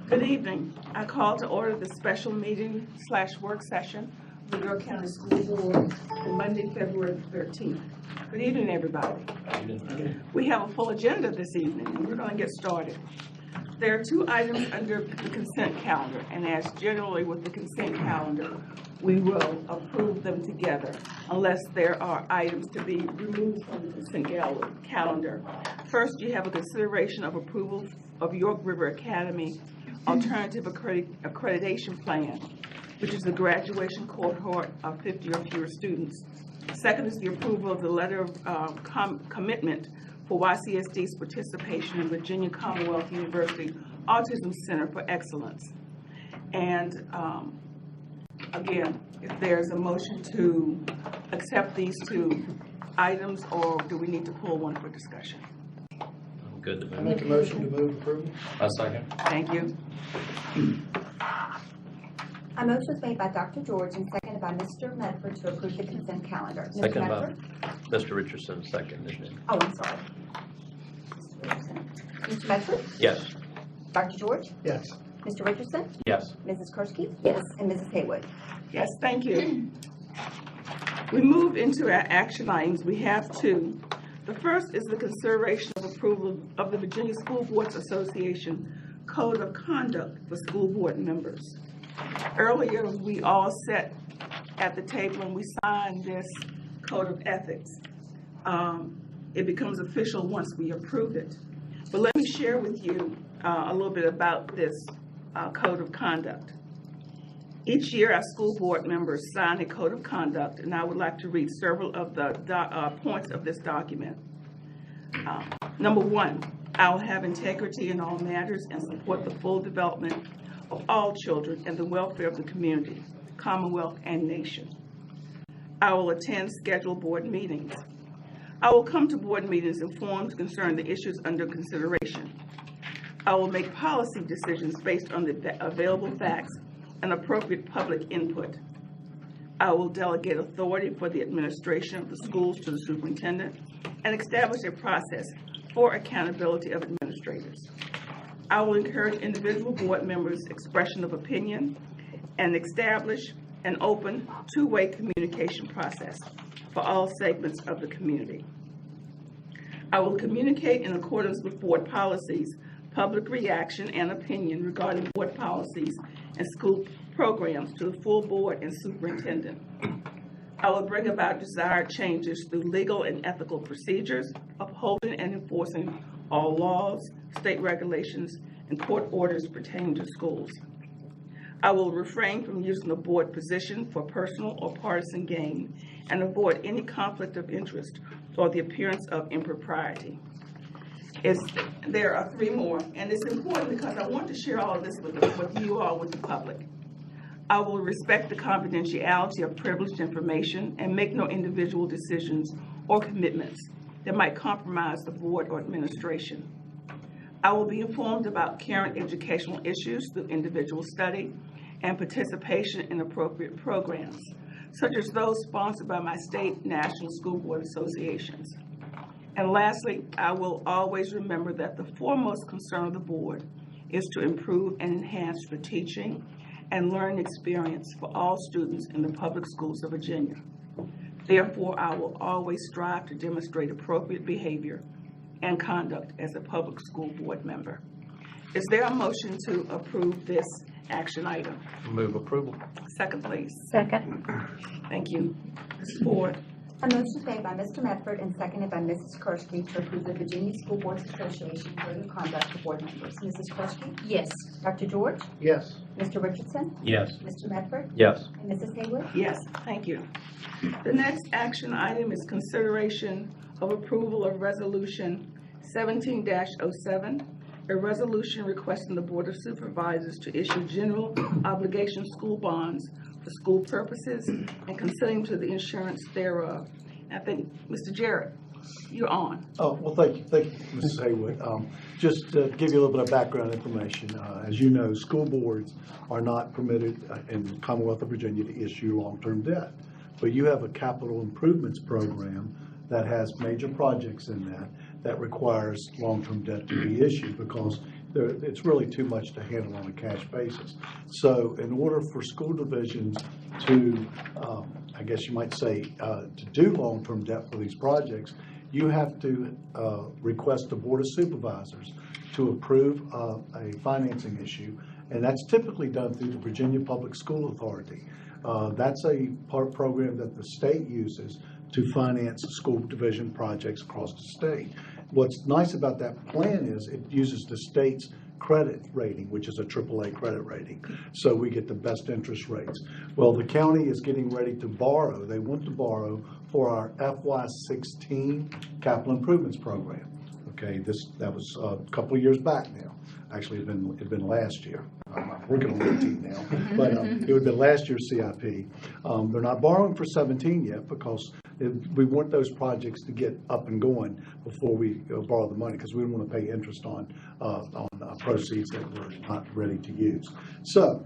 Good evening. I call to order the special meeting / work session of the Door County School Board on Monday, February 13th. Good evening, everybody. We have a full agenda this evening, and we're going to get started. There are 2 items under the consent calendar, and as generally with the consent calendar, we will approve them together unless there are items to be removed from the consent calendar. First, you have a consideration of approval of York River Academy Alternative Accreditation Plan, which is the graduation cohort of 50 or fewer students. Second is the approval of the letter of commitment for YCSD's participation in Virginia Commonwealth University Autism Center for Excellence. And again, if there's a motion to accept these 2 items, or do we need to pull one for discussion? I'm good to move. I make a motion to move approval. A second. Thank you. A motion was made by Dr. George and seconded by Mr. Medford to approve the consent calendar. Mr. Second by Medford? Mr. Richardson, second, isn't it? Oh, I'm sorry. Mr. Medford? Yes. Dr. George? Yes. Mr. Richardson? Yes. Mrs. Kursky? Yes. And Mrs. Haywood? Yes, thank you. We move into our action items. We have 2. The first is the consideration of approval of the Virginia School Boards Association Code of Conduct for school board members. Earlier, we all sat at the table and we signed this Code of Ethics. It becomes official once we approve it. But let me share with you a little bit about this Code of Conduct. Each year, our school board members sign a code of conduct, and I would like to read several of the points of this document. Number 1, I will have integrity in all matters and support the full development of all children and the welfare of the community, Commonwealth, and nation. I will attend scheduled board meetings. I will come to board meetings informed concerning the issues under consideration. I will make policy decisions based on the available facts and appropriate public input. I will delegate authority for the administration of the schools to the superintendent and establish a process for accountability of administrators. I will encourage individual board members' expression of opinion and establish an open, 2-way communication process for all segments of the community. I will communicate in accordance with board policies, public reaction and opinion regarding board policies and school programs to the full board and superintendent. I will bring about desired changes through legal and ethical procedures, upholding and enforcing all laws, state regulations, and court orders pertaining to schools. I will refrain from using the board position for personal or partisan gain and avoid any conflict of interest or the appearance of impropriety. There are 3 more, and it's important because I want to share all of this with you all, with the public. I will respect the confidentiality of privileged information and make no individual decisions or commitments that might compromise the board or administration. I will be informed about current educational issues through individual study and participation in appropriate programs, such as those sponsored by my state national school board associations. And lastly, I will always remember that the foremost concern of the board is to improve and enhance the teaching and learning experience for all students in the public schools of Virginia. Therefore, I will always strive to demonstrate appropriate behavior and conduct as a public school board member. Is there a motion to approve this action item? Move approval. Second, please. Second. Thank you. Mrs. Ford. A motion was made by Mr. Medford and seconded by Mrs. Kursky to approve the Virginia School Boards Association Code of Conduct for board members. Mrs. Kursky? Yes. Dr. George? Yes. Mr. Richardson? Yes. Mr. Medford? Yes. And Mrs. Haywood? Yes, thank you. The next action item is consideration of approval of Resolution 17-07, a resolution requesting the Board of Supervisors to issue general obligation school bonds for school purposes and consenting to the insurance thereof. I think, Mr. Jarrett, you're on. Oh, well, thank you, Mrs. Haywood. Just to give you a little bit of background information, as you know, school boards are not permitted in the Commonwealth of Virginia to issue long-term debt. But you have a capital improvements program that has major projects in that requires long-term debt to be issued, because it's really too much to handle on a cash basis. So in order for school divisions to, I guess you might say, to do long-term debt for these projects, you have to request the Board of Supervisors to approve a financing issue, and that's typically done through the Virginia Public School Authority. That's a program that the state uses to finance school division projects across the state. What's nice about that plan is it uses the state's credit rating, which is a AAA credit rating, so we get the best interest rates. Well, the county is getting ready to borrow. They want to borrow for our FY16 capital improvements program. Okay, that was a couple of years back now. Actually, it'd been last year. I'm working on 18 now, but it would have been last year's CIP. They're not borrowing for 17 yet because we want those projects to get up and going before we borrow the money, because we don't want to pay interest on proceeds that we're not ready to use. So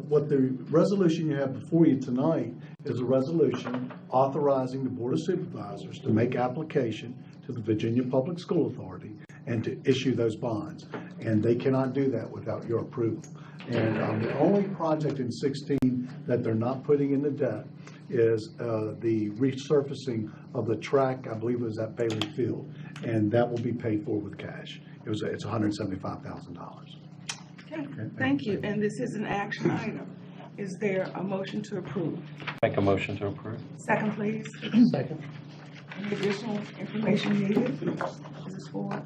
what the resolution you have before you tonight is a resolution authorizing the Board of Supervisors to make application to the Virginia Public School Authority and to issue those bonds. And they cannot do that without your approval. And the only project in 16 that they're not putting in the debt is the resurfacing of the track, I believe it was at Bailey Field, and that will be paid for with cash. It's $175,000. Okay, thank you. And this is an action item. Is there a motion to approve? Make a motion to approve. Second, please. Second. Any additional information needed? Mrs. Ford?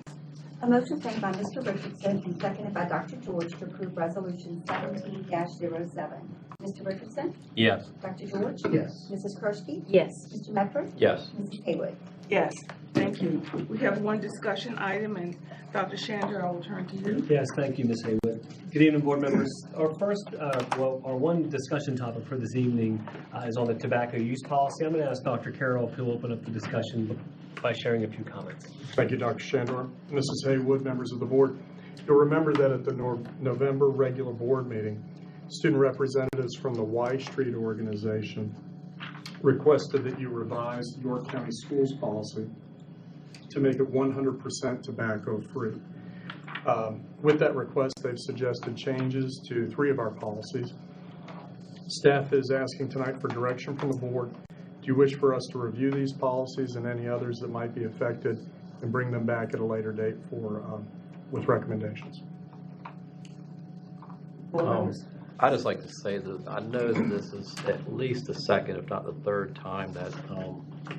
A motion made by Mr. Richardson and seconded by Dr. George to approve Resolution 17-07. Mr. Richardson? Yes. Dr. George? Yes. Mrs. Kershke? Yes. Mr. Medford? Yes. Mrs. Haywood? Yes, thank you. We have one discussion item, and Dr. Shander, I will turn to you. Yes, thank you, Ms. Haywood. Good evening, board members. Our first, our one discussion topic for this evening is on the tobacco use policy. I'm going to ask Dr. Carroll if he'll open up the discussion by sharing a few comments. Thank you, Dr. Shandor. Mrs. Haywood, members of the board. You'll remember that at the November regular board meeting, student representatives from the Y Street organization requested that you revise the York County Schools policy to make it 100% tobacco free. With that request, they've suggested changes to 3 of our policies. Staff is asking tonight for direction from the board. Do you wish for us to review these policies and any others that might be affected and bring them back at a later date for with recommendations? I'd just like to say that I know that this is at least the second, if not the third time that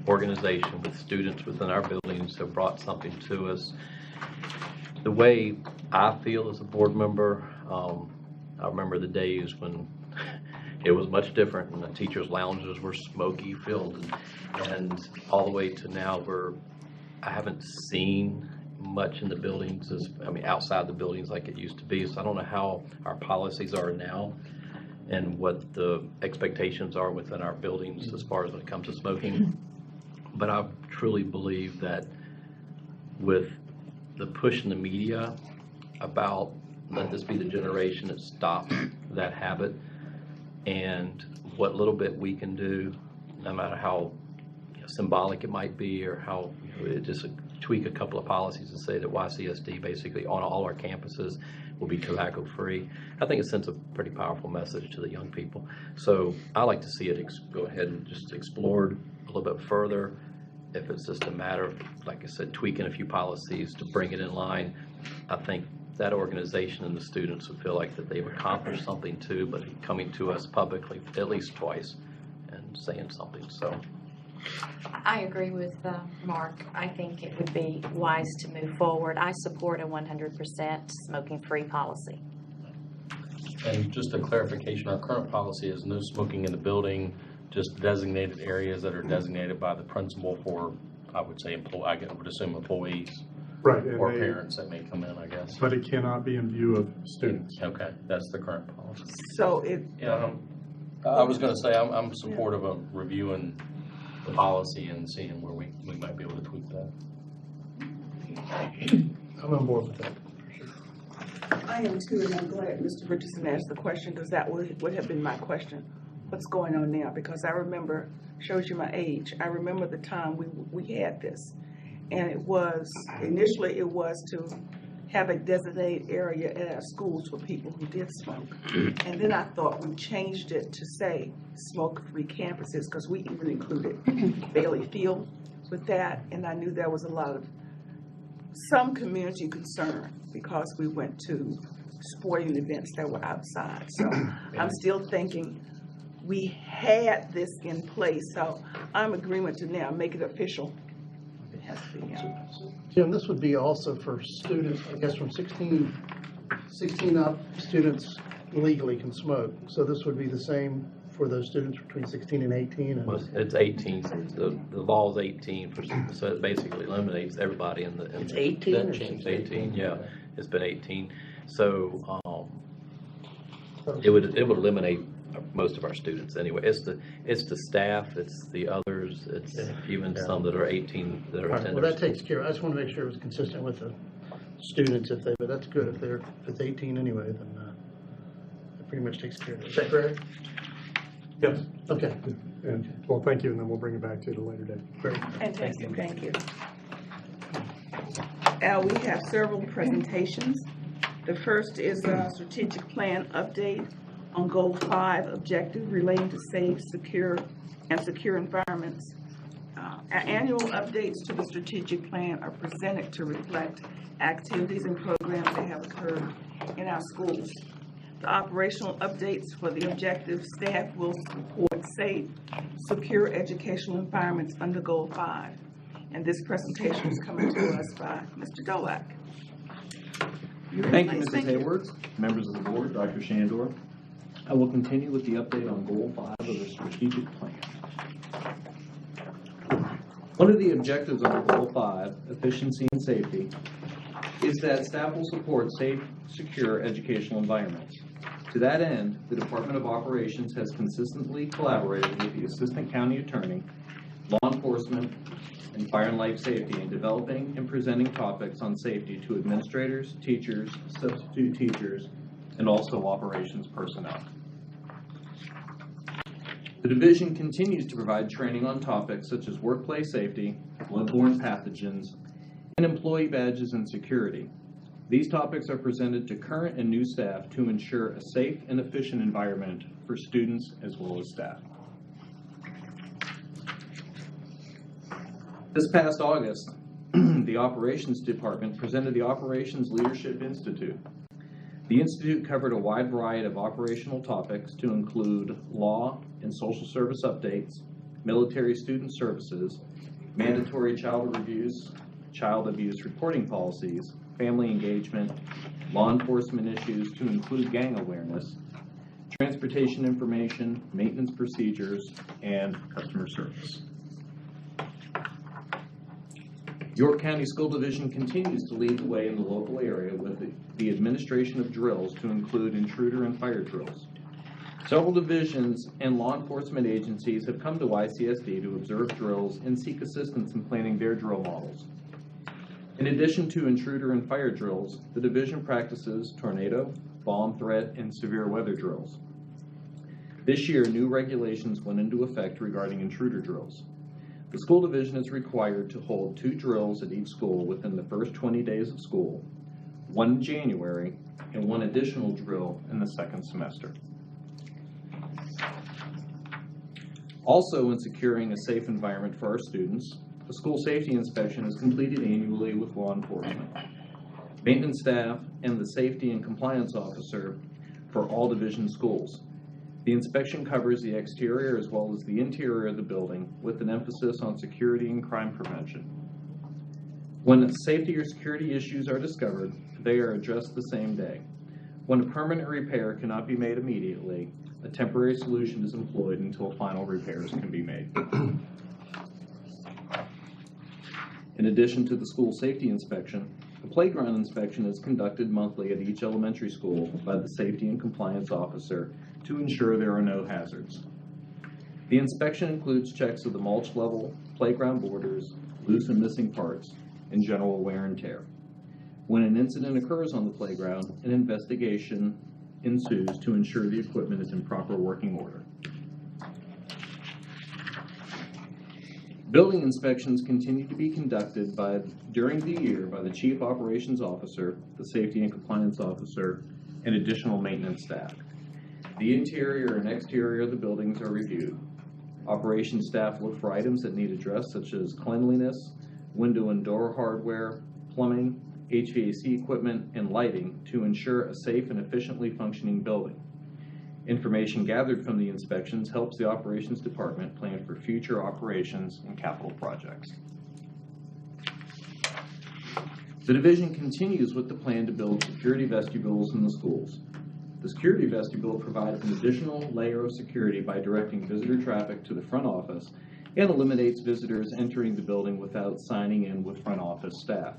organization with students within our buildings have brought something to us. The way I feel as a board member, I remember the days when it was much different and the teachers' lounges were smoky filled, and all the way to now where I haven't seen much in the buildings, outside the buildings like it used to be. So I don't know how our policies are now and what the expectations are within our buildings as far as when it comes to smoking. But I truly believe that with the push in the media about let this be the generation that stops that habit, and what little bit we can do, no matter how symbolic it might be or how it just tweak a couple of policies and say that YCSD basically on all our campuses will be tobacco free. I think it sends a pretty powerful message to the young people. So I like to see it go ahead and just explored a little bit further. If it's just a matter of, like I said, tweaking a few policies to bring it in line, I think that organization and the students would feel like that they've accomplished something too, but coming to us publicly at least twice and saying something. So I agree with Mark. I think it would be wise to move forward. I support a 100% smoking-free policy. And just a clarification, our current policy is no smoking in the building, just designated areas that are designated by the principal for, I would say, I would assume employees Right. or parents that may come in, I guess. But it cannot be in view of students. Okay, that's the current policy. So it, Yeah, I was going to say, I'm supportive of reviewing the policy and seeing where we might be able to tweak that. I'm on board with that. I am too, and I'm glad Mr. Richardson asked the question, because that would have been my question. What's going on now? Because I remember, shows you my age, I remember the time we had this. And it was, initially it was to have a designated area at our schools for people who did smoke. And then I thought we changed it to say smoke-free campuses, because we even included Bailey Field with that, and I knew there was some community concern because we went to sporting events that were outside. So I'm still thinking we had this in place, so I'm in agreement to now make it official. It has to be, Jim, this would be also for students, I guess from 16 up, students legally can smoke. So this would be the same for those students between 16 and 18? Well, it's 18, the law is 18, so it basically eliminates everybody in the. It's 18 or It's 18, yeah, it's been 18. So, it would eliminate most of our students anyway. It's the staff, it's the others, it's even some that are 18 that are All right, well, that attenders. takes care, I just want to make sure it was consistent with the students but that's good if it's 18 anyway, then that pretty much takes care of it. Is that correct? Yes. Okay, And, well, thank you, and then we'll bring it back to you at a later date. great. fantastic, thank you. We have several presentations. The first is a strategic plan update on Goal 5, objective relating to safe, secure environments. Our annual updates to the strategic plan are presented to reflect activities and programs that have occurred in our schools. The operational updates for the objective staff will support safe, secure educational environments under Goal 5. And this presentation is coming to us by Mr. Dolak. Thank you, Mrs. Hayward, members of the board, Dr. Shandor. I will continue with the update on Goal 5 of the strategic plan. One of the objectives of Goal 5, efficiency and safety, is that staff will support safe, secure educational environments. To that end, the Department of Operations has consistently collaborated with the Assistant County Attorney, law enforcement, and fire and life safety in developing and presenting topics on safety to administrators, teachers, substitute teachers, and also operations personnel. The division continues to provide training on topics such as workplace safety, bloodborne pathogens, and employee badges and security. These topics are presented to current and new staff to ensure a safe and efficient environment for students as well as staff. This past August, the Operations Department presented the Operations Leadership Institute. The Institute covered a wide variety of operational topics to include law and social service updates, military student services, mandatory child abuse reporting policies, family engagement, law enforcement issues to include gang awareness, transportation information, maintenance procedures, and customer service. York County School Division continues to lead the way in the local area with the administration of drills to include intruder and fire drills. Several divisions and law enforcement agencies have come to YCSD to observe drills and seek assistance in planning their drill models. In addition to intruder and fire drills, the division practices tornado, bomb threat, and severe weather drills. This year, new regulations went into effect regarding intruder drills. The school division is required to hold 2 drills at each school within the first 20 days of school, 1 in January, and 1 additional drill in the second semester. Also, in securing a safe environment for our students, a school safety inspection is completed annually with law enforcement, maintenance staff, and the safety and compliance officer for all division schools. The inspection covers the exterior as well as the interior of the building with an emphasis on security and crime prevention. When safety or security issues are discovered, they are addressed the same day. When a permanent repair cannot be made immediately, a temporary solution is employed until final repairs can be made. In addition to the school safety inspection, a playground inspection is conducted monthly at each elementary school by the safety and compliance officer to ensure there are no hazards. The inspection includes checks of the mulch level, playground borders, loose and missing parts, and general wear and tear. When an incident occurs on the playground, an investigation ensues to ensure the equipment is in proper working order. Building inspections continue to be conducted during the year by the Chief Operations Officer, the Safety and Compliance Officer, and additional maintenance staff. The interior and exterior of the buildings are reviewed. Operations staff look for items that need addressed, such as cleanliness, window and door hardware, plumbing, HVAC equipment, and lighting to ensure a safe and efficiently functioning building. Information gathered from the inspections helps the operations department plan for future operations and capital projects. The division continues with the plan to build security vestibules in the schools. The security vestibule provides an additional layer of security by directing visitor traffic to the front office and eliminates visitors entering the building without signing in with front office staff.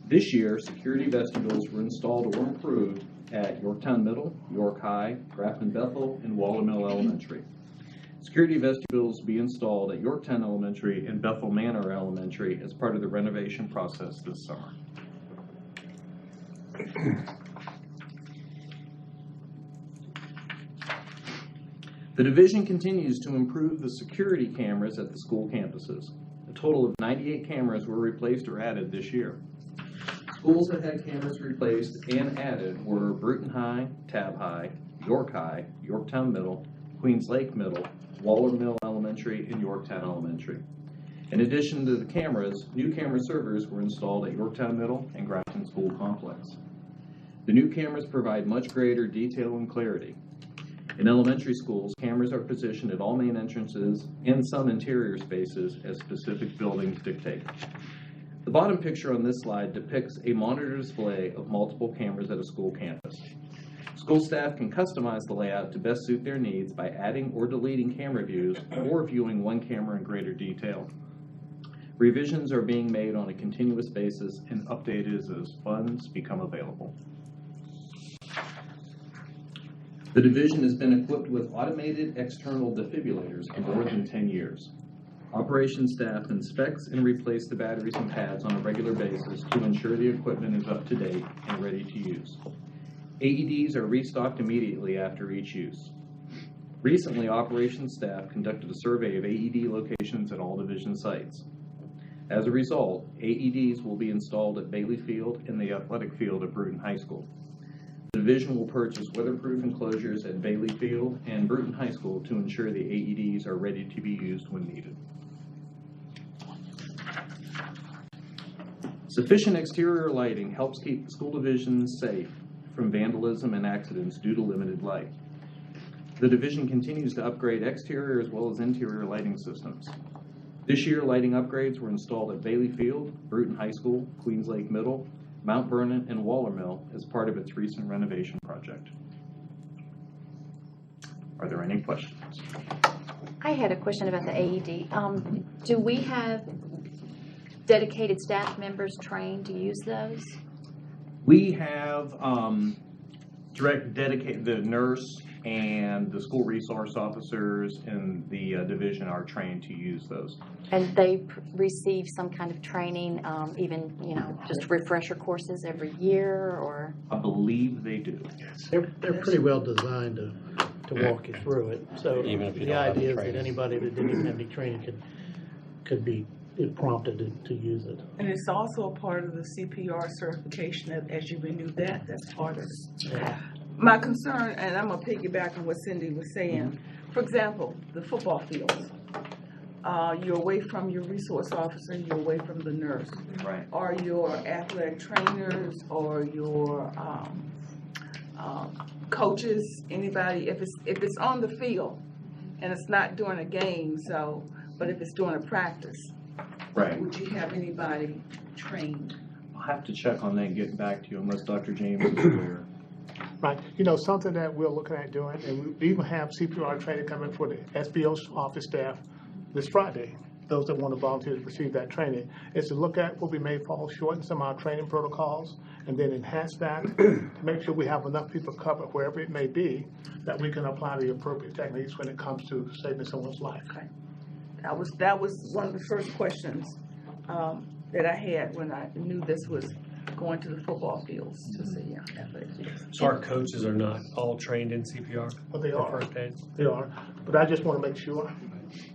This year, security vestibules were installed or improved at Yorktown Middle, York High, Grafton Bethel, and Waller Mill Elementary. Security vestibules will be installed at Yorktown Elementary and Bethel Manor Elementary as part of the renovation process this summer. The division continues to improve the security cameras at the school campuses. A total of 98 cameras were replaced or added this year. Schools that had cameras replaced and added were Bruton High, Tab High, York High, Yorktown Middle, Queens Lake Middle, Waller Mill Elementary, and Yorktown Elementary. In addition to the cameras, new camera servers were installed at Yorktown Middle and Grafton School Complex. The new cameras provide much greater detail and clarity. In elementary schools, cameras are positioned at all main entrances and some interior spaces as specific buildings dictate. The bottom picture on this slide depicts a monitor display of multiple cameras at a school campus. School staff can customize the layout to best suit their needs by adding or deleting camera views or viewing one camera in greater detail. Revisions are being made on a continuous basis and updated as funds become available. The division has been equipped with automated external defibrillators for more than 10 years. Operations staff inspects and replace the batteries and pads on a regular basis to ensure the equipment is up to date and ready to use. AEDs are restocked immediately after each use. Recently, operations staff conducted a survey of AED locations at all division sites. As a result, AEDs will be installed at Bailey Field and the athletic field at Bruton High School. The division will purchase weatherproof enclosures at Bailey Field and Bruton High School to ensure the AEDs are ready to be used when needed. Sufficient exterior lighting helps keep the school divisions safe from vandalism and accidents due to limited light. The division continues to upgrade exterior as well as interior lighting systems. This year, lighting upgrades were installed at Bailey Field, Bruton High School, Queens Lake Middle, Mount Vernon, and Waller Mill as part of its recent renovation project. Are there any questions? I had a question about the AED. Do we have dedicated staff members trained to use those? We have dedicated, the nurse and the school resource officers in the division are trained to use those. And they receive some kind of training, even, just refresher courses every year, or? I believe they do. They're pretty well designed to walk you through it. So Even if you the don't have the idea is that training. anybody that didn't even have any training could be prompted to use it. And it's also a part of the CPR certification, as you renew that's part of it. My concern, and I'm gonna piggyback on what Cindy was saying, for example, the football fields. You're away from your resource officer, you're away from the nurse. Right. Or your athletic trainers, or your coaches, anybody, if it's on the field, and it's not during a game, but if it's during a practice, Right. would you have anybody trained? I'll have to check on that and get back to you unless Dr. James is aware. Right, something that we're looking at doing, and we even have CPR training coming for the SBO's office staff this Friday. Those that want to volunteer to receive that training, is to look at what we may fall short in some of our training protocols, and then enhance that to make sure we have enough people covered wherever it may be, that we can apply the appropriate techniques when it comes to saving someone's life. Okay. That was one of the first questions that I had when I knew this was going to the football fields to see athletic fields. So our coaches are not all trained in CPR? But they or are. First aid? They are, but I just want to make sure.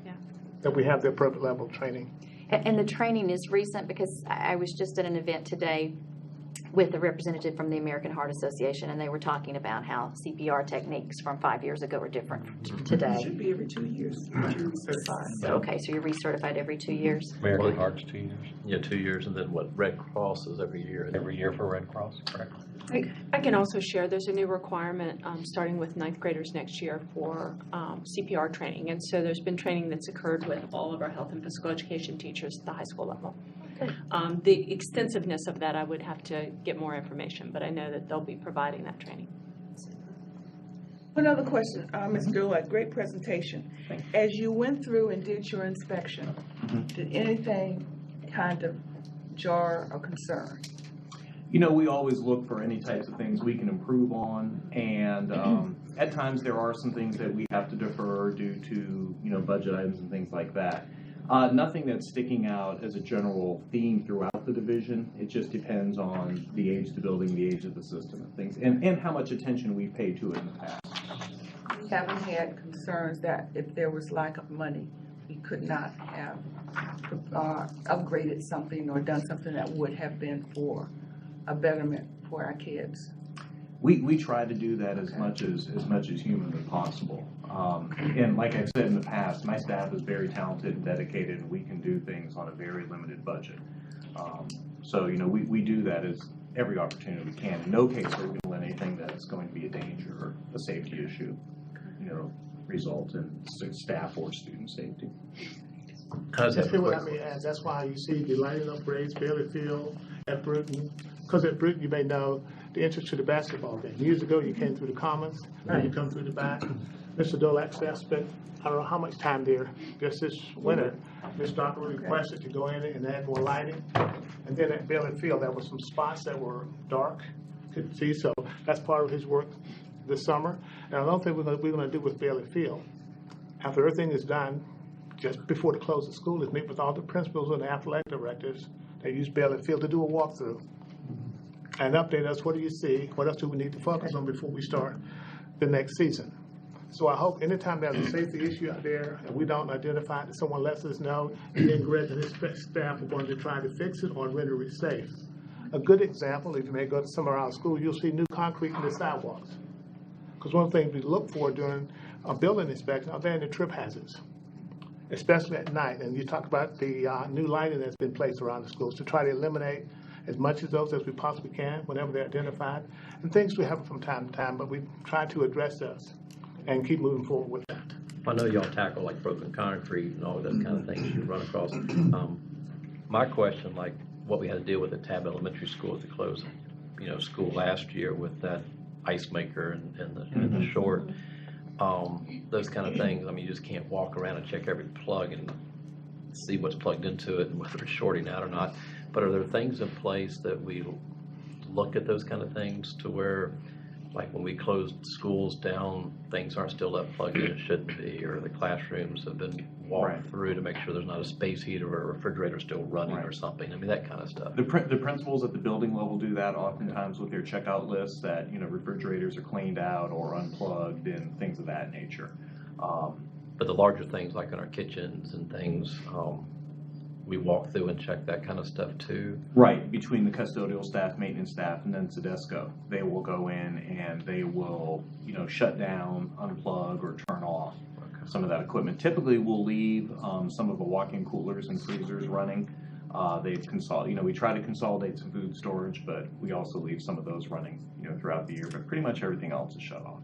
Yeah. that we have the appropriate level of training. And the training is recent because I was just at an event today with a representative from the American Heart Association, and they were talking about how CPR techniques from 5 years ago are different from today. Should be every 2 years. Okay, so you're recertified every 2 years? American Heart's 2 years. Yeah, 2 years, and then what, Red Cross is every year. Every year for Red Cross, correct? I can also share, there's a new requirement starting with ninth graders next year for CPR training. And so there's been training that's occurred with all of our health and physical education teachers at the high school level. The extensiveness of that, I would have to get more information, but I know that they'll be providing that training. One other question, Ms. Dulac, great presentation. As you went through and did your inspection, did anything kind of jar or concern? You know, we always look for any types of things we can improve on, and at times there are some things that we have to defer due to, you know, budget items and things like that. Nothing that's sticking out as a general theme throughout the division. It just depends on the age of the building, the age of the system and things, and how much attention we paid to it in the past. We haven't had concerns that if there was lack of money, we could not have upgraded something or done something that would have been for a betterment for our kids. We try to do that as much as humanly possible. And like I've said in the past, my staff is very talented and dedicated, and we can do things on a very limited budget. So, you know, we do that as every opportunity we can. In no case are we going to let anything that's going to be a danger or a safety issue, you know, result in staff or student safety. That's what I mean, and that's why you see the lighting upgrades, Bailey Field, at Bruton. Because at Bruton, you may know the entrance to the basketball game. Years ago, you came through the commons, now you come through the back. Mr. Dulac staff spent, I don't know how much time there, just this winter. Ms. Doctor requested to go in and add more lighting. And then at Bailey Field, there were some spots that were dark, couldn't see, so that's part of his work this summer. And I don't think we're gonna do with Bailey Field. After everything is done, just before the close of school, is meet with all the principals and the athletic directors that use Bailey Field to do a walkthrough and update us. What do you see? What else do we need to focus on before we start the next season? So I hope anytime there's a safety issue out there and we don't identify it, that someone lets us know, and then Greg and his staff are going to try to fix it or render it safe. A good example, if you may go to some of our schools, you'll see new concrete in the sidewalks. Because one of the things we look for during a building inspection are there any trip hazards, especially at night. And you talk about the new lighting that's been placed around the schools to try to eliminate as much of those as we possibly can whenever they're identified. And things we have from time to time, but we try to address those and keep moving forward with that. I know y'all tackle like broken concrete and all of those kind of things you run across. My question, like what we had to deal with at Tab Elementary School at the close, you know, school last year with that ice maker and the short, those kind of things. I mean, you just can't walk around and check every plug and see what's plugged into it and whether it's shorting out or not. But are there things in place that we look at those kind of things to where, like when we closed schools down, things aren't still that plugged in, it shouldn't be, or the classrooms have been walked through to make sure there's not a space heater or a refrigerator still running or something? I mean, that kind of stuff. The principals at the building level do that oftentimes with their checkout lists, that, you know, refrigerators are cleaned out or unplugged and things of that nature. But the larger things like in our kitchens and things, we walk through and check that kind of stuff too. Right, between the custodial staff, maintenance staff, and then Sedesco, they will go in and they will, you know, shut down, unplug, or turn off some of that equipment. Typically, we'll leave some of the walk-in coolers and freezers running. We try to consolidate some food storage, but we also leave some of those running, you know, throughout the year. But pretty much everything else is shut off.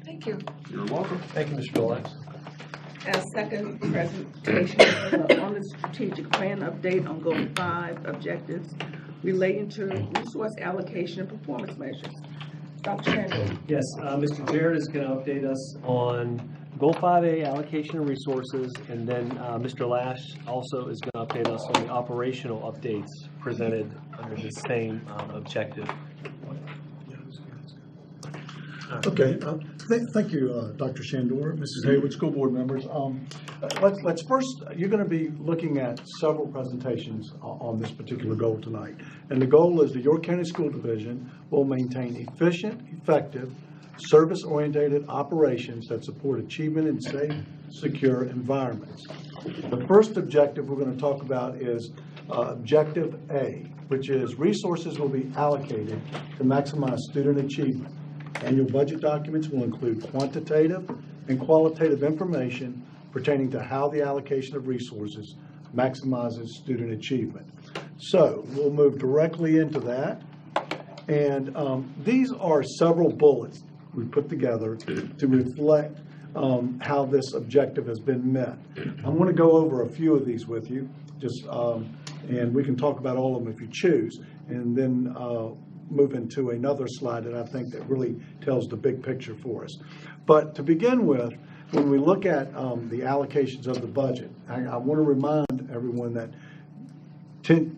Thank you. You're welcome. Thank you, Mr. Dulac. Our second presentation on the strategic plan update on Goal 5 objectives relating to resource allocation and performance measures. Dr. Sanders. Yes, Mr. Jarrett is going to update us on Goal 5A allocation of resources, and then Mr. Lash also is going to update us on the operational updates presented under the same objective. Okay, thank you, Dr. Shandor, Mrs. Haywood, school board members. Let's first, you're going to be looking at several presentations on this particular goal tonight. And the goal is the York County School Division will maintain efficient, effective, service-oriented operations that support achievement in safe, secure environments. The first objective we're going to talk about is Objective A, which is resources will be allocated to maximize student achievement. Annual budget documents will include quantitative and qualitative information pertaining to how the allocation of resources maximizes student achievement. So we'll move directly into that. And these are several bullets we put together to reflect how this objective has been met. I'm going to go over a few of these with you, and we can talk about all of them if you choose, and then move into another slide that I think that really tells the big picture for us. But to begin with, when we look at the allocations of the budget, I want to remind everyone that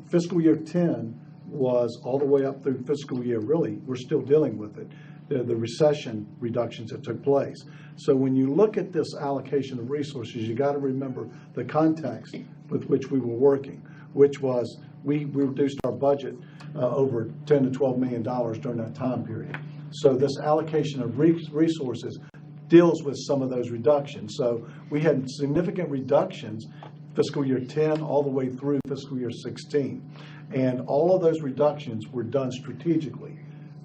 fiscal year 10 was all the way up through fiscal year, really, we're still dealing with it, the recession reductions that took place. So when you look at this allocation of resources, you got to remember the context with which we were working, which was we reduced our budget over $10 to $12 million during that time period. So this allocation of resources deals with some of those reductions. So we had significant reductions fiscal year 10 all the way through fiscal year 16. And all of those reductions were done strategically,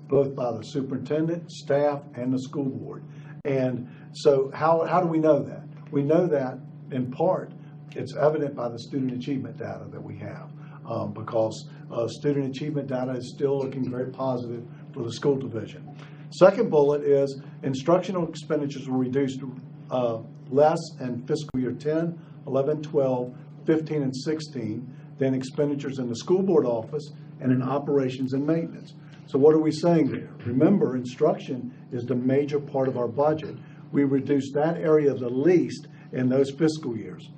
both by the superintendent, staff, and the school board. And so how do we know that? We know that, in part, it's evident by the student achievement data that we have, because student achievement data is still looking very positive for the school division. Second bullet is instructional expenditures were reduced less in fiscal year 10, 11, 12, 15, and 16 than expenditures in the school board office and in operations and maintenance. So what are we saying there? Remember, instruction is the major part of our budget. We reduced that area the least in those fiscal years.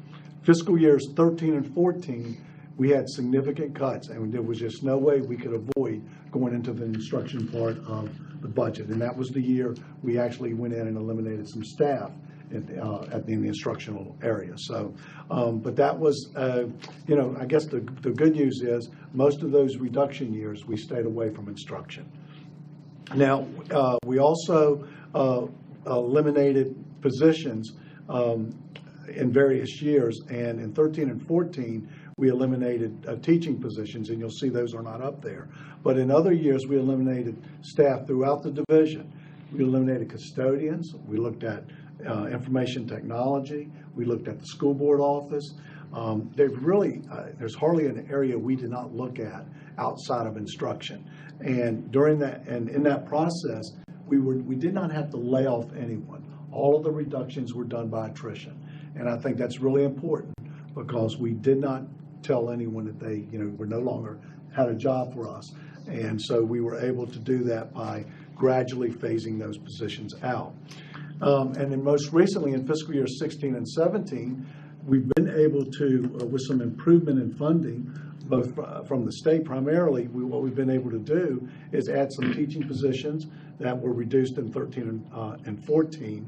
Fiscal years 13 and 14, we had significant cuts, and there was just no way we could avoid going into the instruction part of the budget. And that was the year we actually went in and eliminated some staff in the instructional area. So, but that was, I guess the good news is most of those reduction years, we stayed away from instruction. Now, we also eliminated positions in various years, and in 13 and 14, we eliminated teaching positions, and you'll see those are not up there. But in other years, we eliminated staff throughout the division. We eliminated custodians. We looked at information technology. We looked at the school board office. There's hardly an area we did not look at outside of instruction. And during that, and in that process, we did not have to lay off anyone. All of the reductions were done by attrition. And I think that's really important because we did not tell anyone that they, were no longer had a job for us. And so we were able to do that by gradually phasing those positions out. And then most recently in fiscal year 16 and 17, we've been able to, with some improvement in funding, both from the state primarily, what we've been able to do is add some teaching positions that were reduced in 13 and 14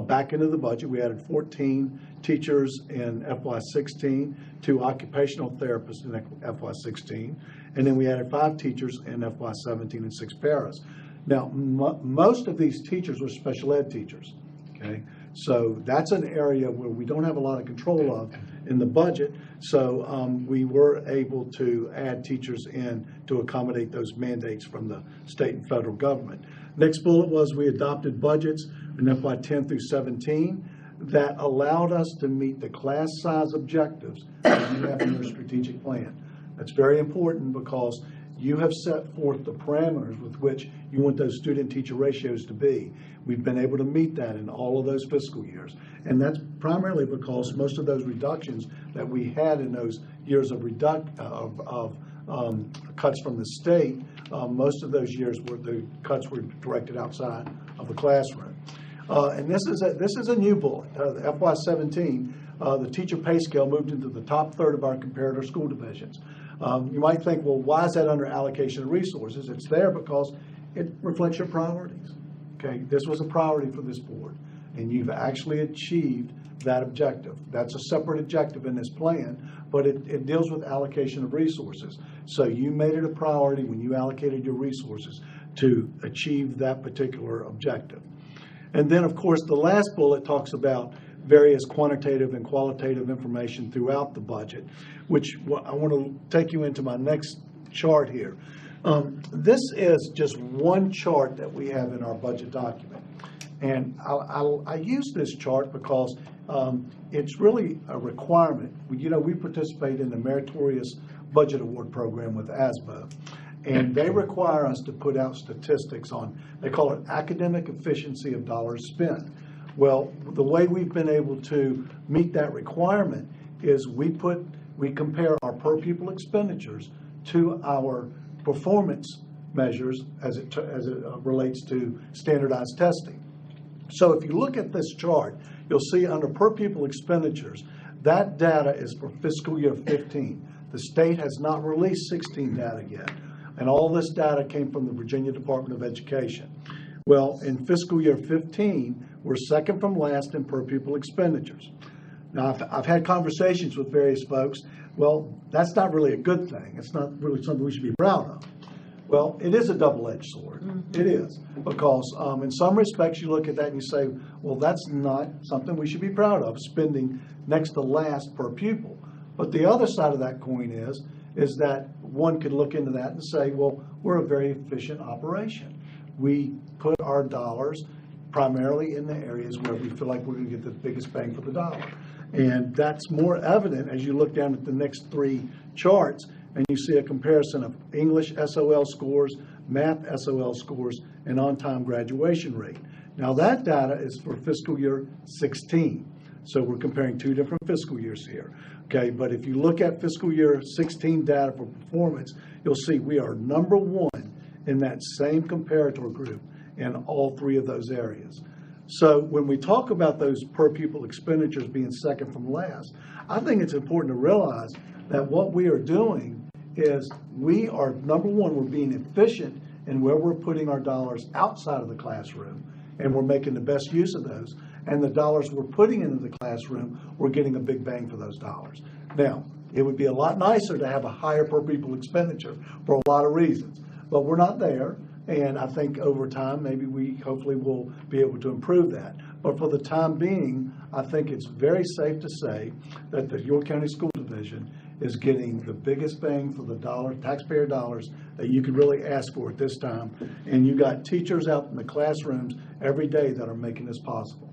back into the budget. We added 14 teachers in FY16, 2 occupational therapists in FY16, and then we added 5 teachers in FY17 and 6 paras. Now, most of these teachers were special ed teachers, okay? So that's an area where we don't have a lot of control of in the budget. So we were able to add teachers in to accommodate those mandates from the state and federal government. Next bullet was we adopted budgets in FY10 through 17 that allowed us to meet the class size objectives that you have in your strategic plan. That's very important because you have set forth the parameters with which you want those student-teacher ratios to be. We've been able to meet that in all of those fiscal years. And that's primarily because most of those reductions that we had in those years of cuts from the state, most of those years where the cuts were directed outside of the classroom. And this is a new bullet. FY17, the teacher pay scale moved into the top third of our comparator school divisions. You might think, well, why is that under allocation of resources? It's there because it reflects your priorities. Okay, this was a priority for this board, and you've actually achieved that objective. That's a separate objective in this plan, but it deals with allocation of resources. So you made it a priority when you allocated your resources to achieve that particular objective. And then, of course, the last bullet talks about various quantitative and qualitative information throughout the budget, which I want to take you into my next chart here. This is just one chart that we have in our budget document. And I use this chart because it's really a requirement. We participate in the Meritorious Budget Award Program with ASBO. And they require us to put out statistics on, they call it academic efficiency of dollars spent. Well, the way we've been able to meet that requirement is we compare our per pupil expenditures to our performance measures as it relates to standardized testing. So if you look at this chart, you'll see under per pupil expenditures, that data is for fiscal year 15. The state has not released 16 data yet. And all this data came from the Virginia Department of Education. Well, in fiscal year 15, we're second from last in per pupil expenditures. Now, I've had conversations with various folks. Well, that's not really a good thing. It's not really something we should be proud of. Well, it is a double-edged sword. It is. Because in some respects, you look at that and you say, well, that's not something we should be proud of, spending next to last per pupil. But the other side of that coin is that one could look into that and say, well, we're a very efficient operation. We put our dollars primarily in the areas where we feel like we're going to get the biggest bang for the dollar. And that's more evident as you look down at the next three charts and you see a comparison of English SOL scores, math SOL scores, and on-time graduation rate. Now that data is for fiscal year 16. So we're comparing two different fiscal years here. Okay, but if you look at fiscal year 16 data for performance, you'll see we are number one in that same comparator group in all three of those areas. So when we talk about those per pupil expenditures being second from last, I think it's important to realize that what we are doing is we are, number one, we're being efficient in where we're putting our dollars outside of the classroom, and we're making the best use of those. And the dollars we're putting into the classroom, we're getting a big bang for those dollars. Now, it would be a lot nicer to have a higher per pupil expenditure for a lot of reasons, but we're not there. And I think over time, maybe we hopefully will be able to improve that. But for the time being, I think it's very safe to say that the York County School Division is getting the biggest bang for the dollar, taxpayer dollars, that you could really ask for at this time. And you got teachers out in the classrooms every day that are making this possible.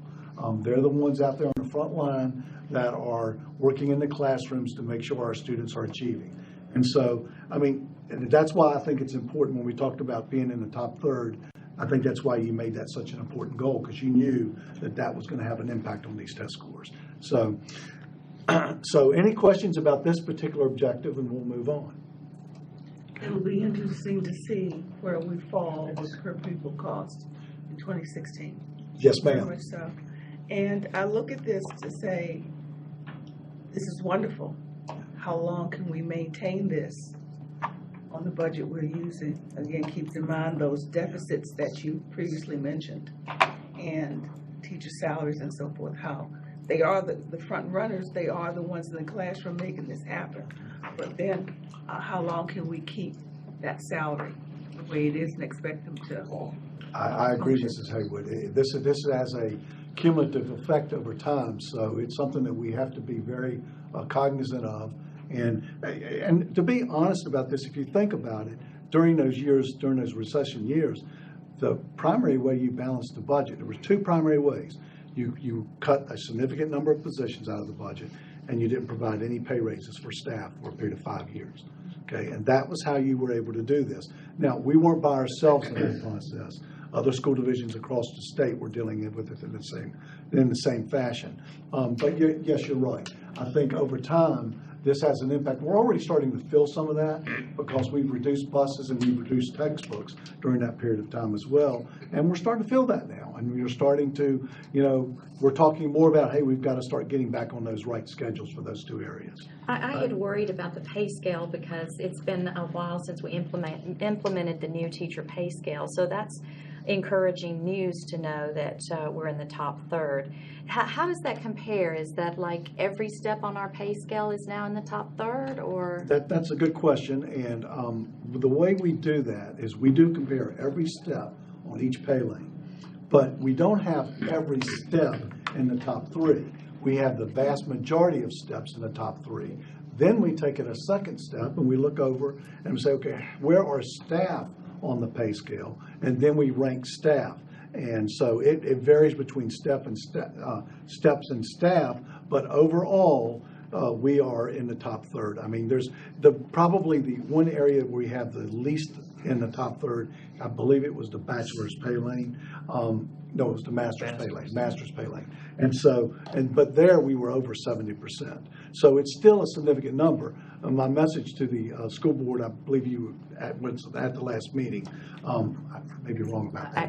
They're the ones out there on the front line that are working in the classrooms to make sure our students are achieving. And so, I mean, that's why I think it's important when we talked about being in the top third. I think that's why you made that such an important goal, because you knew that that was going to have an impact on these test scores. So, so any questions about this particular objective, and we'll move on. It'll be interesting to see where we fall with per pupil cost in 2016. Yes, Very ma'am. much so. And I look at this to say, this is wonderful. How long can we maintain this on the budget we're using? Again, keeps in mind those deficits that you previously mentioned and teacher salaries and so forth, how they are the front runners, they are the ones in the classroom making this happen. But then how long can we keep that salary the way it is and expect them to? I agree, Mrs. Haywood. This has a cumulative effect over time, so it's something that we have to be very cognizant of. And to be honest about this, if you think about it, during those years, during those recession years, the primary way you balanced the budget, there were two primary ways. You cut a significant number of positions out of the budget, and you didn't provide any pay raises for staff for a period of 5 years. Okay, and that was how you were able to do this. Now, we weren't by ourselves in that process. Other school divisions across the state were dealing with it in the same fashion. But yes, you're right. I think over time, this has an impact. We're already starting to feel some of that because we've reduced buses and we've reduced textbooks during that period of time as well. And we're starting to feel that now. And we're starting to, we're talking more about, hey, we've got to start getting back on those right schedules for those two areas. I had worried about the pay scale because it's been a while since we implemented the new teacher pay scale. So that's encouraging news to know that we're in the top third. How does that compare? Is that like every step on our pay scale is now in the top third, or? That's a good question, and the way we do that is we do compare every step on each pay lane, but we don't have every step in the top three. We have the vast majority of steps in the top three. Then we take it a second step and we look over and we say, okay, where are staff on the pay scale? And then we rank staff. And so it varies between steps and staff, but overall, we are in the top third. I mean, there's probably the one area where we have the least in the top third, I believe it was the bachelor's pay lane. No, it was the master's pay lane. And so, but there we were over 70%. So it's still a significant number. My message to the school board, I believe you was at the last meeting. I may be wrong about that.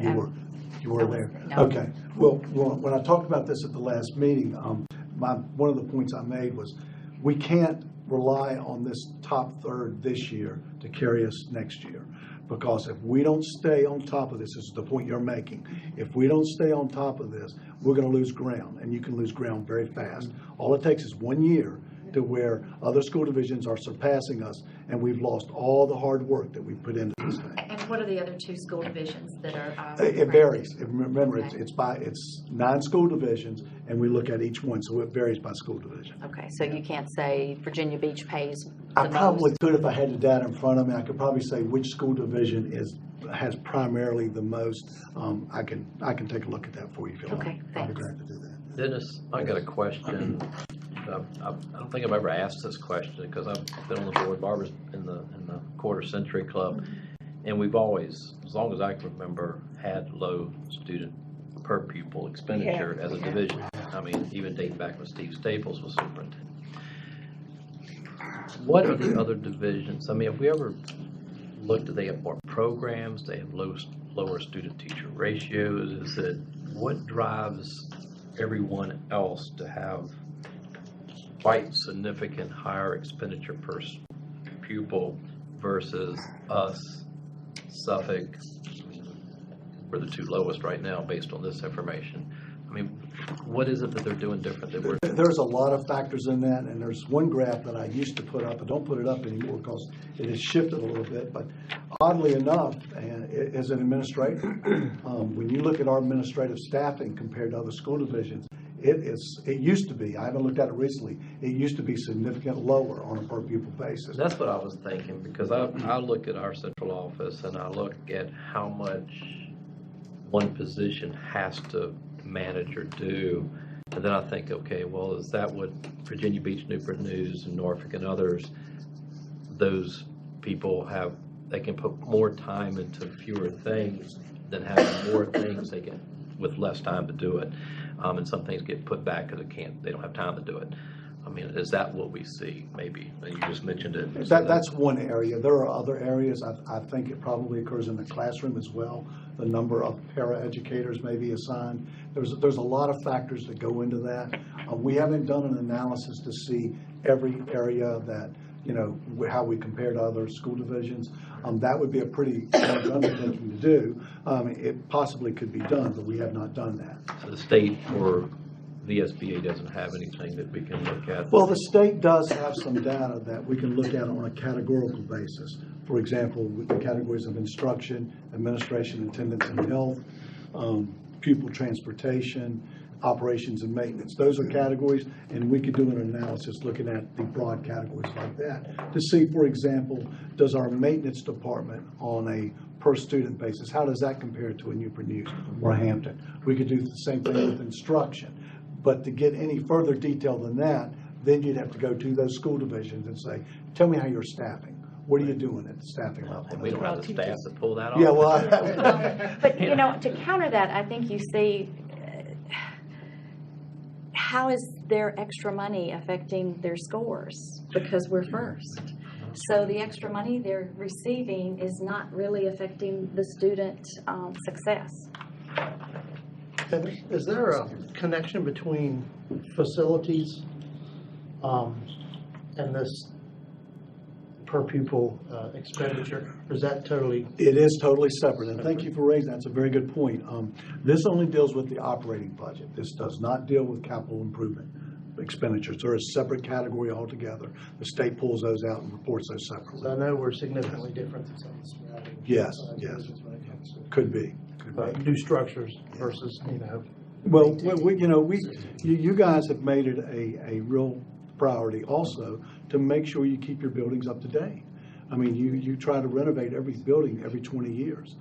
You were there? No. Okay. Well, when I talked about this at the last meeting, one of the points I made was we can't rely on this top third this year to carry us next year. Because if we don't stay on top of this is the point you're making. If we don't stay on top of this, we're going to lose ground, and you can lose ground very fast. All it takes is 1 year to where other school divisions are surpassing us, and we've lost all the hard work that we put into this thing. And what are the other two school divisions that are? It varies. Remember, it's 9 school divisions, and we look at each one, so it varies by school division. Okay, so you can't say Virginia Beach pays the I probably most? could if I had the data in front of me. I could probably say which school division has primarily the most. I can take a look at that for you if you like. Okay, I'll thanks. be glad to do that. Dennis, I got a question. I don't think I've ever asked this question because I've been on the board. Barbara's in the Quarter Century Club, and we've always, as long as I can remember, had low student per pupil expenditure as a division. I mean, even dating back when Steve Staples was superintendent. What are the other divisions? I mean, have we ever looked, do they have more programs? Do they have lower student-teacher ratios? Is it, what drives everyone else to have quite significant higher expenditure per pupil versus us, Suffolk? We're the two lowest right now based on this information. I mean, what is it that they're doing different that we're? There's a lot of factors in that, and there's one graph that I used to put up. I don't put it up anymore because it has shifted a little bit, but oddly enough, and as an administrator, when you look at our administrative staffing compared to other school divisions, it used to be, I haven't looked at it recently, it used to be significantly lower on a per pupil basis. That's what I was thinking, because I look at our central office and I look at how much one position has to manage or do, and then I think, okay, well, is that what Virginia Beach, Newport News, and Norfolk and others, those people have, they can put more time into fewer things than having more things they get with less time to do it. And some things get put back because they don't have time to do it. I mean, is that what we see, maybe? And you just mentioned it. That's one area. There are other areas. I think it probably occurs in the classroom as well. The number of paraeducators may be assigned. There's a lot of factors that go into that. We haven't done an analysis to see every area that, how we compare to other school divisions. That would be a pretty large undertaking to do. It possibly could be done, but we have not done that. So the state or the SBA doesn't have anything that we can look at? Well, the state does have some data that we can look at on a categorical basis. For example, with the categories of instruction, administration, attendance, and health, pupil transportation, operations and maintenance. Those are categories, and we could do an analysis looking at the broad categories like that to see, for example, does our maintenance department on a per student basis, how does that compare to a Newport News or Hampton? We could do the same thing with instruction. But to get any further detail than that, then you'd have to go to those school divisions and say, tell me how you're staffing. What are you doing at the staffing level? And we don't have the staff to pull that off. Yeah, well, But, to counter that, I think you see, how is their extra money affecting their scores? Because we're first. So the extra money they're receiving is not really affecting the student success. And is there a connection between facilities and this per pupil expenditure, or is that totally? It is totally separate, and thank you for raising that. It's a very good point. This only deals with the operating budget. This does not deal with capital improvement expenditures. They're a separate category altogether. The state pulls those out and reports those separately. I know we're significantly different than some of the surrounding. Yes, yes. divisions when it comes to Could be. new structures versus, Well, you guys have made it a real priority also to make sure you keep your buildings up to date. I mean, you try to renovate every building every 20 years.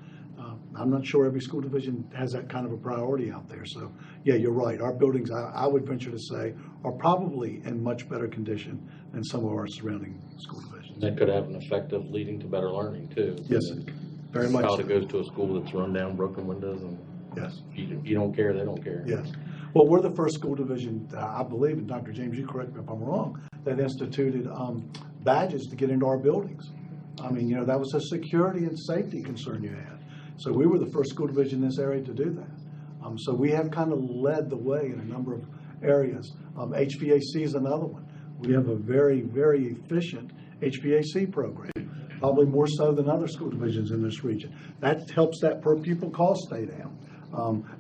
I'm not sure every school division has that kind of a priority out there. So, yeah, you're right. Our buildings, I would venture to say, are probably in much better condition than some of our surrounding school divisions. That could have an effect of leading to better learning too. Yes, very much Child so. that goes to a school that's run down, broken windows, and Yes. you don't care, they don't care. Yes. Well, we're the first school division, I believe, and Dr. James, you correct me if I'm wrong, that instituted badges to get into our buildings. I mean, that was a security and safety concern you had. So we were the first school division in this area to do that. So we have kind of led the way in a number of areas. HVAC is another one. We have a very, very efficient HVAC program, probably more so than other school divisions in this region. That helps that per pupil cost stay down.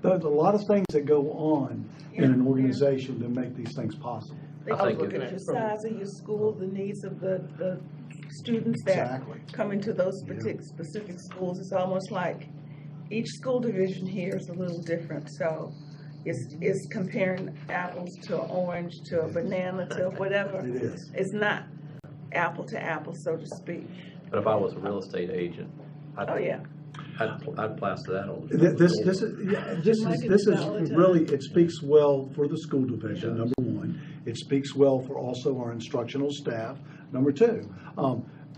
There's a lot of things that go on in an organization to make these things possible. They I was can look looking at at the from- size of your school, the needs of the students that Exactly. come into those specific schools. It's almost like each school division here is a little different. So it's comparing apples to an orange to a banana to whatever. It is. It's not apple to apple, so to speak. But if I was a real estate agent, Oh, yeah. I'd plaster that on. This is really, it speaks well for the school division, number one. It speaks well for also our instructional staff, number two.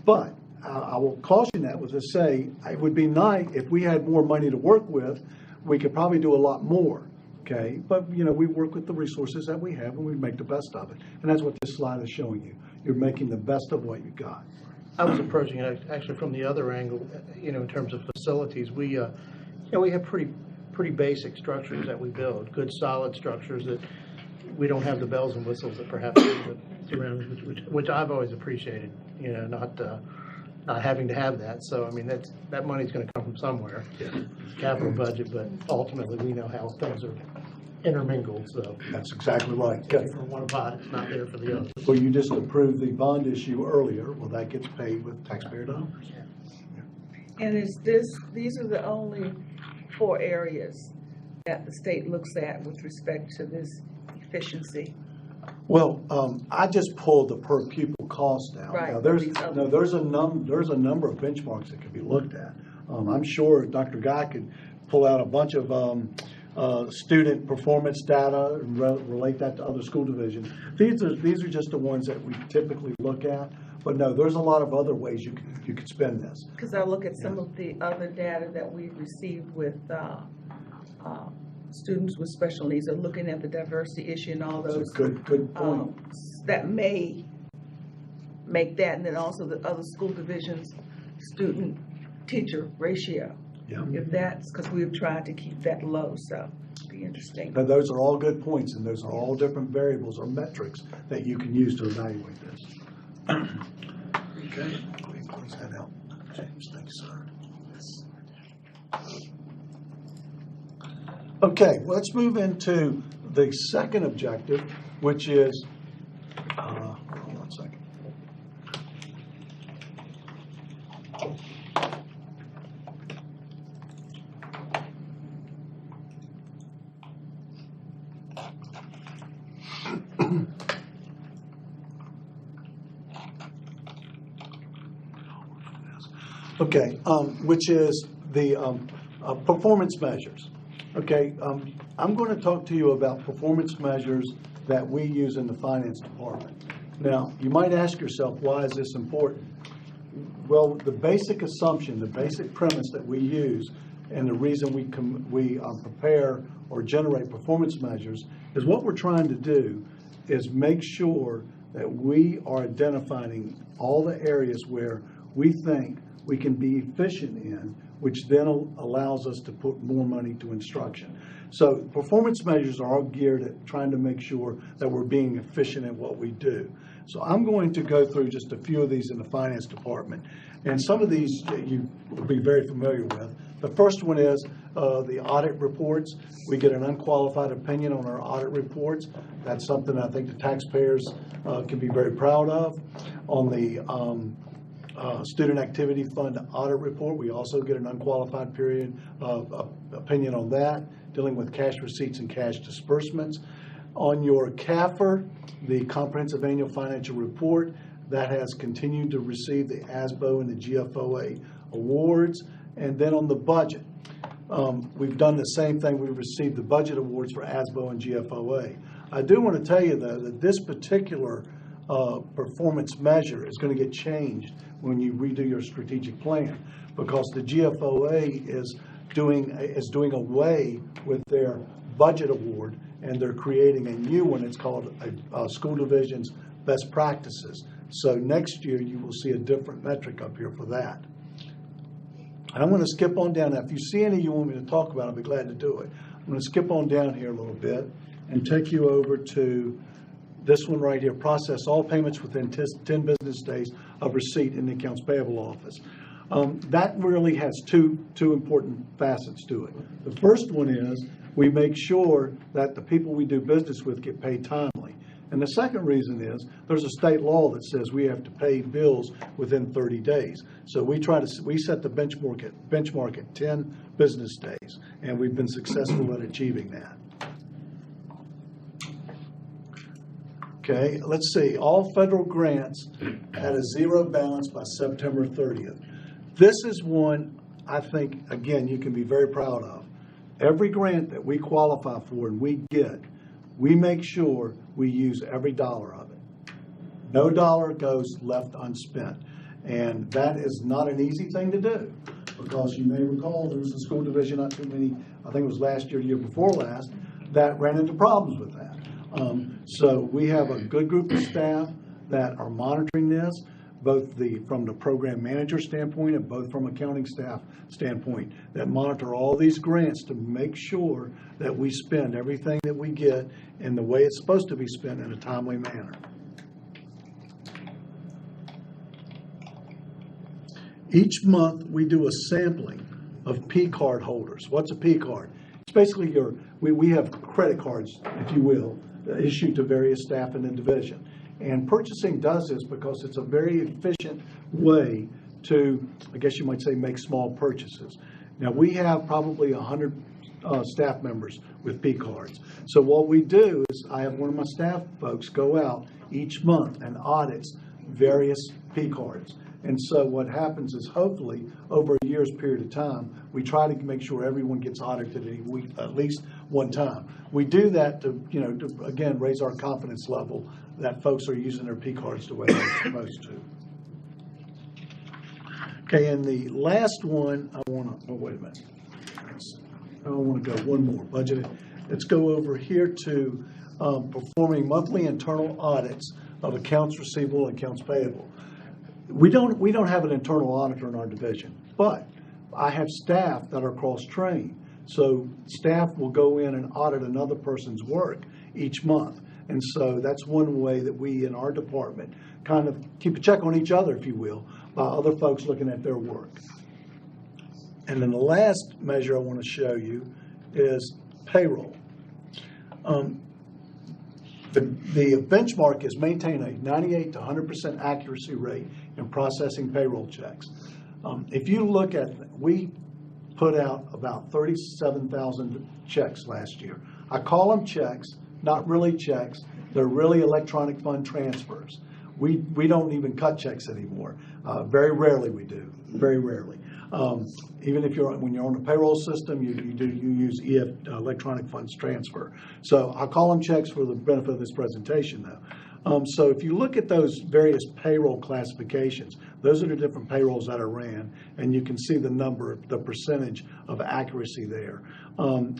But I will caution that with to say, it would be nice if we had more money to work with, we could probably do a lot more, okay? But, we work with the resources that we have and we make the best of it. And that's what this slide is showing you. You're making the best of what you've got. I was approaching it actually from the other angle, in terms of facilities. We have pretty basic structures that we build, good solid structures that we don't have the bells and whistles that perhaps surround, which I've always appreciated, not having to have that. So, I mean, that money's going to come from somewhere, capital budget, but ultimately we know how things are intermingled, so. That's exactly right. Okay. For one pot, it's not there for the other. Well, you just approved the bond issue earlier. Well, that gets paid with taxpayer dollars. And these are the only 4 areas that the state looks at with respect to this efficiency. Well, I just pulled the per pupil cost down. Right. Now, there's a number of benchmarks that could be looked at. I'm sure Dr. Guy could pull out a bunch of student performance data and relate that to other school divisions. These are just the ones that we typically look at. But no, there's a lot of other ways you could spend this. Because I look at some of the other data that we've received with students with special needs, or looking at the diversity issue and all That's those. a good point. That may make that, and then also the other school divisions, student-teacher ratio. Yeah. If that's, because we've tried to keep that low, so it'd be interesting. But those are all good points, and those are all different variables or metrics that you can use to evaluate this. Okay, go ahead and close that out. James, thank you, sir. Okay, well, let's move into the second objective, which is, hold on one second. Okay, which is the performance measures. Okay, I'm going to talk to you about performance measures that we use in the finance department. Now, you might ask yourself, why is this important? Well, the basic assumption, the basic premise that we use, and the reason we prepare or generate performance measures is what we're trying to do is make sure that we are identifying all the areas where we think we can be efficient in which then allows us to put more money to instruction. So performance measures are all geared at trying to make sure that we're being efficient at what we do. So I'm going to go through just a few of these in the finance department. And some of these you will be very familiar with. The first one is the audit reports. We get an unqualified opinion on our audit reports. That's something I think the taxpayers can be very proud of. On the Student Activity Fund audit report, we also get an unqualified period of opinion on that, dealing with cash receipts and cash disbursements. On your CAFR, the Comprehensive Annual Financial Report, that has continued to receive the ASBO and the GFOA awards. And then on the budget, we've done the same thing. We've received the budget awards for ASBO and GFOA. I do want to tell you, though, that this particular performance measure is going to get changed when you redo your strategic plan, because the GFOA is doing away with their budget award, and they're creating a new one. It's called School Division's Best Practices. So next year you will see a different metric up here for that. And I'm going to skip on down. Now, if you see any you want me to talk about, I'll be glad to do it. I'm going to skip on down here a little bit and take you over to this one right here. Process all payments within 10 business days of receipt in the accounts payable office. That really has two important facets to it. The first one is we make sure that the people we do business with get paid timely. And the second reason is there's a state law that says we have to pay bills within 30 days. So we set the benchmark at 10 business days, and we've been successful at achieving that. Okay, let's see. All federal grants had a zero balance by September 30th. This is one I think, again, you can be very proud of. Every grant that we qualify for and we get, we make sure we use every dollar of it. No dollar goes left unspent. And that is not an easy thing to do, because you may recall there was a school division not too many, I think it was last year, year before last, that ran into problems with that. So we have a good group of staff that are monitoring this, both from the program manager standpoint and both from accounting staff standpoint, that monitor all these grants to make sure that we spend everything that we get in the way it's supposed to be spent in a timely manner. Each month we do a sampling of P card holders. What's a P card? It's basically we have credit cards, if you will, issued to various staff in the division. And purchasing does this because it's a very efficient way to, I guess you might say, make small purchases. Now, we have probably 100 staff members with P cards. So what we do is I have one of my staff folks go out each month and audits various P cards. And so what happens is, hopefully, over a year's period of time, we try to make sure everyone gets audited at least one time. We do that to again, raise our confidence level that folks are using their P cards the way they're supposed to. Okay, and the last one, wait a minute. I want to go one more, budget. Let's go over here to performing monthly internal audits of accounts receivable and accounts payable. We don't have an internal auditor in our division, but I have staff that are cross-trained. So staff will go in and audit another person's work each month. And so that's one way that we in our department kind of keep a check on each other, if you will, by other folks looking at their work. And then the last measure I want to show you is payroll. The benchmark is maintain a 98 to 100% accuracy rate in processing payroll checks. If you look at, we put out about 37,000 checks last year. I call them checks, not really checks. They're really electronic fund transfers. We don't even cut checks anymore. Very rarely we do, very rarely. Even if when you're on the payroll system, you use electronic funds transfer. So I call them checks for the benefit of this presentation, though. So if you look at those various payroll classifications, those are the different payrolls that are ran, and you can see the percentage of accuracy there.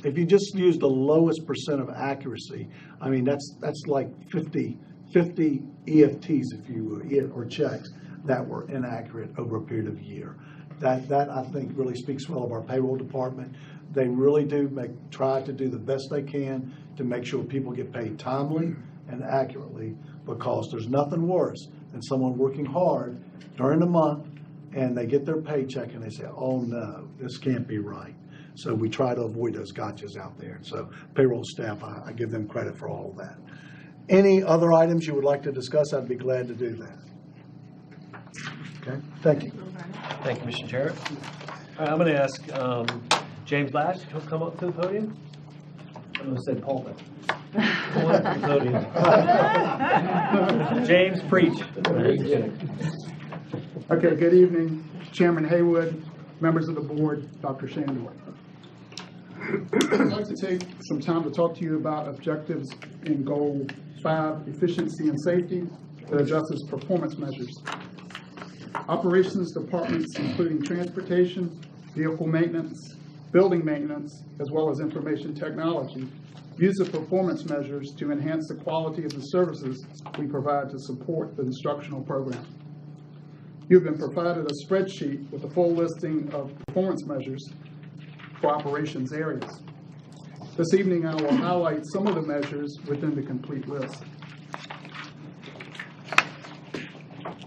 If you just use the lowest percent of accuracy, I mean that's like 50 EFTs, if you will, or checks that were inaccurate over a period of a year. That I think really speaks well of our payroll department. They really do try to do the best they can to make sure people get paid timely and accurately, because there's nothing worse than someone working hard during the month and they get their paycheck and they say, oh no, this can't be right. So we try to avoid those gotchas out there. So payroll staff, I give them credit for all of that. Any other items you would like to discuss, I'd be glad to do that. Okay, thank you. Thank you, Mr. Chair. All right, I'm going to ask James Lash to come up to the podium. I'm going to say pulpit. Come on up to the podium. James, preach. Okay, good evening, Chairman Haywood, members of the board, Dr. Shandor. I'd like to take some time to talk to you about objectives in Goal 5, efficiency and safety, that addresses performance measures. Operations departments, including transportation, vehicle maintenance, building maintenance, as well as information technology, use the performance measures to enhance the quality of the services we provide to support the instructional program. You've been provided a spreadsheet with a full listing of performance measures for operations areas. This evening, I will highlight some of the measures within the complete list.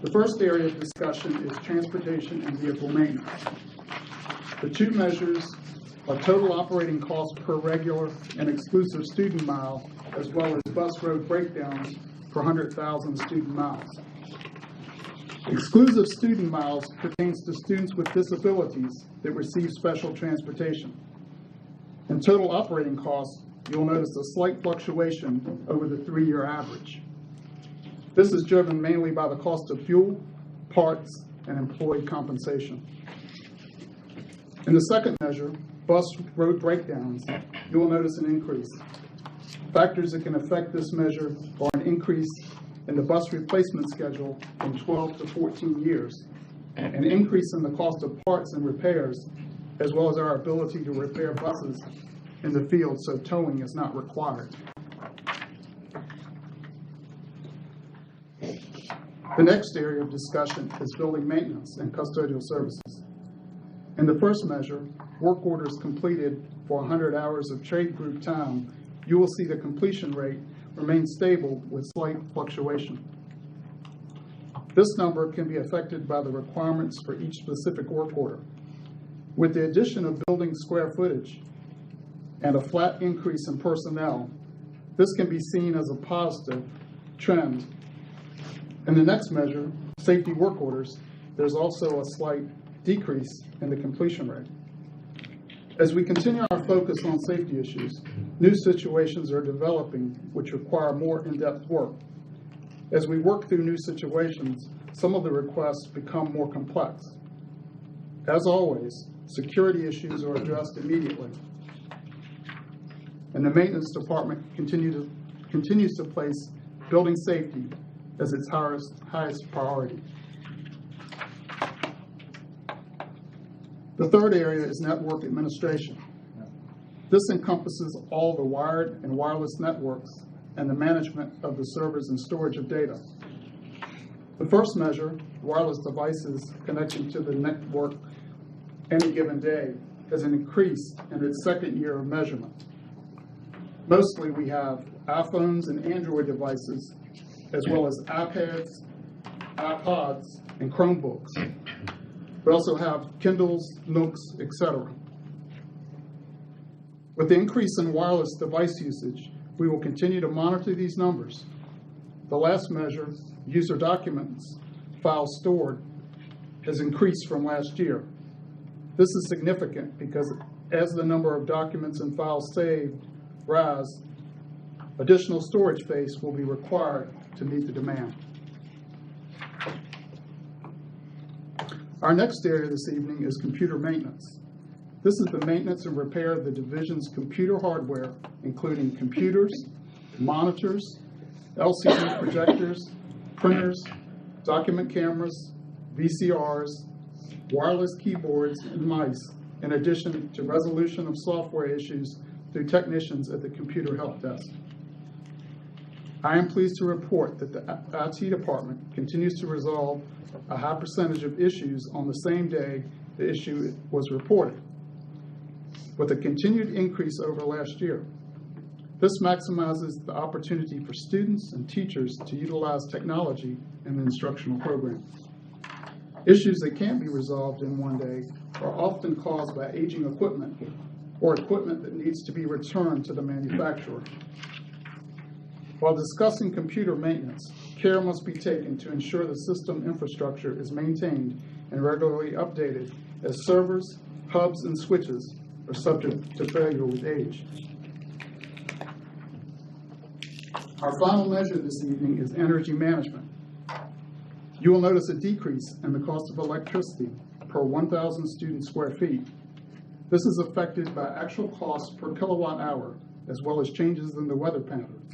The first area of discussion is transportation and vehicle maintenance. The two measures are total operating costs per regular and exclusive student mile, as well as bus road breakdowns per 100,000 student miles. Exclusive student miles pertains to students with disabilities that receive special transportation. In total operating costs, you'll notice a slight fluctuation over the 3-year average. This is driven mainly by the cost of fuel, parts, and employee compensation. In the second measure, bus road breakdowns, you will notice an increase. Factors that can affect this measure are an increase in the bus replacement schedule from 12 to 14 years, an increase in the cost of parts and repairs, as well as our ability to repair buses in the field so towing is not required. The next area of discussion is building maintenance and custodial services. In the first measure, work orders completed for 100 hours of trade group time, you will see the completion rate remain stable with slight fluctuation. This number can be affected by the requirements for each specific work order. With the addition of building square footage and a flat increase in personnel, this can be seen as a positive trend. In the next measure, safety work orders, there's also a slight decrease in the completion rate. As we continue our focus on safety issues, new situations are developing which require more in-depth work. As we work through new situations, some of the requests become more complex. As always, security issues are addressed immediately. And the maintenance department continues to place building safety as its highest priority. The third area is network administration. This encompasses all the wired and wireless networks and the management of the servers and storage of data. The first measure, wireless devices connecting to the network any given day, has an increase in its second year of measurement. Mostly we have iPhones and Android devices, as well as iPads, iPods, and Chromebooks. We also have Kindles, Nooks, etc. With the increase in wireless device usage, we will continue to monitor these numbers. The last measure, user documents, files stored, has increased from last year. This is significant because as the number of documents and files saved rise, additional storage space will be required to meet the demand. Our next area this evening is computer maintenance. This is the maintenance and repair of the division's computer hardware, including computers, monitors, LCD projectors, printers, document cameras, VCRs, wireless keyboards, and mice, in addition to resolution of software issues through technicians at the computer help desk. I am pleased to report that the IT department continues to resolve a high percentage of issues on the same day the issue was reported, with a continued increase over last year. This maximizes the opportunity for students and teachers to utilize technology in the instructional program. Issues that can't be resolved in one day are often caused by aging equipment or equipment that needs to be returned to the manufacturer. While discussing computer maintenance, care must be taken to ensure the system infrastructure is maintained and regularly updated, as servers, hubs, and switches are subject to failure with age. Our final measure this evening is energy management. You will notice a decrease in the cost of electricity per 1,000 student square feet. This is affected by actual costs per kilowatt hour, as well as changes in the weather patterns.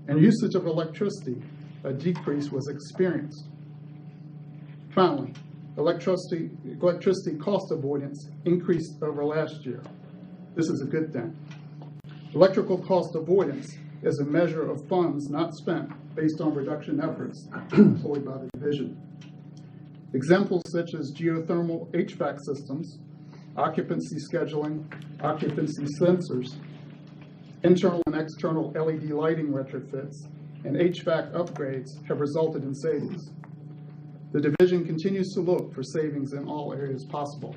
In usage of electricity, a decrease was experienced. Finally, electricity cost avoidance increased over last year. This is a good thing. Electrical cost avoidance is a measure of funds not spent based on reduction efforts employed by the division. Examples such as geothermal HVAC systems, occupancy scheduling, occupancy sensors, internal and external LED lighting retrofits, and HVAC upgrades have resulted in savings. The division continues to look for savings in all areas possible.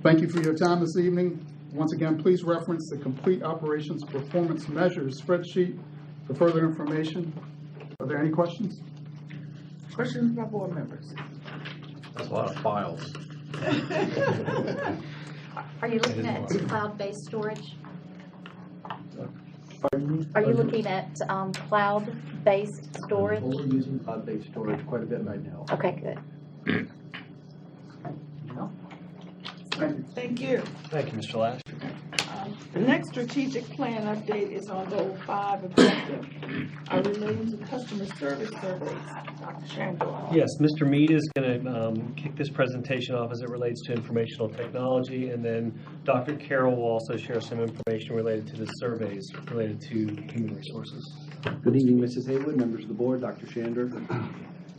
Thank you for your time this evening. Once again, please reference the complete operations performance measures spreadsheet for further information. Are there any questions? Questions by board members? That's a lot of files. Are you looking at cloud-based storage? Are you looking at cloud-based storage? We're using cloud-based storage quite a bit right now. Okay, good. Thank you. Thank you, Mr. Lash. The next strategic plan update is on Goal 5 objective, relating to customer service surveys. Dr. Shandor. Yes, Mr. Mead is going to kick this presentation off as it relates to informational technology, and then Dr. Carroll will also share some information related to the surveys related to human resources. Good evening, Mrs. Haywood, members of the board, Dr. Shander.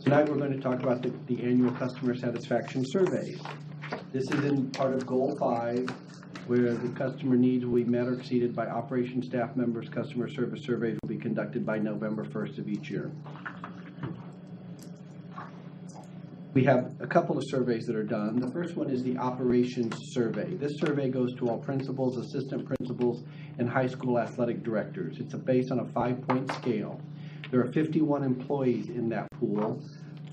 Tonight we're going to talk about the annual customer satisfaction surveys. This is in part of Goal 5, where the customer needs will be met or exceeded by operations staff members. Customer service surveys will be conducted by November 1st of each year. We have a couple of surveys that are done. The first one is the operations survey. This survey goes to all principals, assistant principals, and high school athletic directors. It's based on a 5-point scale. There are 51 employees in that pool.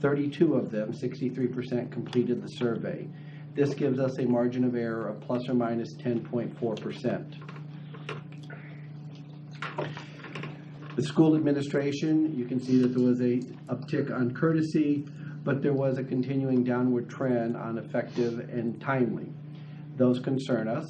32 of them, 63%, completed the survey. This gives us a margin of error of plus or minus 10.4%. The school administration, you can see that there was a uptick on courtesy, but there was a continuing downward trend on effective and timely. Those concern us.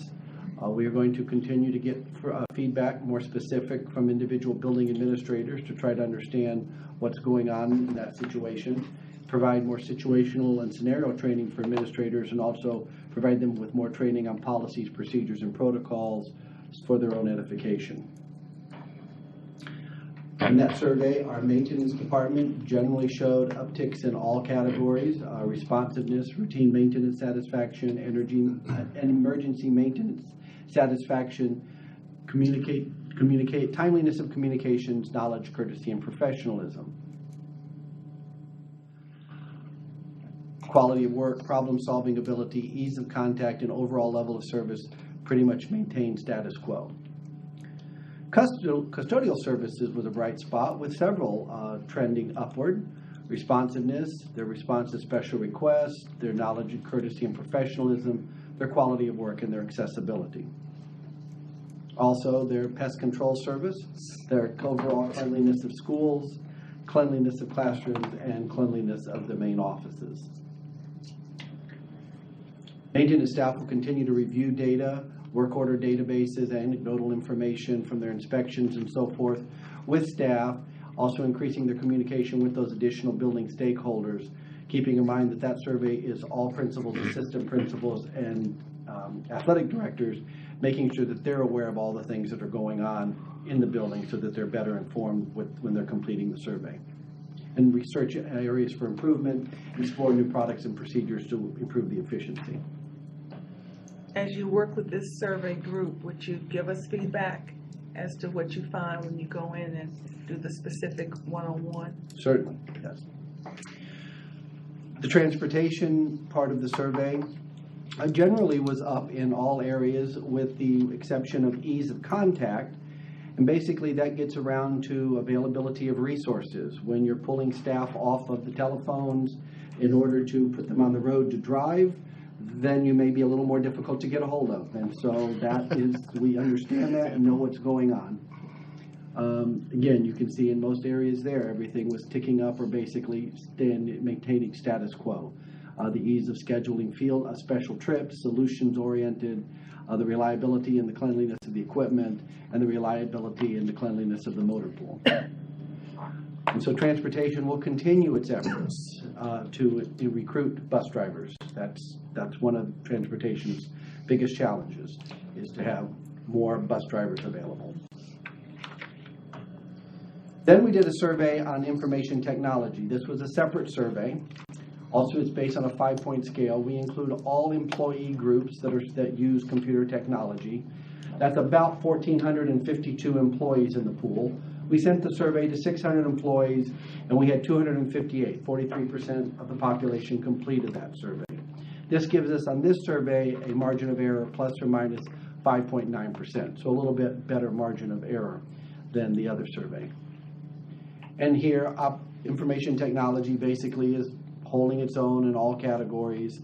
We are going to continue to get feedback more specific from individual building administrators to try to understand what's going on in that situation, provide more situational and scenario training for administrators, and also provide them with more training on policies, procedures, and protocols for their own edification. In that survey, our maintenance department generally showed upticks in all categories: responsiveness, routine maintenance satisfaction, energy and emergency maintenance satisfaction, communicate timeliness of communications, knowledge, courtesy, and professionalism. Quality of work, problem-solving ability, ease of contact, and overall level of service pretty much maintain status quo. Custodial services was a bright spot with several trending upward. Responsiveness, their response to special requests, their knowledge and courtesy and professionalism, their quality of work, and their accessibility. Also, their pest control service, their overall cleanliness of schools, cleanliness of classrooms, and cleanliness of the main offices. Maintenance staff will continue to review data, work order databases, anecdotal information from their inspections and so forth with staff, also increasing their communication with those additional building stakeholders, keeping in mind that that survey is all principals, assistant principals, and athletic directors, making sure that they're aware of all the things that are going on in the building so that they're better informed when they're completing the survey. and research areas for improvement, explore new products and procedures to improve the efficiency. As you work with this survey group, would you give us feedback as to what you find when you go in and do the specific one-on-one? Certainly, yes. The transportation part of the survey generally was up in all areas with the exception of ease of contact. And basically that gets around to availability of resources. When you're pulling staff off of the telephones in order to put them on the road to drive, then you may be a little more difficult to get a hold of. And so that is, we understand that and know what's going on. Again, you can see in most areas there, everything was ticking up or basically maintaining status quo. The ease of scheduling field special trips, solutions-oriented, the reliability and the cleanliness of the equipment, and the reliability and the cleanliness of the motor pool. And so transportation will continue its efforts to recruit bus drivers. That's one of transportation's biggest challenges, is to have more bus drivers available. Then we did a survey on information technology. This was a separate survey. Also, it's based on a 5-point scale. We include all employee groups that use computer technology. That's about 1,452 employees in the pool. We sent the survey to 600 employees, and we had 258. 43% of the population completed that survey. This gives us, on this survey, a margin of error plus or minus 5.9%, so a little bit better margin of error than the other survey. And here, information technology basically is holding its own in all categories,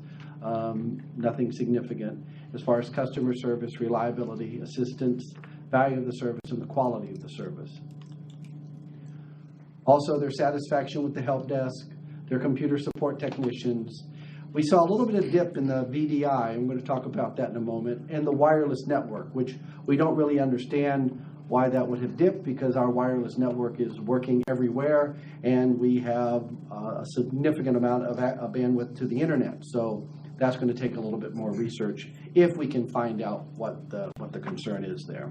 nothing significant as far as customer service, reliability, assistance, value of the service, and the quality of the service. Also, their satisfaction with the help desk, their computer support technicians. We saw a little bit of dip in the VDI, I'm going to talk about that in a moment, and the wireless network, which we don't really understand why that would have dipped, because our wireless network is working everywhere, and we have a significant amount of bandwidth to the internet. So that's going to take a little bit more research if we can find out what the concern is there.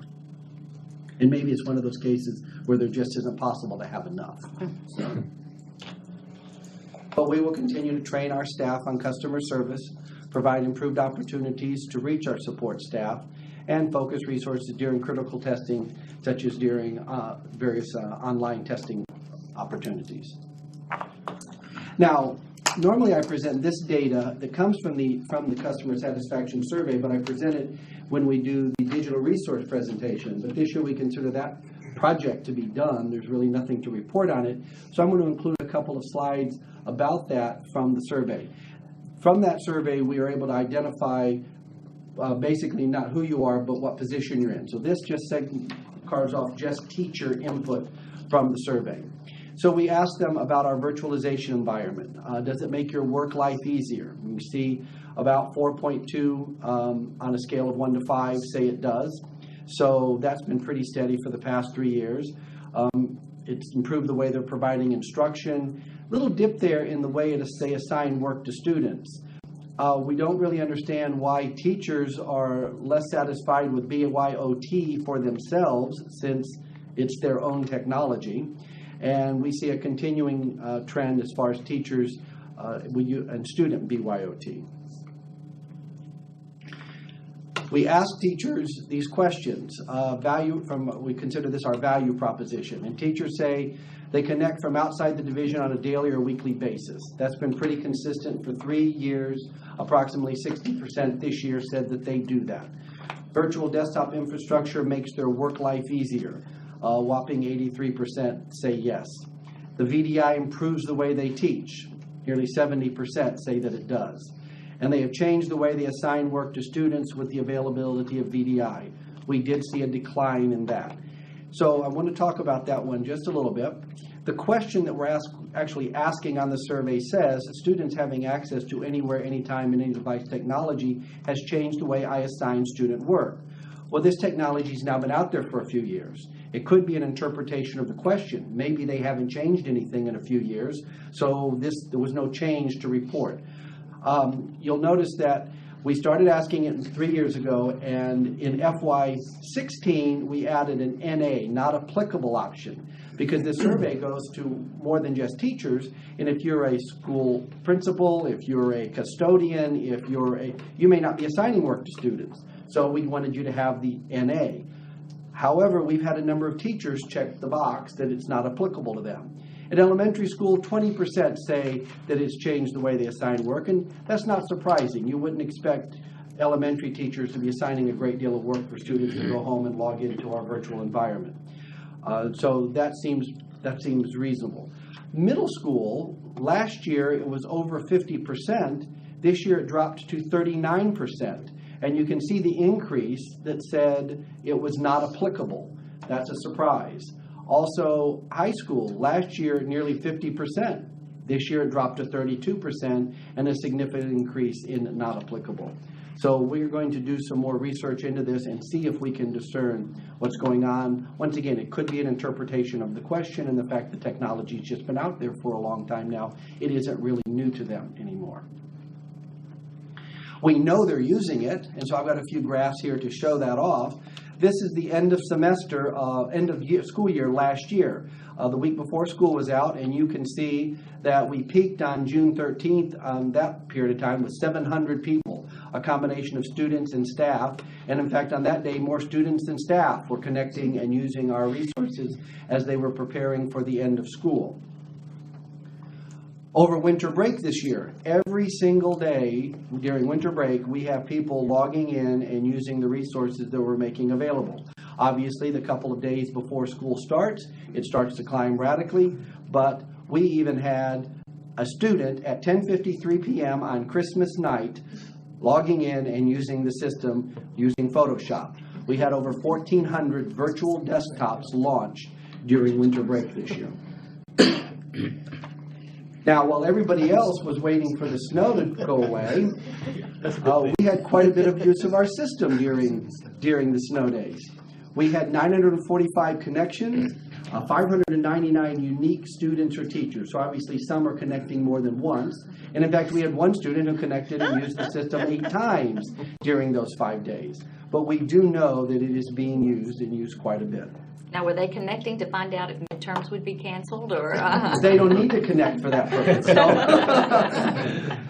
And maybe it's one of those cases where there just isn't possible to have enough. So. But we will continue to train our staff on customer service, provide improved opportunities to reach our support staff, and focus resources during critical testing, such as during various online testing opportunities. Now, normally I present this data that comes from the customer satisfaction survey, but I present it when we do the digital resource presentation. But this year we consider that project to be done. There's really nothing to report on it. So I'm going to include a couple of slides about that from the survey. From that survey, we are able to identify basically not who you are, but what position you're in. So this just carves off just teacher input from the survey. So we asked them about our virtualization environment. Does it make your work life easier? We see about 4.2 on a scale of 1 to 5 say it does. So that's been pretty steady for the past 3 years. It's improved the way they're providing instruction. Little dip there in the way to say assign work to students. We don't really understand why teachers are less satisfied with BYOT for themselves, since it's their own technology. And we see a continuing trend as far as teachers and student BYOT. We ask teachers these questions. We consider this our value proposition. And teachers say they connect from outside the division on a daily or weekly basis. That's been pretty consistent for 3 years. Approximately 60% this year said that they do that. Virtual desktop infrastructure makes their work life easier. A whopping 83% say yes. The VDI improves the way they teach. Nearly 70% say that it does. And they have changed the way they assign work to students with the availability of VDI. We did see a decline in that. So I want to talk about that one just a little bit. The question that we're actually asking on the survey says, students having access to anywhere, anytime, and any device technology has changed the way I assign student work. Well, this technology has now been out there for a few years. It could be an interpretation of the question. Maybe they haven't changed anything in a few years, so there was no change to report. You'll notice that We started asking it 3 years ago, and in FY16, we added an NA, not applicable option, because the survey goes to more than just teachers, and if you're a school principal, if you're a custodian, you may not be assigning work to students. So we wanted you to have the NA. However, we've had a number of teachers check the box that it's not applicable to them. At elementary school, 20% say that it's changed the way they assign work, and that's not surprising. You wouldn't expect elementary teachers to be assigning a great deal of work for students to go home and log into our virtual environment. So that seems reasonable. Middle school, last year it was over 50%. This year it dropped to 39%. And you can see the increase that said it was not applicable. That's a surprise. Also, high school, last year nearly 50%. This year it dropped to 32% and a significant increase in not applicable. So we're going to do some more research into this and see if we can discern what's going on. Once again, it could be an interpretation of the question and the fact that technology's just been out there for a long time now. It isn't really new to them anymore. We know they're using it, and so I've got a few graphs here to show that off. This is the end of semester, end of school year last year. The week before school was out, and you can see that we peaked on June 13th on that period of time with 700 people, a combination of students and staff. And in fact, on that day, more students than staff were connecting and using our resources as they were preparing for the end of school. Over winter break this year, every single day during winter break, we have people logging in and using the resources that we're making available. Obviously, the couple of days before school starts, it starts to climb radically, but we even had a student at 10:53 p.m. on Christmas night logging in and using the system using Photoshop. We had over 1,400 virtual desktops launched during winter break this year. Now, while everybody else was waiting for the snow to go away, we had quite a bit of use of our system during the snow days. We had 945 connections, 599 unique students or teachers. So obviously some are connecting more than once. And in fact, we had one student who connected and used the system 8 times during those 5 days. But we do know that it is being used and used quite a bit. Now, were they connecting to find out if midterms would be canceled, or? They don't need to connect for that purpose.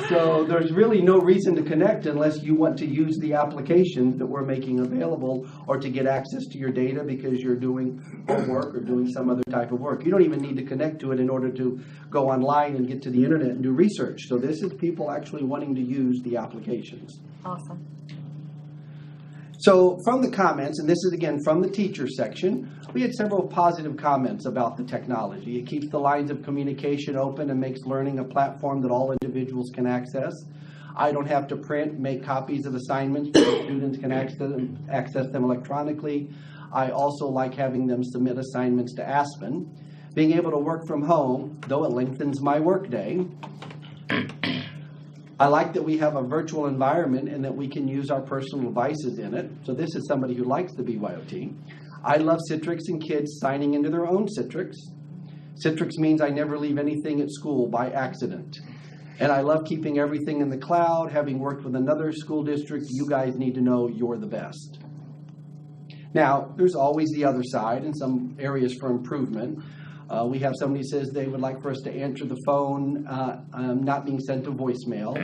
So there's really no reason to connect unless you want to use the applications that we're making available or to get access to your data because you're doing homework or doing some other type of work. You don't even need to connect to it in order to go online and get to the internet and do research. So this is people actually wanting to use the applications. Awesome. So from the comments, and this is again from the teacher section, we had several positive comments about the technology. It keeps the lines of communication open and makes learning a platform that all individuals can access. I don't have to print, make copies of assignments, so students can access them electronically. I also like having them submit assignments to Aspen. Being able to work from home, though it lengthens my workday. I like that we have a virtual environment and that we can use our personal devices in it. So this is somebody who likes the BYOT. I love Citrix and kids signing into their own Citrix. Citrix means I never leave anything at school by accident. And I love keeping everything in the cloud. Having worked with another school district, you guys need to know you're the best. Now, there's always the other side and some areas for improvement. We have somebody who says they would like for us to answer the phone, not being sent to voicemail.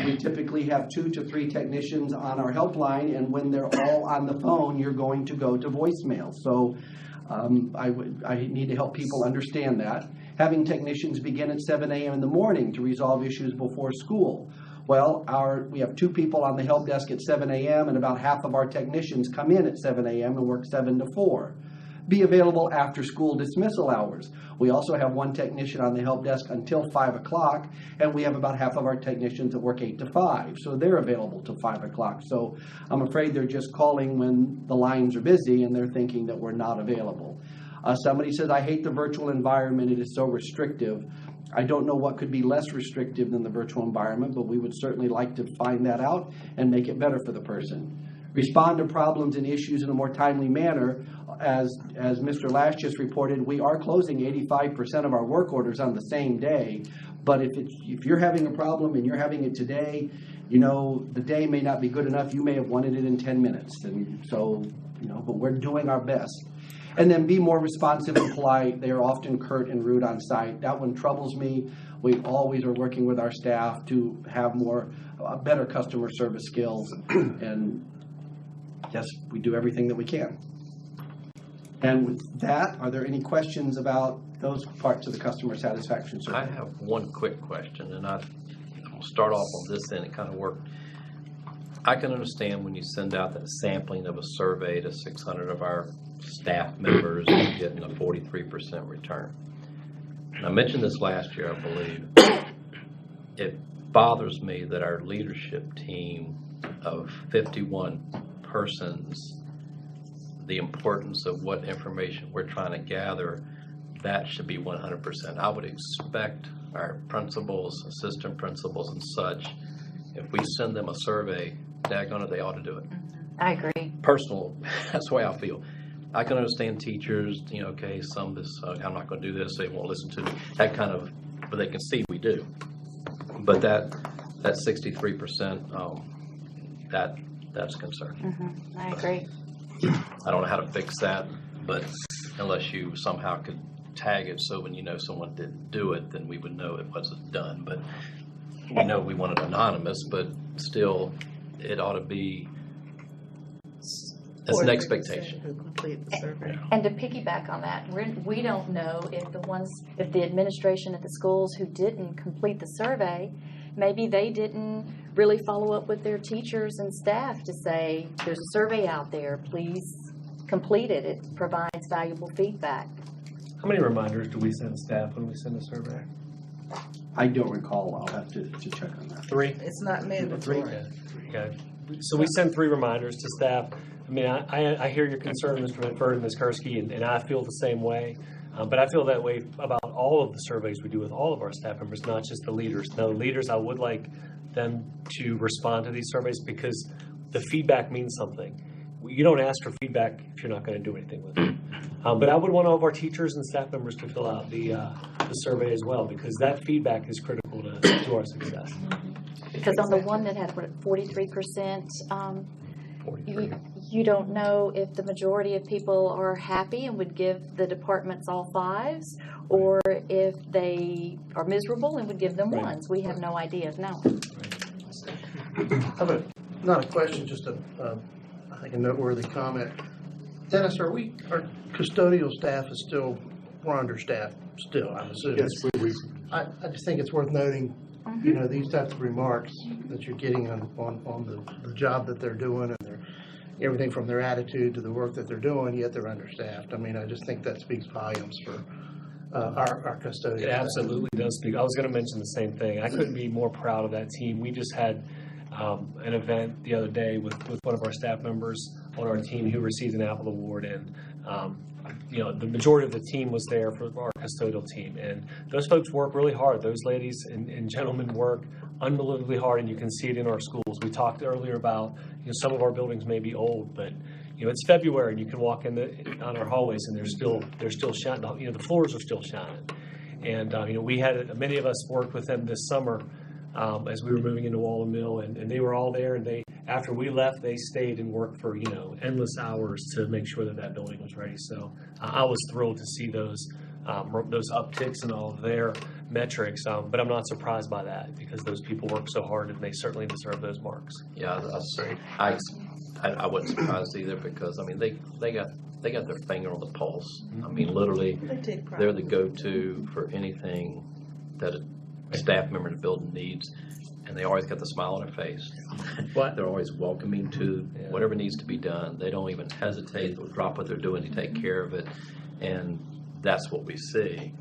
We typically have 2 to 3 technicians on our helpline, and when they're all on the phone, you're going to go to voicemail. So I need to help people understand that. Having technicians begin at 7 a.m. in the morning to resolve issues before school. Well, we have 2 people on the help desk at 7 a.m. and about half of our technicians come in at 7 a.m. and work 7 to 4. Be available after school dismissal hours. We also have 1 technician on the help desk until 5 o'clock, and we have about half of our technicians that work 8 to 5, so they're available till 5 o'clock. So I'm afraid they're just calling when the lines are busy and they're thinking that we're not available. Somebody says, I hate the virtual environment, it is so restrictive. I don't know what could be less restrictive than the virtual environment, but we would certainly like to find that out and make it better for the person. Respond to problems and issues in a more timely manner. as Mr. Lash just reported, we are closing 85% of our work orders on the same day. But if you're having a problem and you're having it today, you know, the day may not be good enough. You may have wanted it in 10 minutes. And so, you know, but we're doing our best. And then be more responsive and polite. They are often curt and rude on site. That one troubles me. We always are working with our staff to have better customer service skills. And yes, we do everything that we can. And with that, are there any questions about those parts of the customer satisfaction survey? I have one quick question, and I'll start off on this end. It kind of worked. I can understand when you send out that sampling of a survey to 600 of our staff members and getting a 43% return. And I mentioned this last year, I believe. It bothers me that our leadership team of 51 persons, the importance of what information we're trying to gather, that should be 100%. I would expect our principals, assistant principals and such, if we send them a survey, daggone it, they ought to do it. I agree. Personal, that's the way I feel. I can understand teachers, you know, okay, some of this, I'm not going to do this, they won't listen to me, that kind of, but they can see we do. But that 63%, that's concerning. I agree. I don't know how to fix that, but unless you somehow could tag it so when you know someone didn't do it, then we would know it wasn't done. But we know we want it anonymous, but still, it ought to be as an expectation. Who complete the survey. And to piggyback on that, we don't know if the administration at the schools who didn't complete the survey, maybe they didn't really follow up with their teachers and staff to say, there's a survey out there, please complete it. It provides valuable feedback. How many reminders do we send staff when we send a survey? I don't recall. I'll have to check on that. 3? It's not mandatory. Okay. So we send 3 reminders to staff. I mean, I hear your concern, Mr. Medford and Ms. Kursky, and I feel the same way. But I feel that way about all of the surveys we do with all of our staff members, not just the leaders. Now, the leaders, I would like them to respond to these surveys because the feedback means something. You don't ask for feedback if you're not going to do anything with it. But I would want all of our teachers and staff members to fill out the survey as well because that feedback is critical to our success. Because on the one that had 43%, you don't know if the majority of people are happy and would give the departments all 5s, or if they are miserable and would give them 1s. We have no idea of knowing. I have not a question, just I think a noteworthy comment. Dennis, our custodial staff is still, we're understaffed still, I'm assuming. Yes, I just think it's worth noting, you know, these types of remarks that you're getting on the job that they're doing and everything from their attitude to the work that they're doing, yet they're understaffed. I mean, I just think that speaks volumes for our custodians. It absolutely does speak. I was going to mention the same thing. I couldn't be more proud of that team. We just had an event the other day with one of our staff members on our team who received an Apple Award, and you know, the majority of the team was there for our custodial team, and those folks work really hard. Those ladies and gentlemen work unbelievably hard, and you can see it in our schools. We talked earlier about, you know, some of our buildings may be old, but you know, it's February and you can walk on our hallways and they're still shining. You know, the floors are still shining, and you know, we had many of us worked with them this summer as we were moving into Wallen Mill, and they were all there, and after we left, they stayed and worked for, you know, endless hours to make sure that building was ready. So I was thrilled to see those upticks in all of their metrics, but I'm not surprised by that because those people work so hard and they certainly deserve those marks. Yeah, I wasn't surprised either because, I mean, they got their finger on the pulse. I mean, literally, they're the go-to for anything that a staff member in the building needs, and they always got the smile on their face. They're always welcoming to whatever needs to be done. They don't even hesitate. They'll drop what they're doing to take care of it, and that's what we see.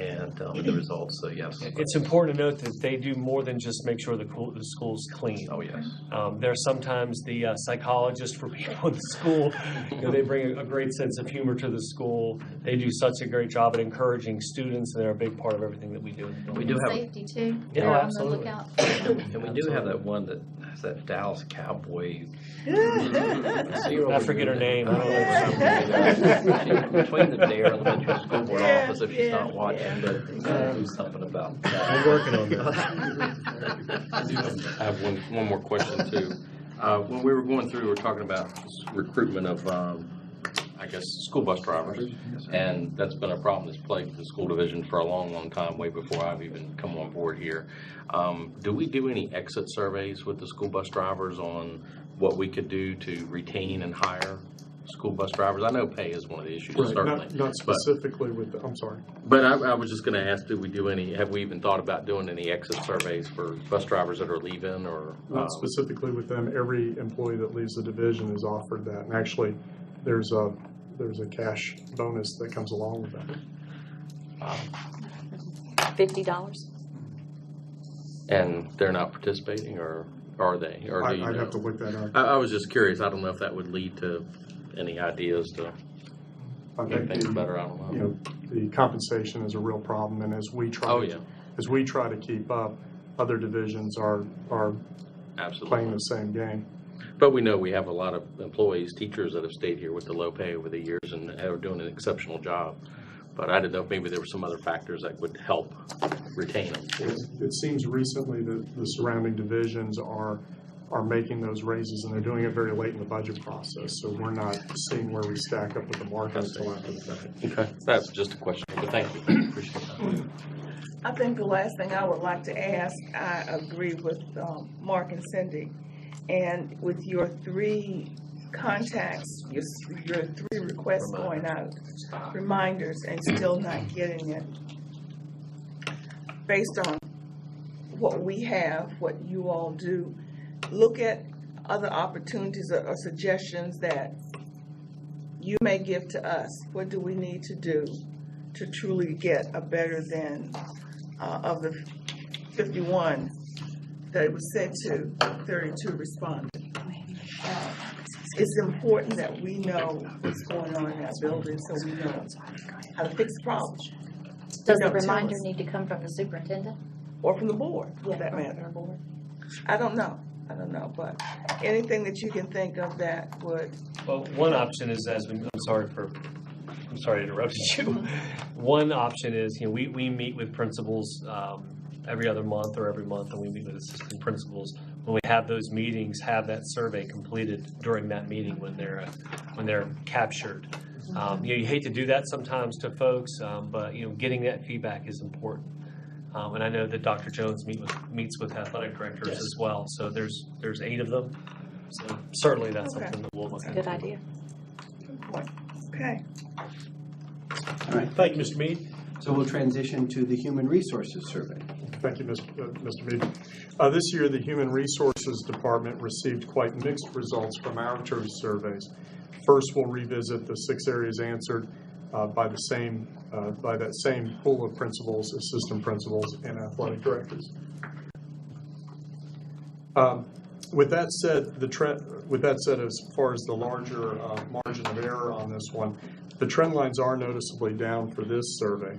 And the results, so yes. It's important to note that they do more than just make sure the school's clean. Oh, yes. They're sometimes the psychologist for people in the school. You know, they bring a great sense of humor to the school. They do such a great job at encouraging students, and they're a big part of everything that we do. We do have safety too. Yeah, They're absolutely. on the lookout. And we do have that one that It's that Dallas Cowboy. I forget her name. Between the Dare Elementary School Board Yeah, office, if she's yeah, not watching, but do something about that. I'm working on that. I have one more question too. When we were going through, we were talking about recruitment of, I guess, school bus drivers. And that's been a problem that's plagued the school division for a long, long time, way before I've even come on board here. Do we do any exit surveys with the school bus drivers on what we could do to retain and hire school bus drivers? I know pay is one of the issues, Right, certainly. not specifically with, I'm sorry. But I was just going to ask, have we even thought about doing any exit surveys for bus drivers that are leaving or? Not specifically with them. Every employee that leaves the division is offered that. And actually, there's a cash bonus that comes along with that. $50? And they're not participating, or are they? Or do you I'd know? have to look that up. I was just curious. I don't know if that would lead to any ideas to I make think things better. I don't know. You know, the compensation is a real problem, and as we try, as we try to keep up, other divisions are Absolutely playing the same game. But we know we have a lot of employees, teachers that have stayed here with the low pay over the years and are doing an exceptional job. But I didn't know if maybe there were some other factors that would help retain them. It seems recently that the surrounding divisions are making those raises, and they're doing it very late in the budget process. So we're not seeing where we stack up with the market until after the fact. Okay, that's just a question, but thank you. Appreciate that. I think the last thing I would like to ask, I agree with Mark and Cindy. And with your 3 contacts, your 3 requests going out, reminders, and still not getting it, based on what we have, what you all do, look at other opportunities or suggestions that you may give to us. What do we need to do to truly get a better than of the 51 that it was said to, 32 responded? It's important that we know what's going on in that building so we know how to fix the problem. Does the Don't tell reminder us. need to come from the superintendent? Or from the board, for that matter. I don't know, but anything that you can think of that would. Well, one option is, I'm sorry to interrupt you. One option is, we meet with principals every other month or every month, and we meet with assistant principals. When we have those meetings, have that survey completed during that meeting when they're captured. You hate to do that sometimes to folks, but getting that feedback is important. And I know that Dr. Jones meets with athletic directors as well. So there's 8 of them. So certainly that's something that we'll look at. Good idea. Okay. All right. Thank you, Mr. Mead. So we'll transition to the Human Resources Survey. Thank you, Mr. Mead. This year, the Human Resources Department received quite mixed results from our choice surveys. First, we'll revisit the 6 areas answered by that same pool of principals, assistant principals, and athletic directors. With that said, as far as the larger margin of error on this one, the trend lines are noticeably down for this survey.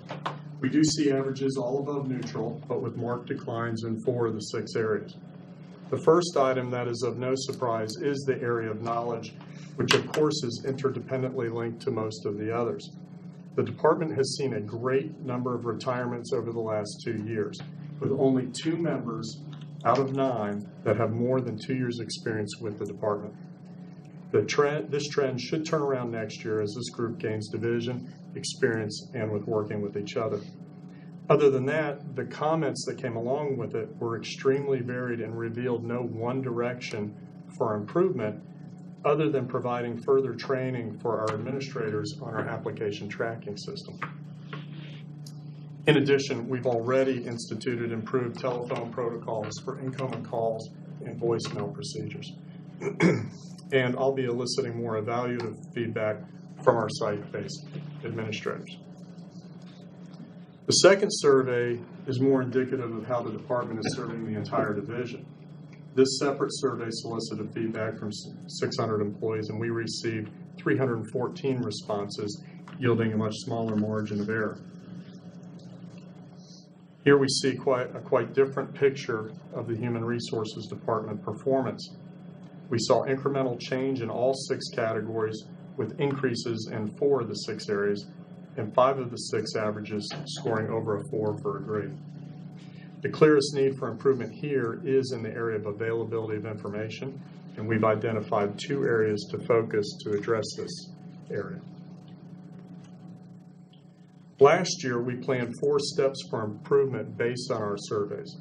We do see averages all above neutral, but with marked declines in 4 of the 6 areas. The first item that is of no surprise is the area of knowledge, which of course is interdependently linked to most of the others. The department has seen a great number of retirements over the last 2 years, with only 2 members out of 9 that have more than 2 years' experience with the department. This trend should turn around next year as this group gains division, experience, and with working with each other. Other than that, the comments that came along with it were extremely varied and revealed no one direction for improvement other than providing further training for our administrators on our application tracking system. In addition, we've already instituted improved telephone protocols for incoming calls and voicemail procedures. And I'll be eliciting more evaluative feedback from our site-based administrators. The second survey is more indicative of how the department is serving the entire division. This separate survey solicited feedback from 600 employees, and we received 314 responses, yielding a much smaller margin of error. Here we see a quite different picture of the Human Resources Department performance. We saw incremental change in all 6 categories with increases in 4 of the 6 areas and 5 of the 6 averages scoring over a 4 for a grade. The clearest need for improvement here is in the area of availability of information, and we've identified 2 areas to focus to address this area. Last year, we planned 4 steps for improvement based on our surveys.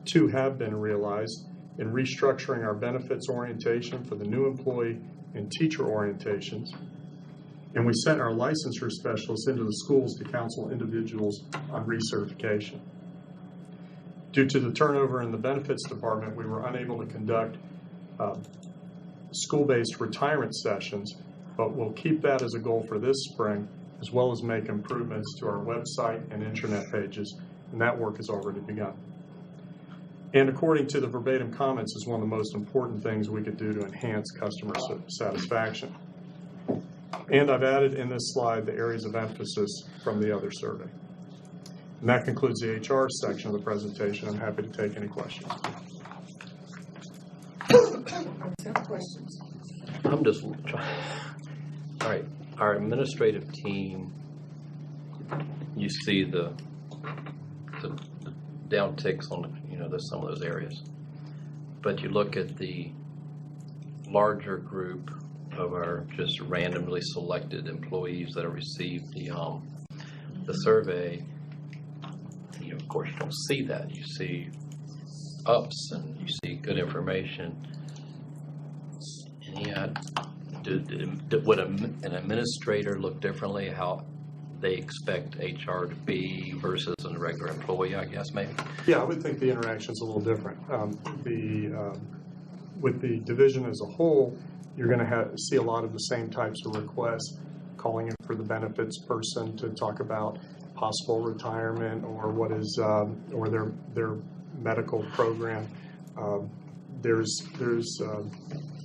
2 have been realized in restructuring our benefits orientation for the new employee and teacher orientations, and we sent our licensure specialists into the schools to counsel individuals on recertification. Due to the turnover in the benefits department, we were unable to conduct school-based retirement sessions, but we'll keep that as a goal for this spring, as well as make improvements to our website and intranet pages, and that work has already begun. And according to the verbatim comments, is one of the most important things we could do to enhance customer satisfaction. And I've added in this slide the areas of emphasis from the other survey. And that concludes the HR section of the presentation. I'm happy to take any questions. Questions? I'm just trying. All right, our administrative team, you see the downticks on, there's some of those areas. But you look at the larger group of our just randomly selected employees that have received the survey, of course, you don't see that. You see ups and you see good information. And yet, would an administrator look differently how they expect HR to be versus a regular employee, I guess, maybe? Yeah, I would think the interaction's a little different. With the division as a whole, you're going to see a lot of the same types of requests, calling in for the benefits person to talk about possible retirement or what is or their medical program. There's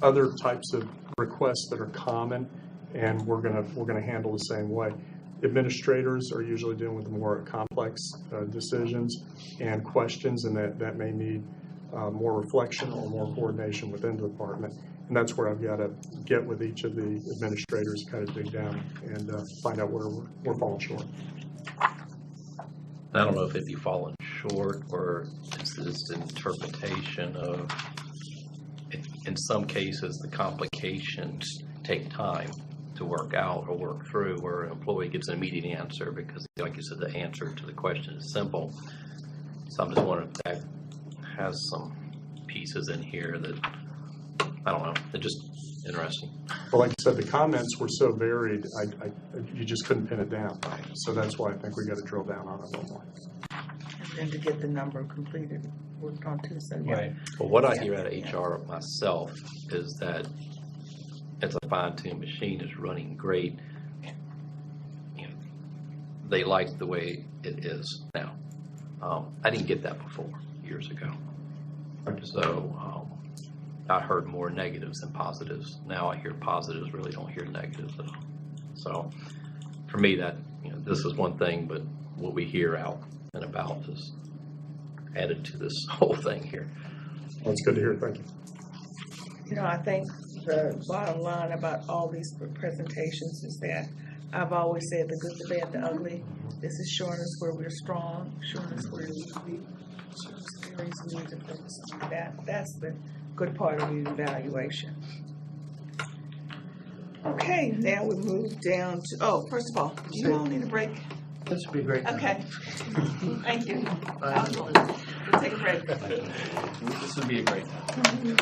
other types of requests that are common, and we're gonna handle the same way. Administrators are usually dealing with more complex decisions and questions, and that may need more reflection or more coordination within the department. And that's where I've got to get with each of the administrators, kind of dig down and find out where we're falling short. I don't know if it'd be falling short or it's this interpretation of, in some cases, the complications take time to work out or work through, where an employee gives an immediate answer because, like you said, the answer to the question is simple. So I'm just wondering if that has some pieces in here that, I don't know, they're just interesting. Well, like you said, the comments were so varied, you just couldn't pin it down. So that's why I think we got to drill down on it a little more. And then to get the number completed, worked on too, so yeah. Right. Well, what I hear out of HR myself is that it's a fine-tuned machine, it's running great. They like the way it is now. I didn't get that before, years ago. So I heard more negatives than positives. Now I hear positives, really don't hear negatives at all. So for me, that this is one thing, but what we hear out and about is added to this whole thing here. Well, it's good to hear. Thank you. I think the bottom line about all these presentations is that I've always said the good, the bad, the ugly. This is showing us where we're strong, showing us where we need to be, showing us areas we need to focus on. That's the good part of the evaluation. Okay, now we move down to, first of all, do you all need a break? This would be great. Okay. Thank you. We'll take a break. This would be a great time.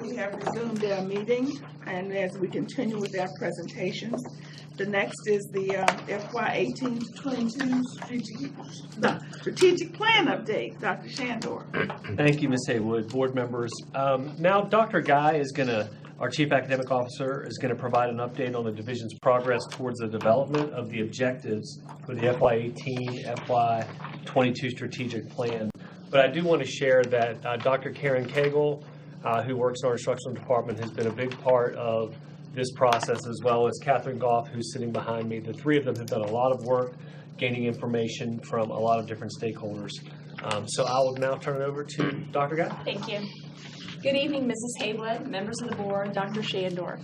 we have resumed our meeting, and as we continue with our presentations, the next is the FY 18-22 strategic plan update. Dr. Shandor. Thank you, Ms. Haywood. Board members. Now, Dr. Guy is going to, our Chief Academic Officer, is going to provide an update on the division's progress towards the development of the objectives for the FY 18, FY 22 strategic plan. But I do want to share that Dr. Karen Cagle, who works in our instructional department, has been a big part of this process, as well as Catherine Goff, who's sitting behind me. The three of them have done a lot of work gaining information from a lot of different stakeholders. So I will now turn it over to Dr. Guy. Thank you. Good evening, Mrs. Haywood, members of the board, Dr. Shandor.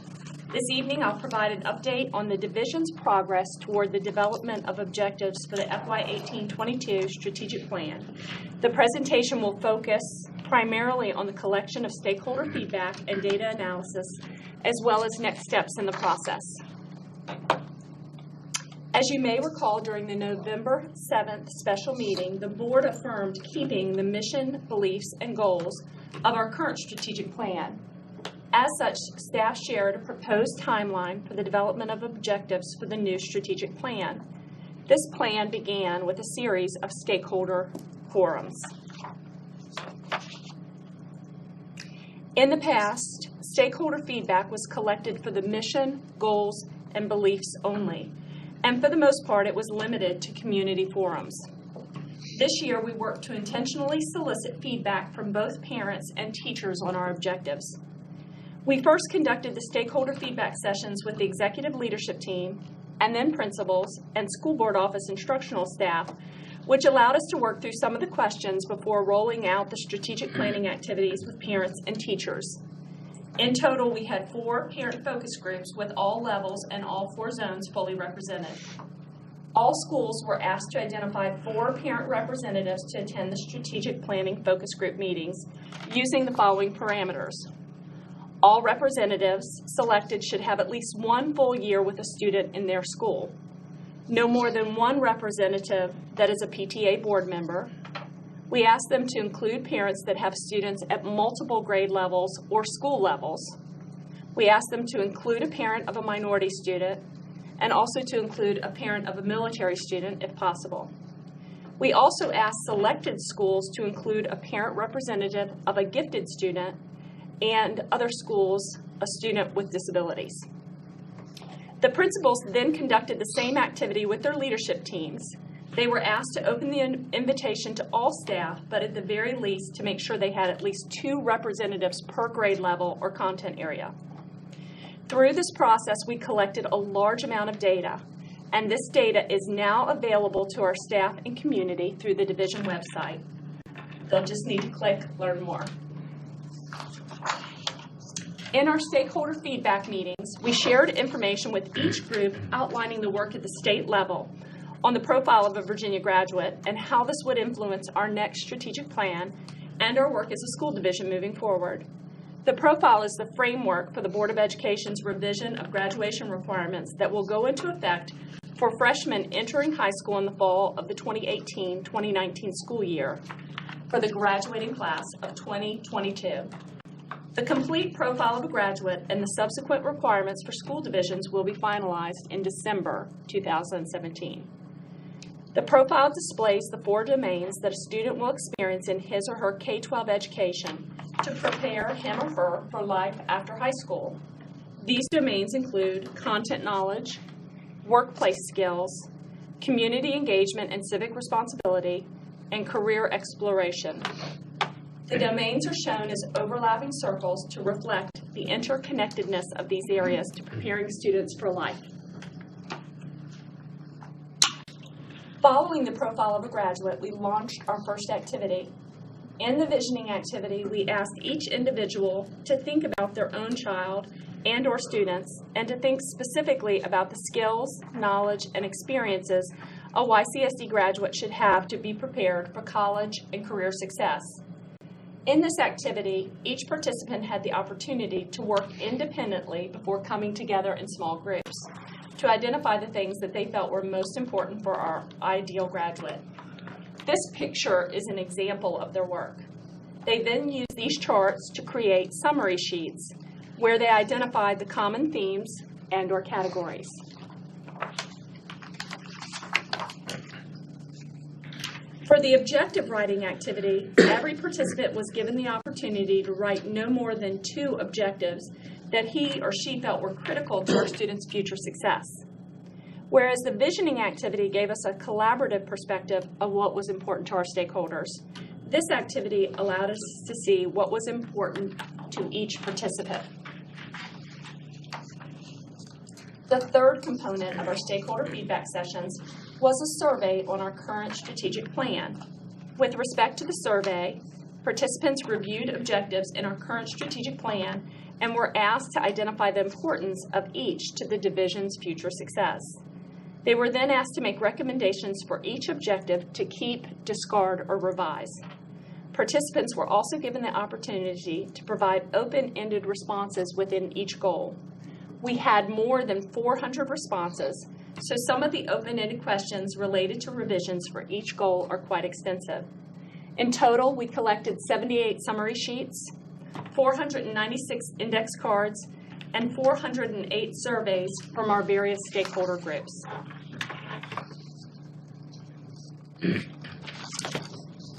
This evening, I'll provide an update on the division's progress toward the development of objectives for the FY 18-22 strategic plan. The presentation will focus primarily on the collection of stakeholder feedback and data analysis, as well as next steps in the process. As you may recall, during the November 7th special meeting, the board affirmed keeping the mission, beliefs, and goals of our current strategic plan. As such, staff shared a proposed timeline for the development of objectives for the new strategic plan. This plan began with a series of stakeholder forums. In the past, stakeholder feedback was collected for the mission, goals, and beliefs only, and for the most part, it was limited to community forums. This year, we worked to intentionally solicit feedback from both parents and teachers on our objectives. We first conducted the stakeholder feedback sessions with the executive leadership team, and then principals and school board office instructional staff, which allowed us to work through some of the questions before rolling out the strategic planning activities with parents and teachers. In total, we had 4 parent focus groups with all levels and all 4 zones fully represented. All schools were asked to identify 4 parent representatives to attend the strategic planning focus group meetings using the following parameters. All representatives selected should have at least 1 full year with a student in their school. No more than 1 representative that is a PTA board member. We asked them to include parents that have students at multiple grade levels or school levels. We asked them to include a parent of a minority student and also to include a parent of a military student if possible. We also asked selected schools to include a parent representative of a gifted student and other schools, a student with disabilities. The principals then conducted the same activity with their leadership teams. They were asked to open the invitation to all staff, but at the very least to make sure they had at least 2 representatives per grade level or content area. Through this process, we collected a large amount of data, and this data is now available to our staff and community through the division website. They'll just need to click Learn More. In our stakeholder feedback meetings, we shared information with each group outlining the work at the state level on the profile of a Virginia graduate and how this would influence our next strategic plan and our work as a school division moving forward. The profile is the framework for the Board of Education's revision of graduation requirements that will go into effect for freshmen entering high school in the fall of the 2018-2019 school year for the graduating class of 2022. The complete profile of a graduate and the subsequent requirements for school divisions will be finalized in December 2017. The profile displays the 4 domains that a student will experience in his or her K-12 education to prepare him or her for life after high school. These domains include content knowledge, workplace skills, community engagement and civic responsibility, and career exploration. The domains are shown as overlapping circles to reflect the interconnectedness of these areas to preparing students for life. Following the profile of a graduate, we launched our first activity. In the visioning activity, we asked each individual to think about their own child and or students and to think specifically about the skills, knowledge, and experiences a YCSD graduate should have to be prepared for college and career success. In this activity, each participant had the opportunity to work independently before coming together in small groups to identify the things that they felt were most important for our ideal graduate. This picture is an example of their work. They then used these charts to create summary sheets where they identified the common themes and/or categories. For the objective writing activity, every participant was given the opportunity to write no more than 2 objectives that he or she felt were critical to our students' future success. Whereas the visioning activity gave us a collaborative perspective of what was important to our stakeholders. This activity allowed us to see what was important to each participant. The third component of our stakeholder feedback sessions was a survey on our current strategic plan. With respect to the survey, participants reviewed objectives in our current strategic plan and were asked to identify the importance of each to the division's future success. They were then asked to make recommendations for each objective to keep, discard, or revise. Participants were also given the opportunity to provide open-ended responses within each goal. We had more than 400 responses, so some of the open-ended questions related to revisions for each goal are quite extensive. In total, we collected 78 summary sheets, 496 index cards, and 408 surveys from our various stakeholder groups.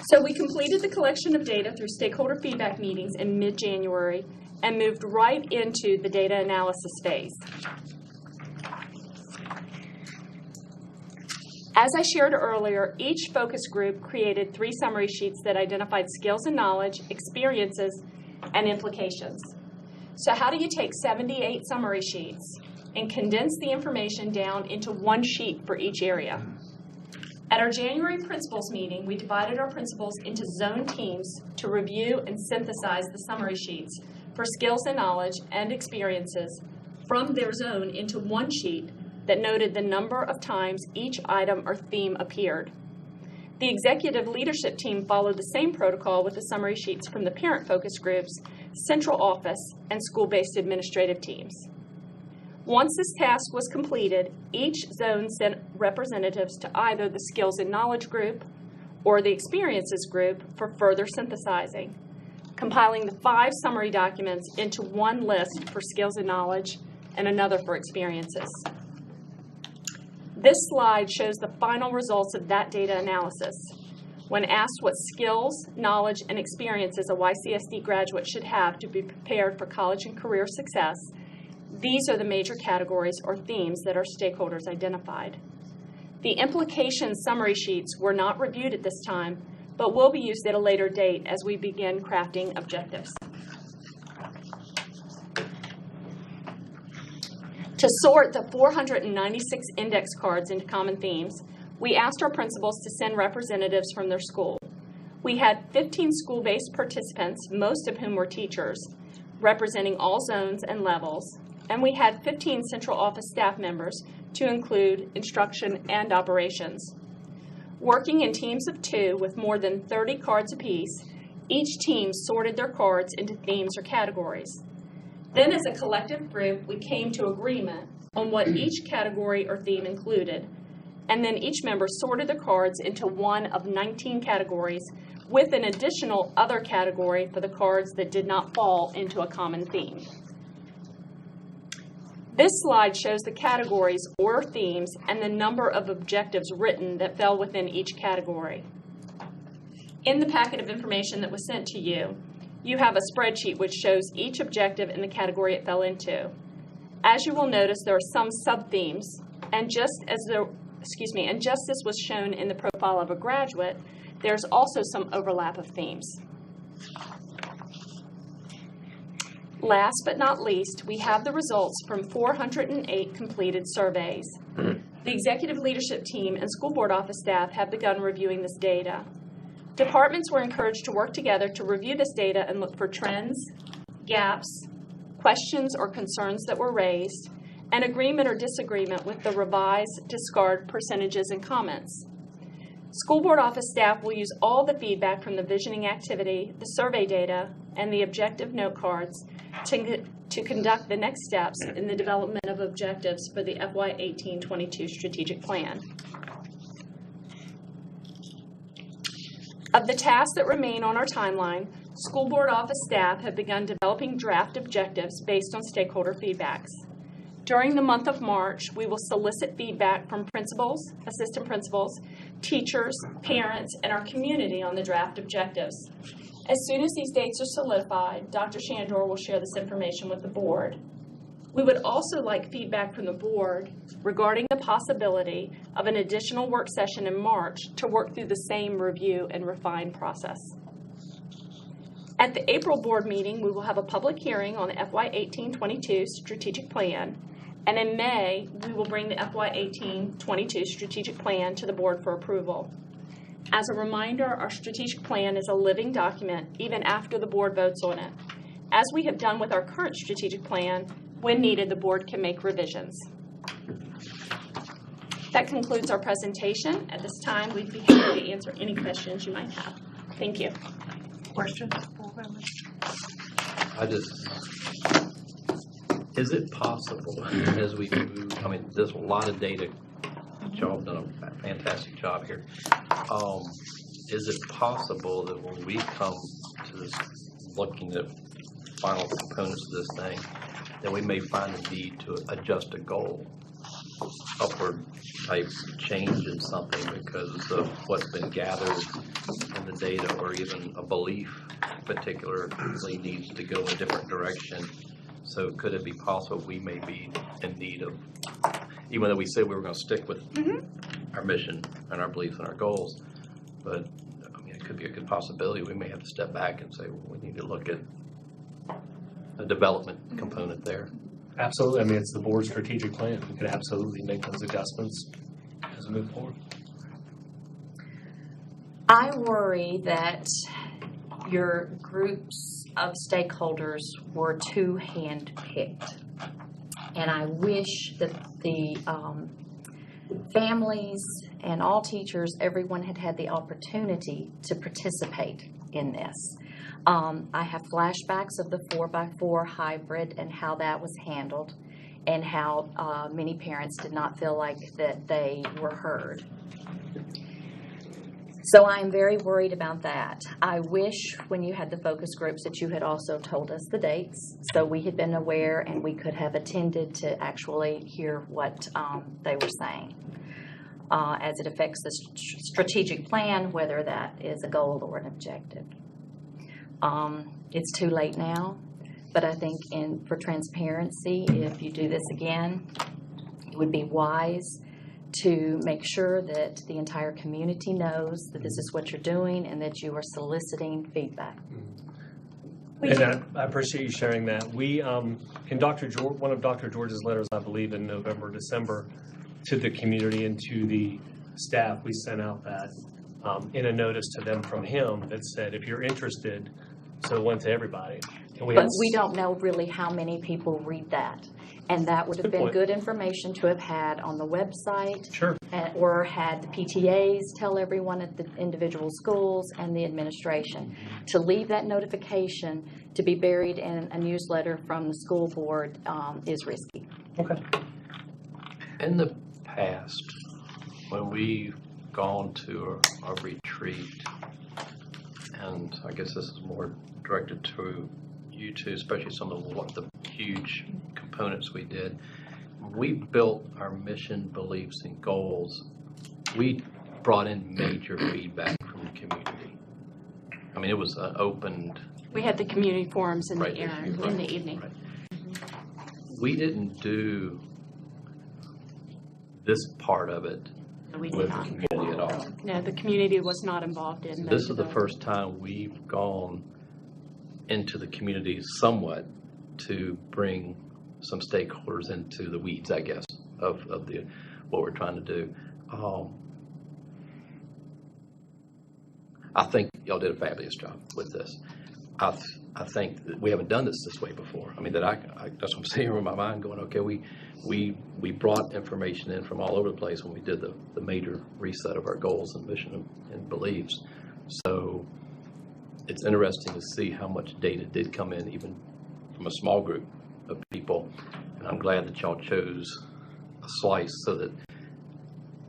So we completed the collection of data through stakeholder feedback meetings in mid-January and moved right into the data analysis phase. As I shared earlier, each focus group created 3 summary sheets that identified skills and knowledge, experiences, and implications. So how do you take 78 summary sheets and condense the information down into 1 sheet for each area? At our January principals meeting, we divided our principals into zone teams to review and synthesize the summary sheets for skills and knowledge and experiences from their zone into 1 sheet that noted the number of times each item or theme appeared. The executive leadership team followed the same protocol with the summary sheets from the parent focus groups, central office, and school-based administrative teams. Once this task was completed, each zone sent representatives to either the skills and knowledge group or the experiences group for further synthesizing, compiling the 5 summary documents into 1 list for skills and knowledge and another for experiences. This slide shows the final results of that data analysis. When asked what skills, knowledge, and experiences a YCSD graduate should have to be prepared for college and career success, these are the major categories or themes that our stakeholders identified. The implication summary sheets were not reviewed at this time, but will be used at a later date as we begin crafting objectives. To sort the 496 index cards into common themes, we asked our principals to send representatives from their school. We had 15 school-based participants, most of whom were teachers, representing all zones and levels, and we had 15 central office staff members to include instruction and operations. Working in teams of 2 with more than 30 cards apiece, each team sorted their cards into themes or categories. Then as a collective group, we came to agreement on what each category or theme included, and then each member sorted the cards into 1 of 19 categories with an additional other category for the cards that did not fall into a common theme. This slide shows the categories or themes and the number of objectives written that fell within each category. In the packet of information that was sent to you, you have a spreadsheet which shows each objective in the category it fell into. As you will notice, there are some sub-themes, and just as this was shown in the profile of a graduate, there's also some overlap of themes. Last but not least, we have the results from 408 completed surveys. The executive leadership team and school board office staff have begun reviewing this data. Departments were encouraged to work together to review this data and look for trends, gaps, questions or concerns that were raised, and agreement or disagreement with the revise, discard percentages and comments. School board office staff will use all the feedback from the visioning activity, the survey data, and the objective note cards to conduct the next steps in the development of objectives for the FY 18-22 strategic plan. Of the tasks that remain on our timeline, School board office staff have begun developing draft objectives based on stakeholder feedbacks. During the month of March, we will solicit feedback from principals, assistant principals, teachers, parents, and our community on the draft objectives. As soon as these dates are solidified, Dr. Shandor will share this information with the board. We would also like feedback from the board regarding the possibility of an additional work session in March to work through the same review and refine process. At the April board meeting, we will have a public hearing on the FY 18-22 strategic plan, and in May, we will bring the FY 18-22 strategic plan to the board for approval. As a reminder, our strategic plan is a living document even after the board votes on it. As we have done with our current strategic plan, when needed, the board can make revisions. That concludes our presentation. At this time, we'd be happy to answer any questions you might have. Thank you. Questions? Is it possible as we move, I mean, there's a lot of data, y'all have done a fantastic job here. Is it possible that when we come to this, looking at final components of this thing, that we may find a need to adjust a goal, upward type change in something because of what's been gathered in the data, or even a belief particularly needs to go a different direction? So could it be possible we may be in need of, even though we said we were going to stick with our mission and our beliefs and our goals, but I mean, it could be a good possibility we may have to step back and say, well, we need to look at a development component there. Absolutely. I mean, it's the board's strategic plan. We could absolutely make those adjustments as we move forward. I worry that your groups of stakeholders were too hand-picked. And I wish that the families and all teachers, everyone had had the opportunity to participate in this. I have flashbacks of the 4x4 hybrid and how that was handled, and how many parents did not feel like that they were heard. So I'm very worried about that. I wish when you had the focus groups that you had also told us the dates, so we had been aware and we could have attended to actually hear what they were saying. As it affects the strategic plan, whether that is a goal or an objective. It's too late now, but I think for transparency, if you do this again, it would be wise to make sure that the entire community knows that this is what you're doing and that you are soliciting feedback. And I appreciate you sharing that. We, in one of Dr. George's letters, I believe in November, December, to the community and to the staff, we sent out that in a notice to them from him that said, if you're interested, so it went to everybody. And But we don't know really how many people read that. And that would have been good information to have had on the website. Sure. Or had the PTAs tell everyone at the individual schools and the administration. To leave that notification to be buried in a newsletter from the school board is risky. Okay. In the past, when we've gone to a retreat, and I guess this is more directed to you two, especially some of the huge components we did, we built our mission, beliefs, and goals. We brought in major feedback from the community. I mean, it was an opened. We had the community forums in Right, in the evening. Right. We didn't do this part of it We with did the not. community at all. No, the community was not involved in This is the development. first time we've gone into the community somewhat to bring some stakeholders into the weeds, I guess, of what we're trying to do. I think y'all did a fabulous job with this. I think that we haven't done this way before. I mean, that's what I'm saying in my mind, going, okay, we brought information in from all over the place when we did the major reset of our goals and mission and beliefs. So it's interesting to see how much data did come in, even from a small group of people. And I'm glad that y'all chose a slice so that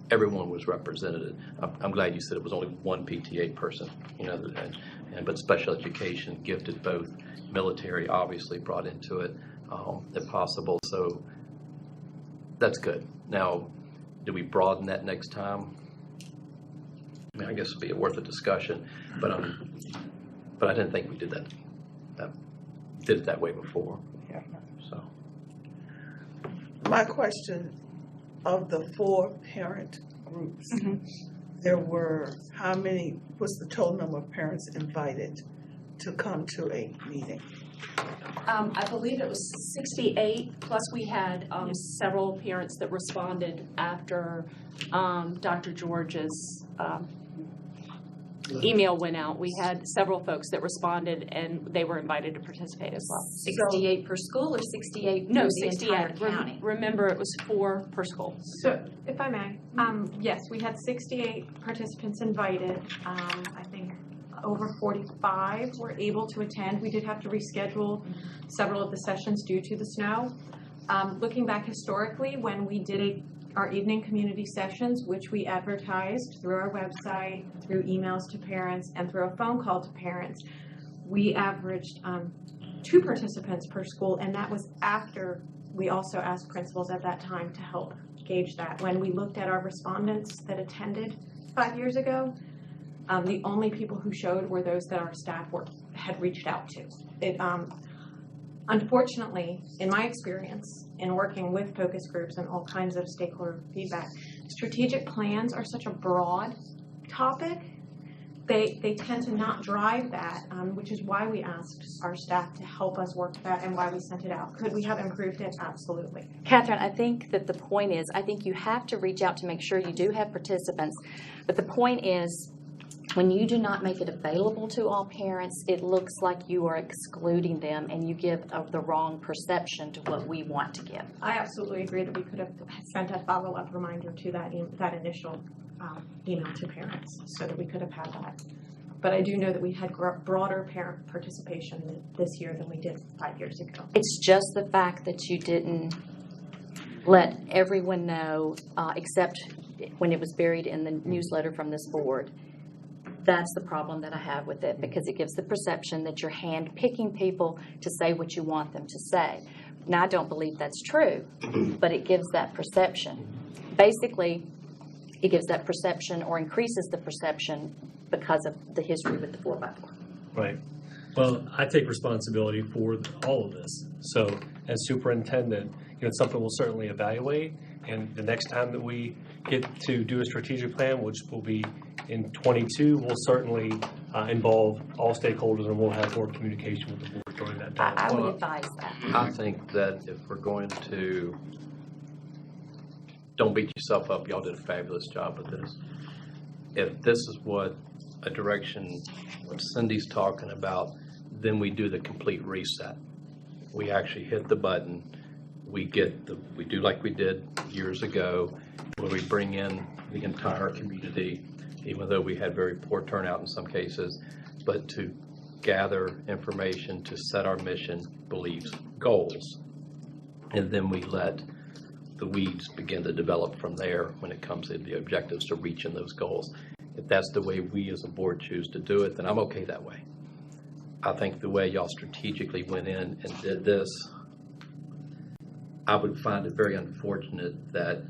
everyone was represented. I'm glad you said it was only one PTA person, but special education, gifted, both military obviously brought into it, if possible. So that's good. Now, do we broaden that next time? I mean, I guess it'd be worth a discussion, but I didn't think we did did it that way before. Yeah. So My question, of the 4 parent groups, there were, how many, what's the total number of parents invited to come to a meeting? I believe it was 68, plus we had several parents that responded after Dr. George's email went out. We had several folks that responded, and they were invited to participate as well. 68 per school or 68 No, for the entire 68. county? Remember, it was 4 per school. So, if I may, yes, we had 68 participants invited. I think over 45 were able to attend. We did have to reschedule several of the sessions due to the snow. Looking back historically, when we did our evening community sessions, which we advertised through our website, through emails to parents, and through a phone call to parents, we averaged 2 participants per school, and that was after we also asked principals at that time to help gauge that. When we looked at our respondents that attended 5 years ago, the only people who showed were those that our staff had reached out to. Unfortunately, in my experience, in working with focus groups and all kinds of stakeholder feedback, strategic plans are such a broad topic. They tend to not drive that, which is why we asked our staff to help us work that and why we sent it out. Could we have improved it? Absolutely. Catherine, I think that the point is, I think you have to reach out to make sure you do have participants. But the point is, when you do not make it available to all parents, it looks like you are excluding them and you give the wrong perception to what we want to give. I absolutely agree that we could have sent a follow-up reminder to that initial email to parents so that we could have had that. But I do know that we had broader parent participation this year than we did 5 years ago. It's just the fact that you didn't let everyone know, except when it was buried in the newsletter from this board. That's the problem that I have with it, because it gives the perception that you're hand-picking people to say what you want them to say. Now, I don't believe that's true, but it gives that perception. Basically, it gives that perception or increases the perception because of the history with the 4x4. Right. Well, I take responsibility for all of this. So as superintendent, it's something we'll certainly evaluate. And the next time that we get to do a strategic plan, which will be in 22, we'll certainly involve all stakeholders, and we'll have more communication with the board during that time. I would advise that. I think that if we're going to, don't beat yourself up, y'all did a fabulous job with this. If this is what a direction, what Cindy's talking about, then we do the complete reset. We actually hit the button. We do like we did years ago, where we bring in the entire community, even though we had very poor turnout in some cases, but to gather information, to set our mission, beliefs, goals. And then we let the weeds begin to develop from there when it comes to the objectives to reaching those goals. If that's the way we as a board choose to do it, then I'm okay that way. I think the way y'all strategically went in and did this, I would find it very unfortunate that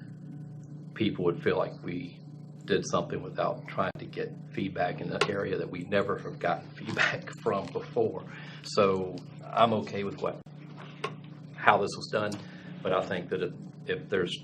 people would feel like we did something without trying to get feedback in an area that we never have gotten feedback from before. So I'm okay with how this was done, but I think that if there's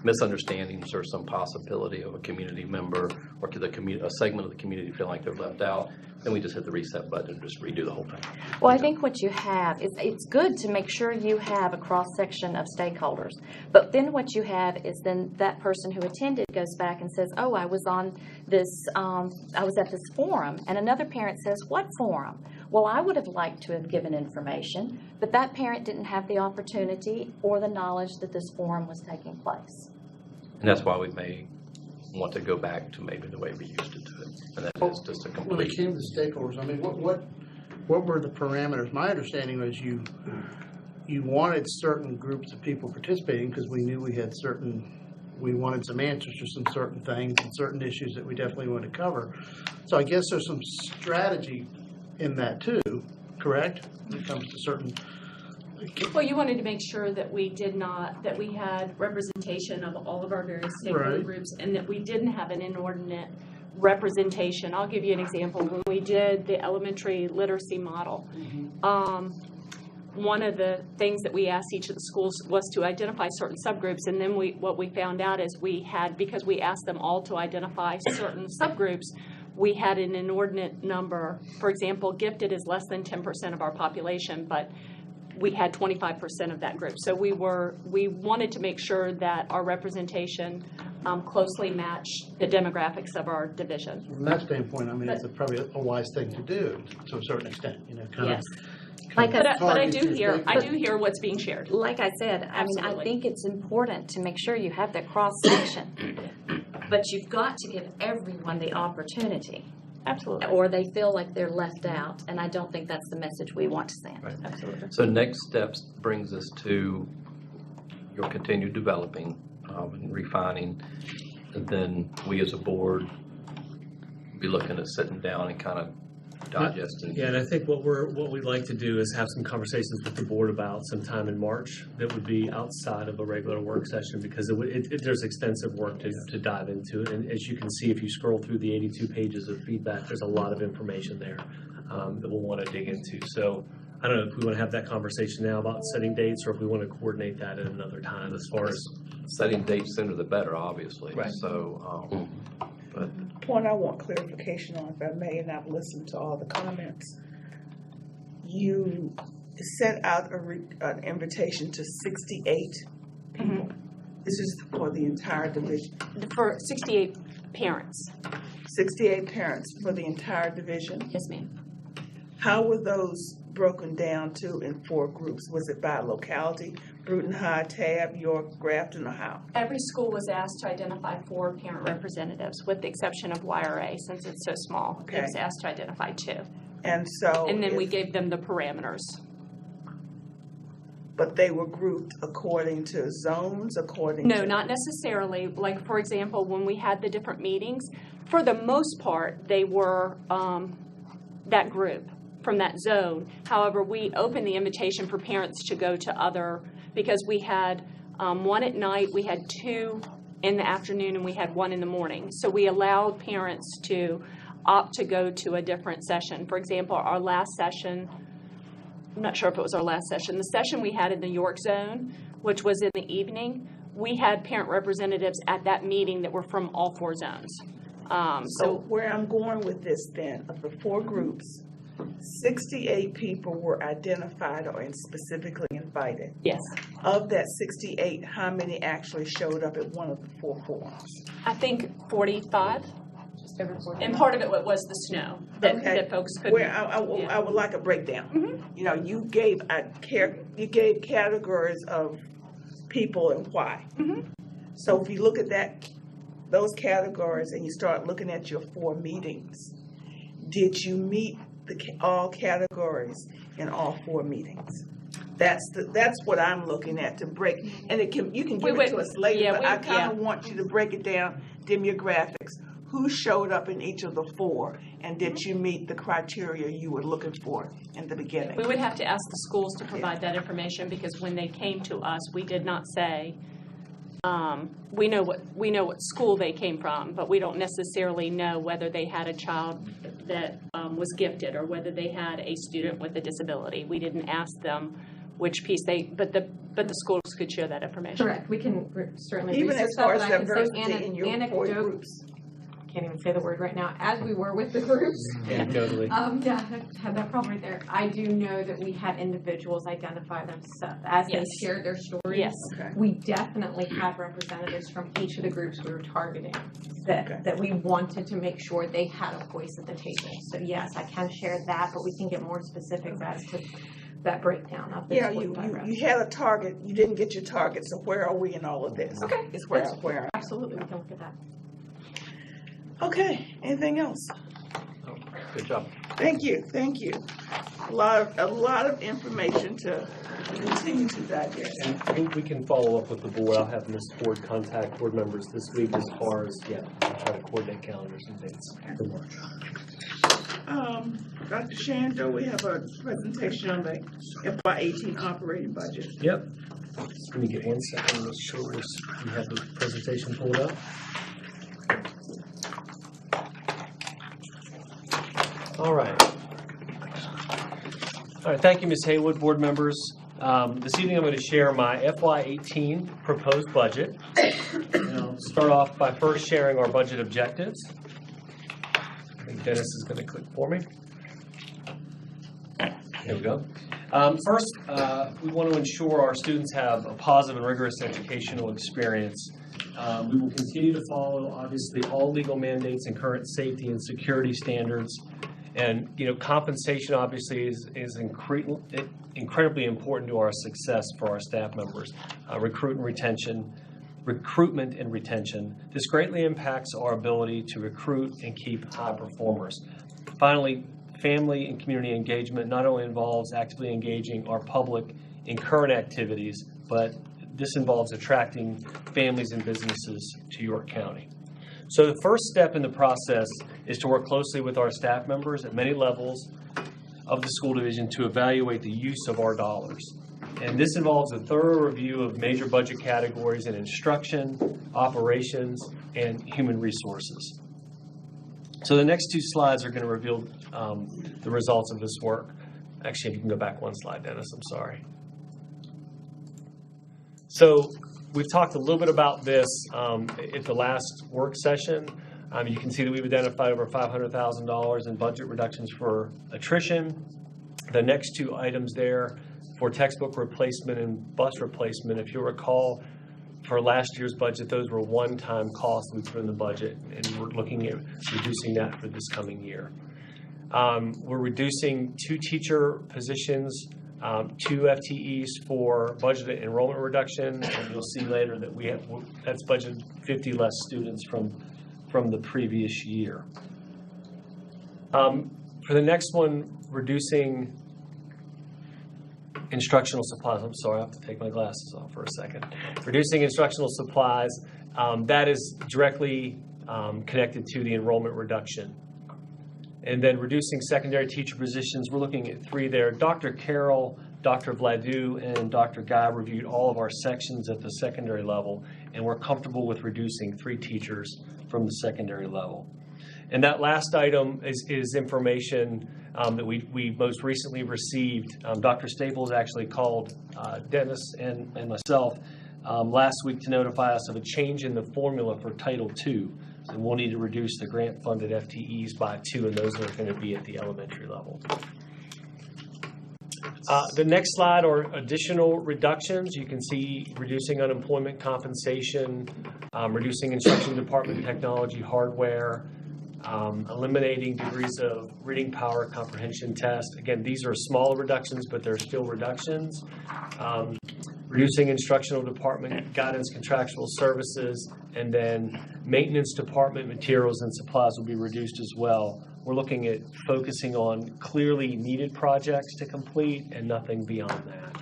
misunderstandings or some possibility of a community member or to a segment of the community feeling like they're left out, then we just hit the reset button and just redo the whole thing. Well, I think what you have is, it's good to make sure you have a cross-section of stakeholders. But then what you have is then that person who attended goes back and says, oh, I was on this, I was at this forum. And another parent says, what forum? Well, I would have liked to have given information, but that parent didn't have the opportunity or the knowledge that this forum was taking place. And that's why we may want to go back to maybe the way we used to do it. And that is just a When it complete. came to stakeholders, I mean, what were the parameters? My understanding was you wanted certain groups of people participating because we knew we had certain we wanted some answers to some certain things and certain issues that we definitely want to cover. So I guess there's some strategy in that too, correct? When it comes to certain. Well, you wanted to make sure that we had representation of all of our various stakeholder Right. groups, and that we didn't have an inordinate representation. I'll give you an example. When we did the elementary literacy model, one of the things that we asked each of the schools was to identify certain subgroups, and then what we found out is because we asked them all to identify certain subgroups, we had an inordinate number. For example, gifted is less than 10% of our population, but we had 25% of that group. So we wanted to make sure that our representation closely matched the demographics of our division. From that standpoint, I mean, it's probably a wise thing to do to a certain extent, kind Yes. of. Like But I target do your hear what's being shared. Like I said, I mean, I Absolutely. think it's important to make sure you have that cross-section. But you've got to give everyone the opportunity, Absolutely. or they feel like they're left out, and I don't think that's the message we want to send. Right. Absolutely. So next steps brings us to your continued developing and refining, and then we as a board be looking at sitting down and kind of digesting. Yeah, and I think what we'd like to do is have some conversations with the board about sometime in March that would be outside of a regular work session, because there's extensive work to dive into. And as you can see, if you scroll through the 82 pages of feedback, there's a lot of information there that we'll want to dig into. So I don't know if we want to have that conversation now about setting dates, or if we want to coordinate that at another time as far as. Setting dates sooner the better, obviously. Right. So, but Point I want clarification on, if I may, and I've listened to all the comments. You sent out an invitation to 68 people. This is for the entire division. For 68 parents. 68 parents for the entire division. Yes, ma'am. How were those broken down to in 4 groups? Was it by locality, Bruton High, Tab, York, Grafton, or how? Every school was asked to identify 4 parent representatives, with the exception of YRA, since it's so small. Okay. It was asked to identify 2. And so. And then we gave them the parameters. But they were grouped according to zones, according to. No, not necessarily. Like, for example, when we had the different meetings, for the most part, they were that group from that zone. However, we opened the invitation for parents to go to other, because we had 1 at night, we had 2 in the afternoon, and we had 1 in the morning. So we allowed parents to opt to go to a different session. For example, our last session, I'm not sure if it was our last session, the session we had in the York zone, which was in the evening, we had parent representatives at that meeting that were from all 4 zones. So where I'm going with this then, of the 4 groups, 68 people were identified or specifically invited. Yes. Of that 68, how many actually showed up at one of the 4 forums? I think 45. Just over 45. And part of it was the snow that folks couldn't. Where I would like a breakdown. You know, you gave categories of people and why. So if you look at those categories and you start looking at your 4 meetings, did you meet all categories in all 4 meetings? That's what I'm looking at to break, and you can give it to us later, but I kind of want you to break it down, demographics. Who showed up in each of the 4, and did you meet the criteria you were looking for in the beginning? We would have to ask the schools to provide that information, because when they came to us, we did not say, we know what school they came from, but we don't necessarily know whether they had a child that was gifted, or whether they had a student with a disability. We didn't ask them which piece but the schools could share that information. Correct. We can certainly Even research as far that, as but I can say diversity in your 4 groups. Can't even say the word right now, as we were with the groups. Anecdotally. Yeah, I had that problem right there. I do know that we had individuals identify themselves as they shared their stories. Yes. Okay. We definitely had representatives from each of the groups we were targeting that we wanted to make sure they had a voice at the table. So yes, I can share that, but we can get more specifics as to that breakdown of the Yeah, you had a target, you didn't get your target, so where are we in all of this? Okay. It's where. Absolutely, we can look at that. Okay, anything else? good job. Thank you. a lot of information to continue to digest. And I think we can follow up with the board. I'll have Ms. Ford contact board members this week as far as, try to coordinate calendars and dates for March. Dr. Shando, we have a presentation on the FY18 operating budget. Yep. Let me get 1 second to make sure you have the presentation pulled up. All right. All right, thank you, Ms. Haywood, board members. This evening I'm going to share my FY18 proposed budget. And I'll start off by first sharing our budget objectives. I think Dennis is going to click for me. There we go. First, we want to ensure our students have a positive and rigorous educational experience. We will continue to follow, obviously, all legal mandates and current safety and security standards. And, compensation, obviously, is incredibly important to our success for our staff members. Recruitment and retention. This greatly impacts our ability to recruit and keep high performers. Finally, family and community engagement not only involves actively engaging our public in current activities, but this involves attracting families and businesses to York County. So the first step in the process is to work closely with our staff members at many levels of the school division to evaluate the use of our dollars. And this involves a thorough review of major budget categories in instruction, operations, and human resources. So the next two slides are going to reveal the results of this work. Actually, you can go back one slide, Dennis. I'm sorry. So we've talked a little bit about this at the last work session. You can see that we've identified over $500,000 in budget reductions for attrition. The next two items there for textbook replacement and bus replacement, if you'll recall, for last year's budget, those were one-time costs we put in the budget, and we're looking at reducing that for this coming year. We're reducing 2 teacher positions, 2 FTEs for budgeted enrollment reduction, and you'll see later that that's budgeted 50 less students from the previous year. For the next one, reducing instructional supplies. I'm sorry, I have to take my glasses off for a second. Reducing instructional supplies, that is directly connected to the enrollment reduction. And then reducing secondary teacher positions, we're looking at 3 there. Dr. Carroll, Dr. Vladu, and Dr. Guy reviewed all of our sections at the secondary level, and we're comfortable with reducing 3 teachers from the secondary level. And that last item is information that we most recently received. Dr. Staples actually called Dennis and myself last week to notify us of a change in the formula for Title II. And we'll need to reduce the grant-funded FTEs by 2, and those are going to be at the elementary level. The next slide are additional reductions. You can see reducing unemployment compensation, reducing instruction department technology hardware, eliminating degrees of reading power comprehension test. Again, these are small reductions, but they're still reductions. Reducing instructional department guidance contractual services, and then maintenance department materials and supplies will be reduced as well. We're looking at focusing on clearly needed projects to complete and nothing beyond that.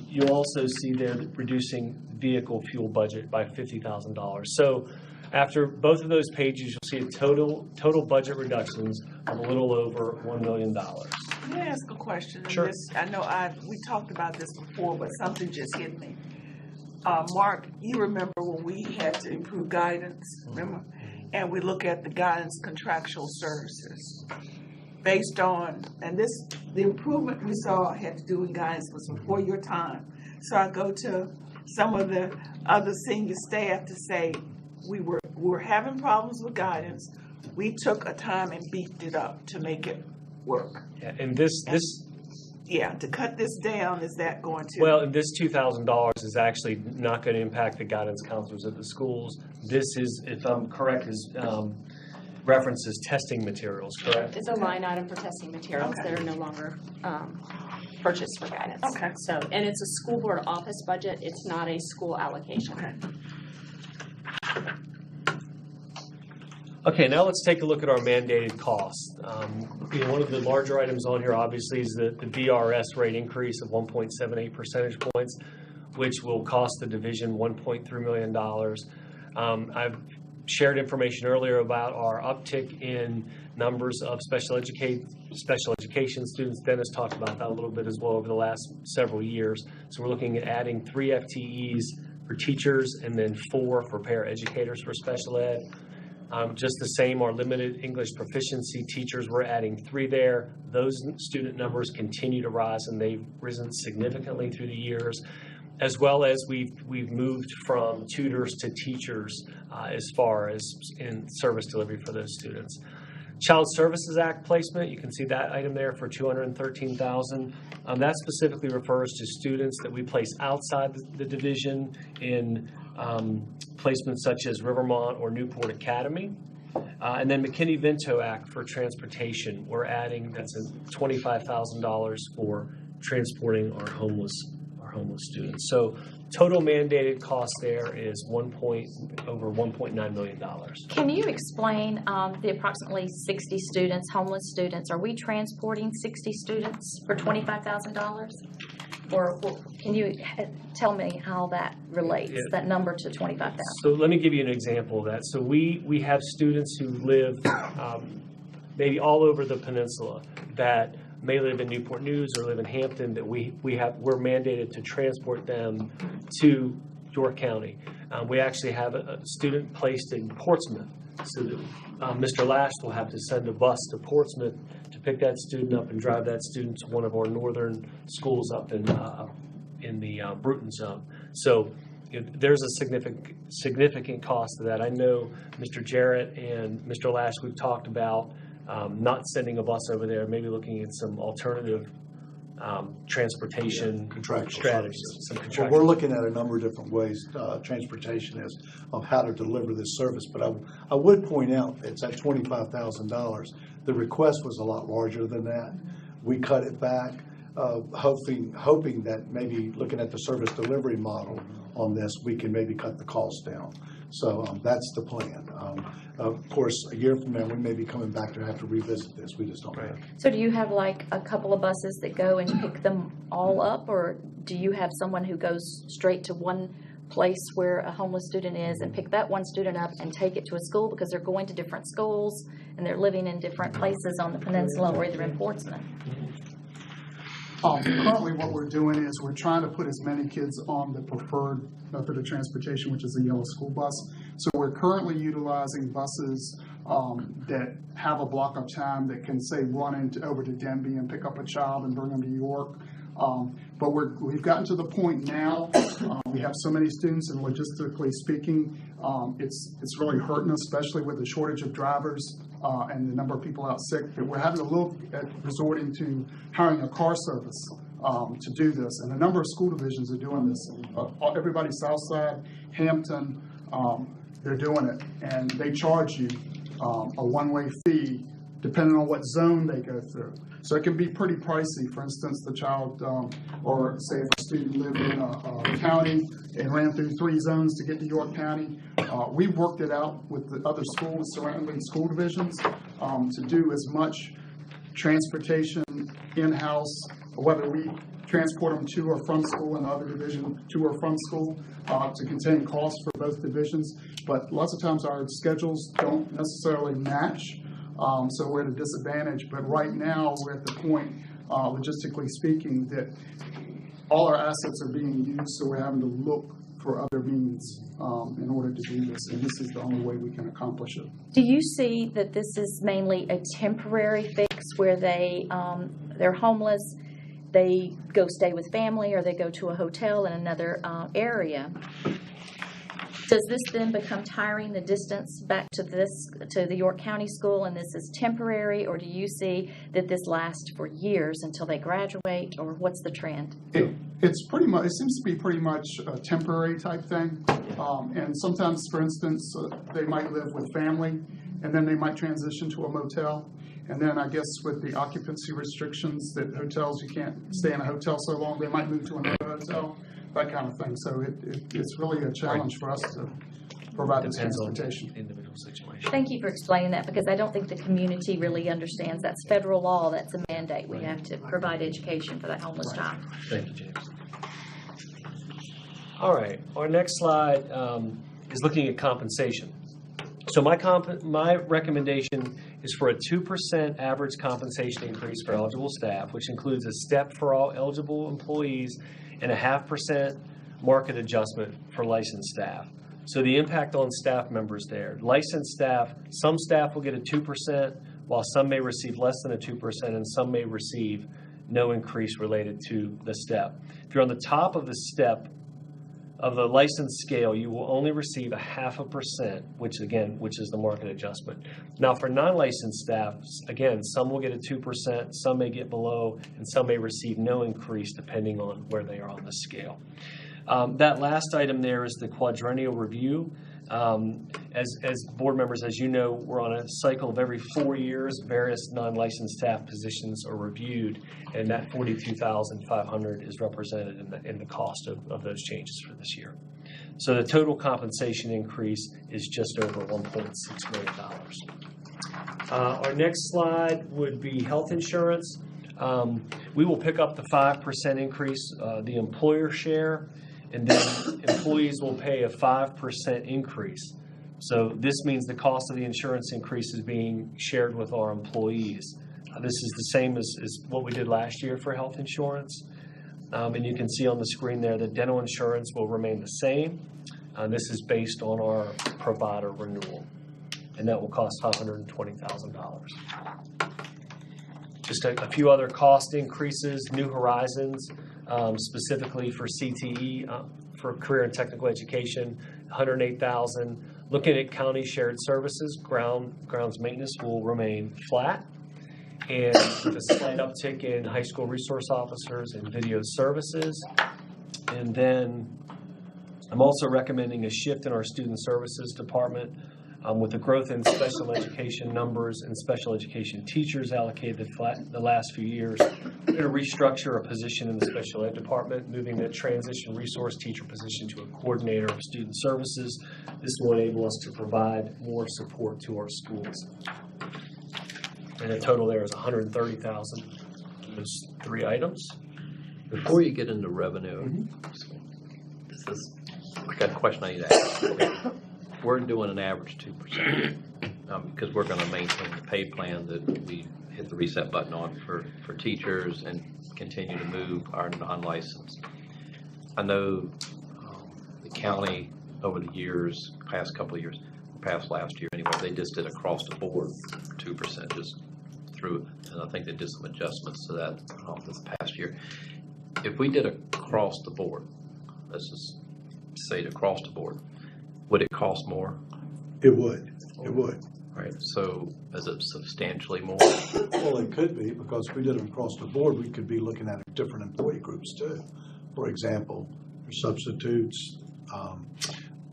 You'll also see there reducing vehicle fuel budget by $50,000. So after both of those pages, you'll see a total budget reductions of a little over $1 million. May I ask a question? Sure. I know we talked about this before, but something just hit me. Mark, you remember when we had to improve guidance, remember? And we look at the guidance contractual services based on, and the improvement we saw had to do with guidance was before your time. So I go to some of the other senior staff to say, we were having problems with guidance. We took a time and beefed it up to make it work. Yeah, and to cut this down, is that going to? Well, and this $2,000 is actually not going to impact the guidance counselors at the schools. This is, if I'm correct, is references testing materials, correct? It's a line item for testing materials that are no longer purchased for guidance. Okay. So, and it's a school board office budget. It's not a school allocation. Okay. Okay, now let's take a look at our mandated costs. One of the larger items on here, obviously, is the VRS rate increase of 1.78 percentage points, which will cost the division $1.3 million. I've shared information earlier about our uptick in numbers of special education students. Dennis talked about that a little bit as well over the last several years. So we're looking at adding 3 FTEs for teachers and then 4 for paraeducators for special ed. Just the same, our limited English proficiency teachers, we're adding 3 there. Those student numbers continue to rise, and they've risen significantly through the years, as well as we've moved from tutors to teachers as far as in service delivery for those students. Child Services Act placement, you can see that item there for $213,000. That specifically refers to students that we place outside the division in placements such as Rivermont or Newport Academy. And then McKinney-Vento Act for transportation, we're adding, that's $25,000 for transporting our homeless students. So total mandated cost there is over $1.9 million. Can you explain the approximately 60 students, homeless students? Are we transporting 60 students for $25,000? Or can you tell me how that relates, that number to $25,000? So let me give you an example of that. So we have students who live maybe all over the peninsula that may live in Newport News or live in Hampton, that we're mandated to transport them to York County. We actually have a student placed in Portsmouth, so that Mr. Lash will have to send a bus to Portsmouth to pick that student up and drive that student to one of our northern schools up in the Bruton zone. So there's a significant cost to that. I know Mr. Jarrett and Mr. Lash, we've talked about not sending a bus over there, maybe looking at some alternative transportation strategies. Well, we're looking at a number of different ways transportation is of how to deliver this service. But I would point out it's at $25,000. The request was a lot larger than that. We cut it back, hoping that maybe looking at the service delivery model on this, we can maybe cut the cost down. So that's the plan. Of course, a year from now, we may be coming back to have to revisit this. We just don't know. So do you have like a couple of buses that go and pick them all up, or do you have someone who goes straight to one place where a homeless student is and pick that one student up and take it to a school, because they're going to different schools and they're living in different places on the peninsula or either in Portsmouth? Currently, what we're doing is we're trying to put as many kids on the preferred method of transportation, which is a yellow school bus. So we're currently utilizing buses that have a block of time that can, say, run over to Denby and pick up a child and bring them to York. But we've gotten to the point now, we have so many students, and logistically speaking, it's really hurting us, especially with the shortage of drivers and the number of people out sick, that we're having to look at resorting to hiring a car service to do this. And a number of school divisions are doing this. Everybody Southside, Hampton, they're doing it. And they charge you a one-way fee depending on what zone they go through. So it can be pretty pricey. For instance, the child, or say if a student lived in a county and ran through 3 zones to get to York County, we've worked it out with the other schools, surrounding school divisions, to do as much transportation in-house, whether we transport them to or from school and the other division to or from school, to contain costs for both divisions. But lots of times our schedules don't necessarily match. So we're at a disadvantage, but right now we're at the point, logistically speaking, that all our assets are being used, so we're having to look for other means in order to do this, and this is the only way we can accomplish it. Do you see that this is mainly a temporary fix where they're homeless, they go stay with family, or they go to a hotel in another area? Does this then become tiring, the distance back to the York County School, and this is temporary, or do you see that this lasts for years until they graduate, or what's the trend? It's pretty much, it seems to be pretty much a temporary type thing. And sometimes, for instance, they might live with family, and then they might transition to a motel. And then I guess with the occupancy restrictions that hotels, you can't stay in a hotel so long, they might move to another hotel. That kind of thing. So it's really a challenge for us to provide this transportation. Individual. financial situation. Thank you for explaining that, because I don't think the community really understands. That's federal law, that's a mandate. We have to provide education for that homeless child. Thank you, James. All right, our next slide is looking at compensation. So my recommendation is for a 2% average compensation increase for eligible staff, which includes a step for all eligible employees and a 0.5% market adjustment for licensed staff. So the impact on staff members there. Licensed staff, some staff will get a 2%, while some may receive less than a 2%, and some may receive no increase related to the step. If you're on the top of the step of the license scale, you will only receive a 0.5%, which is the market adjustment. Now, for non-licensed staff, again, some will get a 2%, some may get below, and some may receive no increase depending on where they are on the scale. That last item there is the quadrennial review. As board members, as you know, we're on a cycle of every 4 years, various non-licensed staff positions are reviewed, and that $42,500 is represented in the cost of those changes for this year. So the total compensation increase is just over $1.6 million. Our next slide would be health insurance. We will pick up the 5% increase, the employer share, and then employees will pay a 5% increase. So this means the cost of the insurance increase is being shared with our employees. This is the same as what we did last year for health insurance. And you can see on the screen there that dental insurance will remain the same. This is based on our provider renewal, and that will cost $520,000. Just a few other cost increases. New Horizons, specifically for CTE, for career and technical education, $108,000. Looking at county shared services, grounds maintenance will remain flat, and with a slight uptick in high school resource officers and video services. And then I'm also recommending a shift in our student services department. With the growth in special education numbers and special education teachers allocated the last few years, we're going to restructure a position in the special ed department, moving the transition resource teacher position to a coordinator of student services. This will enable us to provide more support to our schools. And the total there is $130,000. Those 3 items. Before you get into revenue, I got a question I need to ask. We're doing an average 2% because we're going to maintain the pay plan that we hit the reset button on for teachers and continue to move our non-licensed. I know the county over the years, past couple of years, past last year anyway, they just did across the board 2% just through, and I think they did some adjustments to that this past year. If we did across the board, let's just say it across the board, would it cost more? It would. It would. Right. So is it substantially more? Well, it could be, because if we did it across the board, we could be looking at different employee groups too. For example, your substitutes,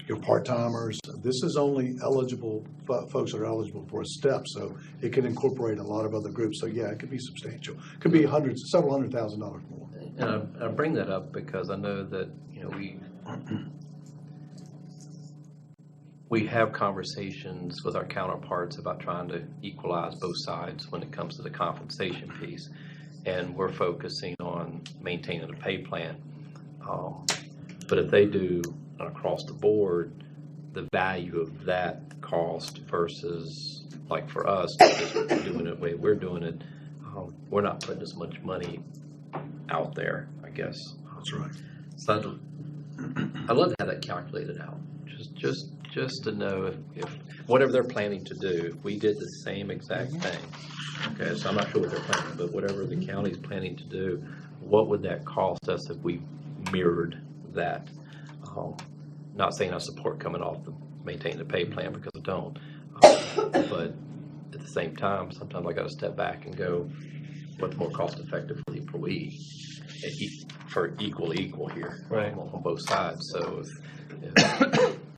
your part-timers. This is only eligible, folks that are eligible for a step, so it can incorporate a lot of other groups. So yeah, it could be substantial. It could be several $100,000 more. And I bring that up because I know that, we have conversations with our counterparts about trying to equalize both sides when it comes to the compensation piece. And we're focusing on maintaining a pay plan. But if they do across the board, the value of that cost versus, like for us, because we're doing it the way we're doing it, we're not putting as much money out there, I guess. That's right. So I'd love to have that calculated out. Just to know if whatever they're planning to do, if we did the same exact thing. Okay, so I'm not sure what they're planning, but whatever the county's planning to do, what would that cost us if we mirrored that? Not saying I support coming off the maintain the pay plan, because I don't. But at the same time, sometimes I got to step back and go, what's more cost effective for the employee? For equal here, right, on both sides. So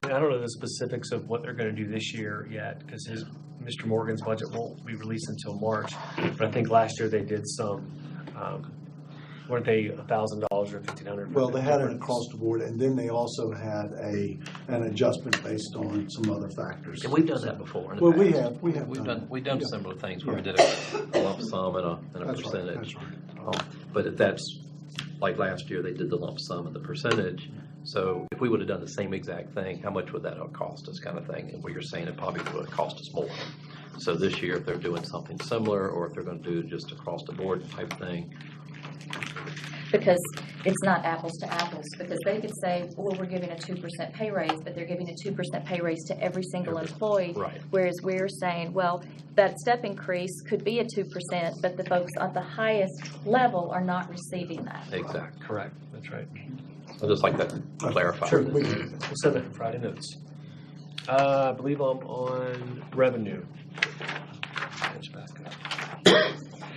I don't know the specifics of what they're going to do this year yet, because Mr. Morgan's budget won't be released until March. But I think last year they did some weren't they $1,000 or $1,500? Well, they had it across the board, and then they also had an adjustment based on some other factors. And we've done that before in the Well, past. we have We've done Yeah. similar things where we Yeah. did a lump sum and a That's right, percentage. that's right. But if that's, like last year, they did the lump sum and the percentage. So if we would have done the same exact thing, how much would that have cost us, kind of thing? And what you're saying, it probably would have cost us more. So this year, if they're doing something similar, or if they're going to do just across the board type thing, Because it's not apples to apples, because they could say, well, we're giving a 2% pay raise, but they're giving a 2% pay raise to every single employee. right. Whereas we're saying, well, that step increase could be a 2%, but the folks at the highest level are not receiving that. Exactly. Correct, that's right. I'd just like that clarified. Sure, we'll send that in Friday notes. I believe I'm on revenue. Catch back up.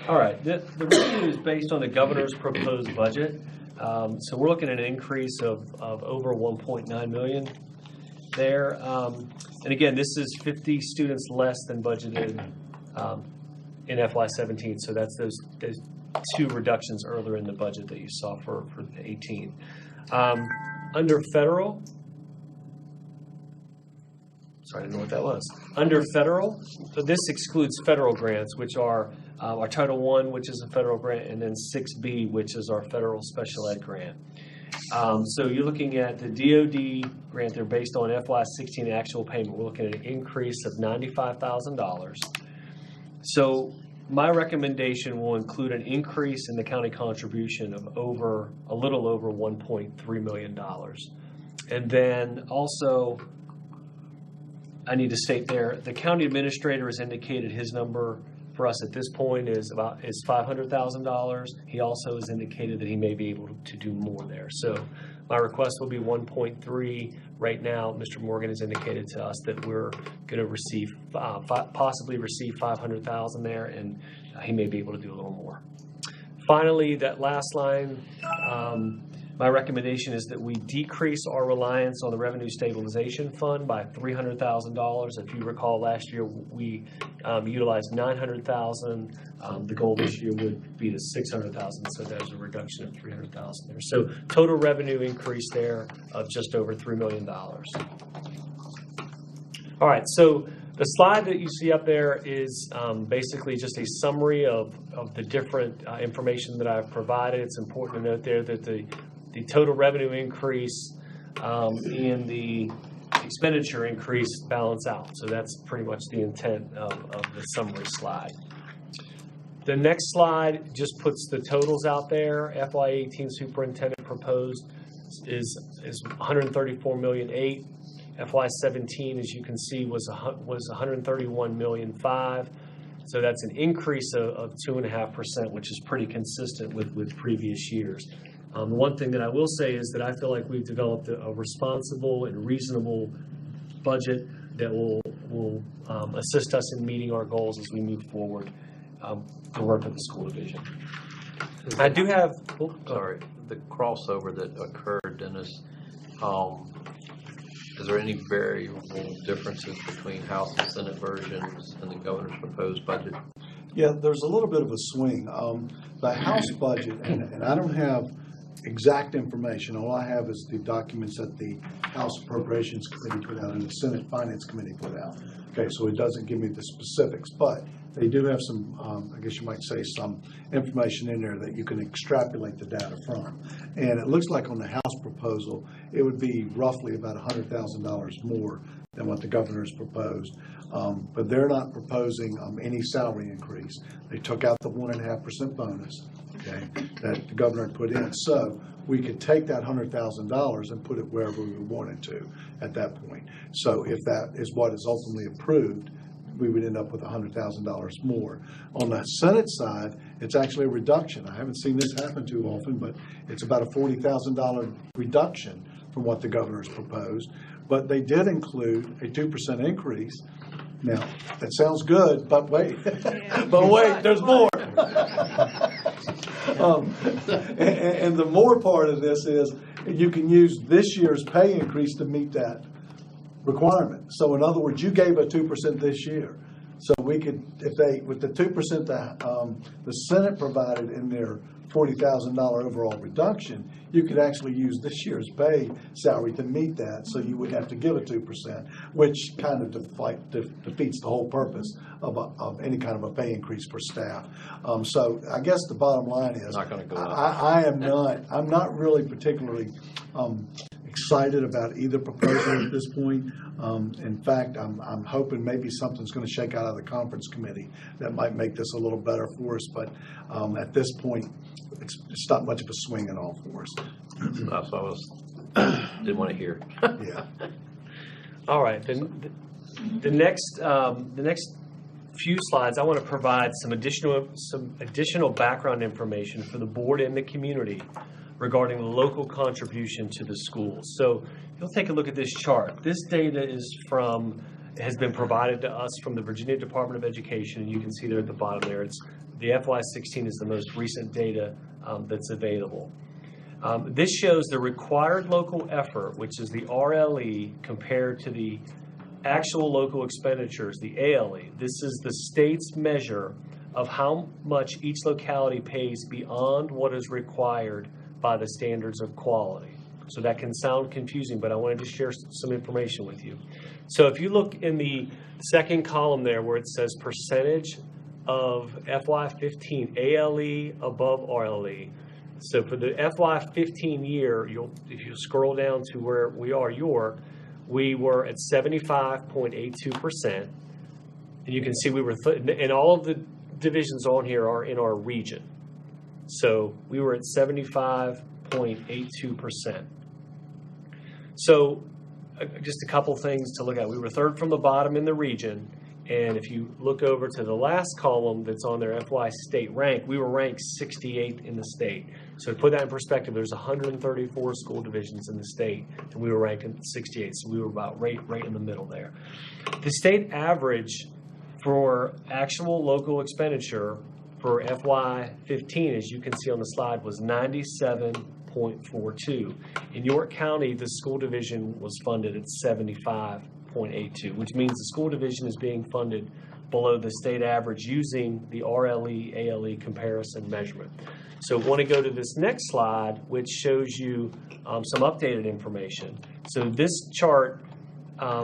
All right, the revenue is based on the governor's proposed budget. So we're looking at an increase of over 1.9 million there. And again, this is 50 students less than budgeted in FY17. So that's those two reductions earlier in the budget that you saw for 18. Under federal, sorry, I didn't know what that was. Under federal, so this excludes federal grants, which are our Title I, which is a federal grant, and then 6B, which is our federal special ed grant. So you're looking at the DoD grant. They're based on FY16 actual payment. We're looking at an increase of $95,000. So my recommendation will include an increase in the county contribution of a little over $1.3 million. And then also, I need to state there, the county administrator has indicated his number for us at this point is $500,000. He also has indicated that he may be able to do more there. So my request will be 1.3. Right now, Mr. Morgan has indicated to us that we're going to receive, possibly receive 500,000 there, and he may be able to do a little more. Finally, that last line, my recommendation is that we decrease our reliance on the Revenue Stabilization Fund by $300,000. If you recall, last year we utilized $900,000. The goal this year would be to $600,000, so there's a reduction of $300,000 there. So total revenue increase there of just over $3 million. All right, so the slide that you see up there is basically just a summary of the different information that I've provided. It's important to note there that the total revenue increase and the expenditure increase balance out. So that's pretty much the intent of the summary slide. The next slide just puts the totals out there. FY18 superintendent proposed is $134.8 million. FY17, as you can see, was $131.5 million. So that's an increase of 2.5%, which is pretty consistent with previous years. The one thing that I will say is that I feel like we've developed a responsible and reasonable budget that will assist us in meeting our goals as we move forward to work with the school division. I do have, sorry, the crossover that occurred, Dennis, is there any variable differences between House and Senate versions and the governor's proposed budget? Yeah, there's a little bit of a swing. The House budget, and I don't have exact information. All I have is the documents that the House Appropriations Committee put out and the Senate Finance Committee put out. Okay, so it doesn't give me the specifics, but they do have some, I guess you might say, some information in there that you can extrapolate the data from. And it looks like on the House proposal, it would be roughly about $100,000 more than what the governor's proposed. But they're not proposing any salary increase. They took out the 1.5% bonus, okay, that the governor put in. So we could take that $100,000 and put it wherever we wanted to at that point. So if that is what is ultimately approved, we would end up with $100,000 more. On the Senate side, it's actually a reduction. I haven't seen this happen too often, but it's about a $40,000 reduction from what the governor's proposed. But they did include a 2% increase. Now, that sounds good, but wait, but wait, there's more. And the more part of this is you can use this year's pay increase to meet that requirement. So in other words, you gave a 2% this year. So we could, if they, with the 2% that the Senate provided in their $40,000 overall reduction, you could actually use this year's pay salary to meet that, so you would have to give a 2%, which kind of defeats the whole purpose of any kind of a pay increase for staff. So I guess the bottom line is, Not gonna go up. I'm not really particularly excited about either proposal at this point. In fact, I'm hoping maybe something's going to shake out of the conference committee that might make this a little better for us. But at this point, it's not much of a swing at all for us. That's what didn't want to hear. Yeah. All right, then the next few slides, I want to provide some additional background information for the board and the community regarding the local contribution to the schools. So you'll take a look at this chart. This data has been provided to us from the Virginia Department of Education, and you can see there at the bottom there, the FY16 is the most recent data that's available. This shows the required local effort, which is the RLE, compared to the actual local expenditures, the ALE. This is the state's measure of how much each locality pays beyond what is required by the standards of quality. So that can sound confusing, but I wanted to share some information with you. So if you look in the second column there where it says percentage of FY15 ALE above RLE, so for the FY15 year, if you scroll down to where we are, York, we were at 75.82%. And you can see we were, and all of the divisions on here are in our region. So we were at 75.82%. So just a couple things to look at. We were third from the bottom in the region. And if you look over to the last column that's on their FY state rank, we were ranked 68th in the state. So to put that in perspective, there's 134 school divisions in the state, and we were ranked 68th. So we were about right in the middle there. The state average for actual local expenditure for FY15, as you can see on the slide, was 97.42. In York County, the school division was funded at 75.82, which means the school division is being funded below the state average using the RLE, ALE comparison measurement. So I want to go to this next slide, which shows you some updated information. So this chart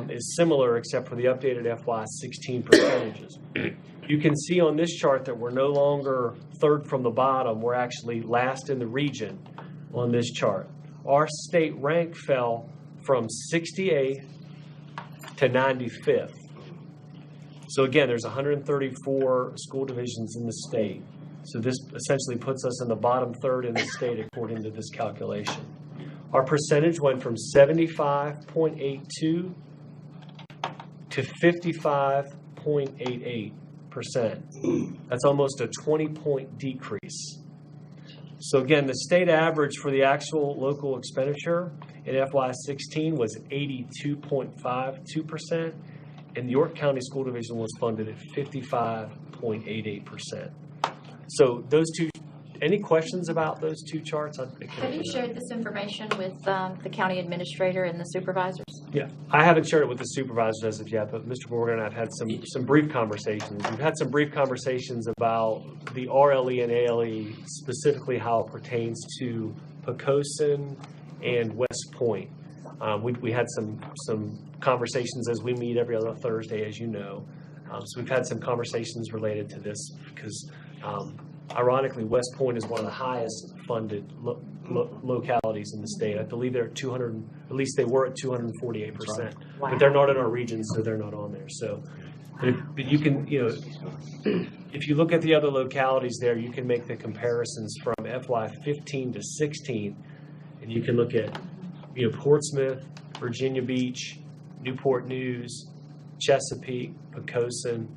is similar except for the updated FY16 percentages. You can see on this chart that we're no longer third from the bottom. We're actually last in the region on this chart. Our state rank fell from 68th to 95th. So again, there's 134 school divisions in the state. So this essentially puts us in the bottom third in the state according to this calculation. Our percentage went from 75.82 to 55.88%. That's almost a 20-point decrease. So again, the state average for the actual local expenditure in FY16 was 82.52%, and the York County School Division was funded at 55.88%. So those two, any questions about those two charts? Have you shared this information with the county administrator and the supervisors? Yeah, I haven't shared it with the supervisors as of yet, but Mr. Morgan and I have had some brief conversations. We've had some brief conversations about the RLE and ALE, specifically how it pertains to Poquoson and West Point. We had some conversations as we meet every other Thursday, as you know. So we've had some conversations related to this because, ironically, West Point is one of the highest funded localities in the state. I believe they're at 200, at least they were at 248%. Right. Wow. But they're not in our region, so they're not on there. So, but you can, if you look at the other localities there, you can make the comparisons from FY15 to 16, and you can look at, Portsmouth, Virginia Beach, Newport News, Chesapeake, Poquoson.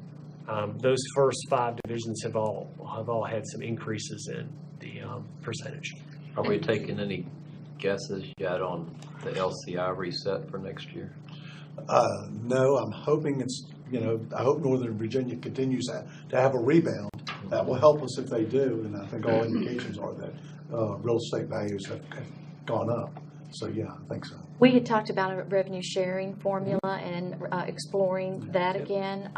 Those first five divisions have all had some increases in the percentage. Are we taking any guesses yet on the LCI reset for next year? No, I'm hoping I hope Northern Virginia continues to have a rebound. That will help us if they do, and I think all indications are that real estate values have gone up. So, yeah, I think so. We had talked about a revenue sharing formula and exploring that again.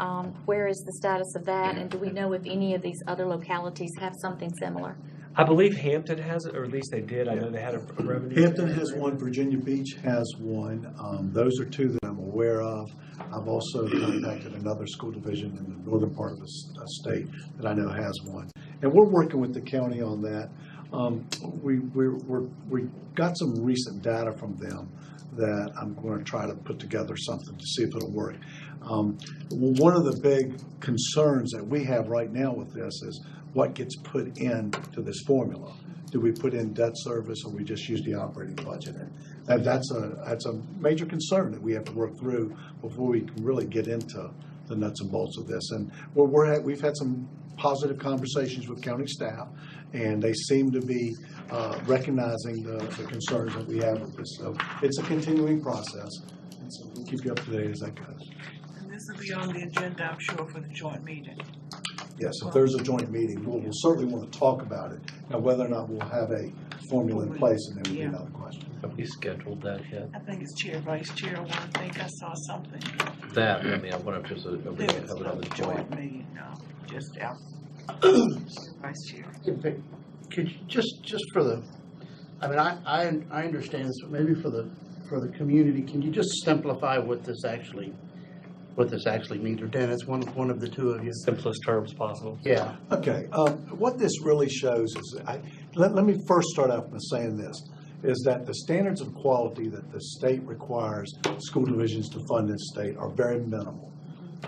Where is the status of that? And do we know if any of these other localities have something similar? I believe Hampton has it, or at least they did. I know they had a revenue. Hampton has one, Virginia Beach has one. Those are two that I'm aware of. I've also contacted another school division in the northern part of the state that I know has one. And we're working with the county on that. We got some recent data from them that I'm going to try to put together something to see if it'll work. One of the big concerns that we have right now with this is what gets put into this formula. Do we put in debt service, or we just use the operating budget? And that's a major concern that we have to work through before we can really get into the nuts and bolts of this. And we've had some positive conversations with county staff, and they seem to be recognizing the concerns that we have with this. So it's a continuing process, and so we'll keep you up to date as that goes. And this will be on the agenda, I'm sure, for the joint meeting. Yes, if there's a joint meeting, we'll certainly want to talk about it. Now, whether or not we'll have a formula in place, and then would be another question. Have we scheduled that yet? I think it's chair, vice chair, one, I think I saw something. That, I mean, I wonder if there's There was another a joint. joint meeting, no, just out. Vice chair. Could you, just for the, I mean, I understand this, but maybe for the community, can you just simplify what this actually means? Or Dennis, one of the two of you. Simplest terms possible. Yeah. Okay, what this really shows is, let me first start out by saying this, is that the standards of quality that the state requires school divisions to fund in state are very minimal,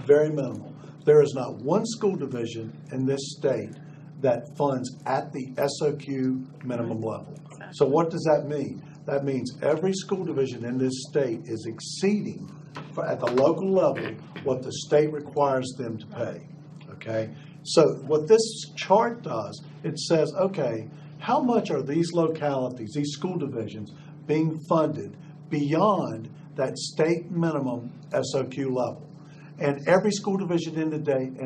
very minimal. There is not one school division in this state that funds at the SOQ minimum level. So what does that mean? That means every school division in this state is exceeding, at the local level, what the state requires them to pay, okay? So what this chart does, it says, okay, how much are these localities, these school divisions, being funded beyond that state minimum SOQ level? And every school division in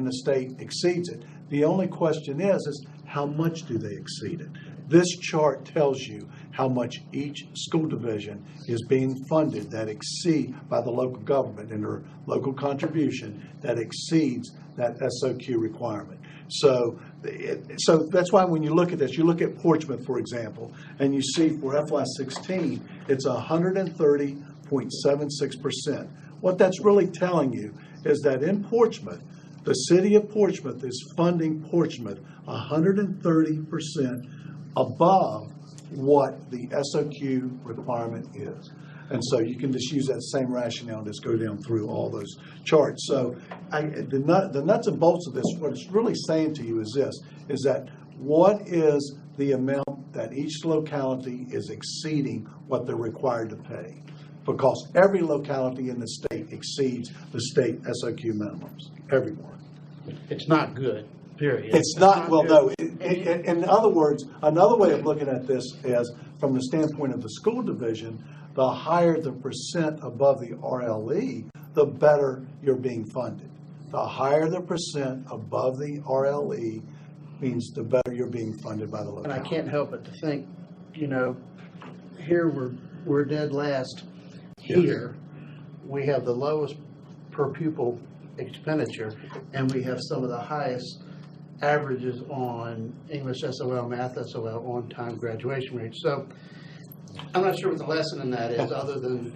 the state exceeds it. The only question is how much do they exceed it? This chart tells you how much each school division is being funded that exceed by the local government and their local contribution that exceeds that SOQ requirement. So that's why when you look at this, you look at Portsmouth, for example, and you see for FY16, it's 130.76%. What that's really telling you is that in Portsmouth, the city of Portsmouth is funding Portsmouth 130% above what the SOQ requirement is. And so you can just use that same rationale and just go down through all those charts. So the nuts and bolts of this, what it's really saying to you is this, is that what is the amount that each locality is exceeding what they're required to pay? Because every locality in the state exceeds the state SOQ minimums, everyone. It's not good, period. It's not, well, no. In other words, another way of looking at this is from the standpoint of the school division, the higher the percent above the RLE, the better you're being funded. The higher the percent above the RLE means the better you're being funded by the locality. And I can't help but to think, here we're dead last. Here, we have the lowest per pupil expenditure, and we have some of the highest averages on English SOL, Math SOL, on-time graduation rates. So I'm not sure what the lesson in that is, other than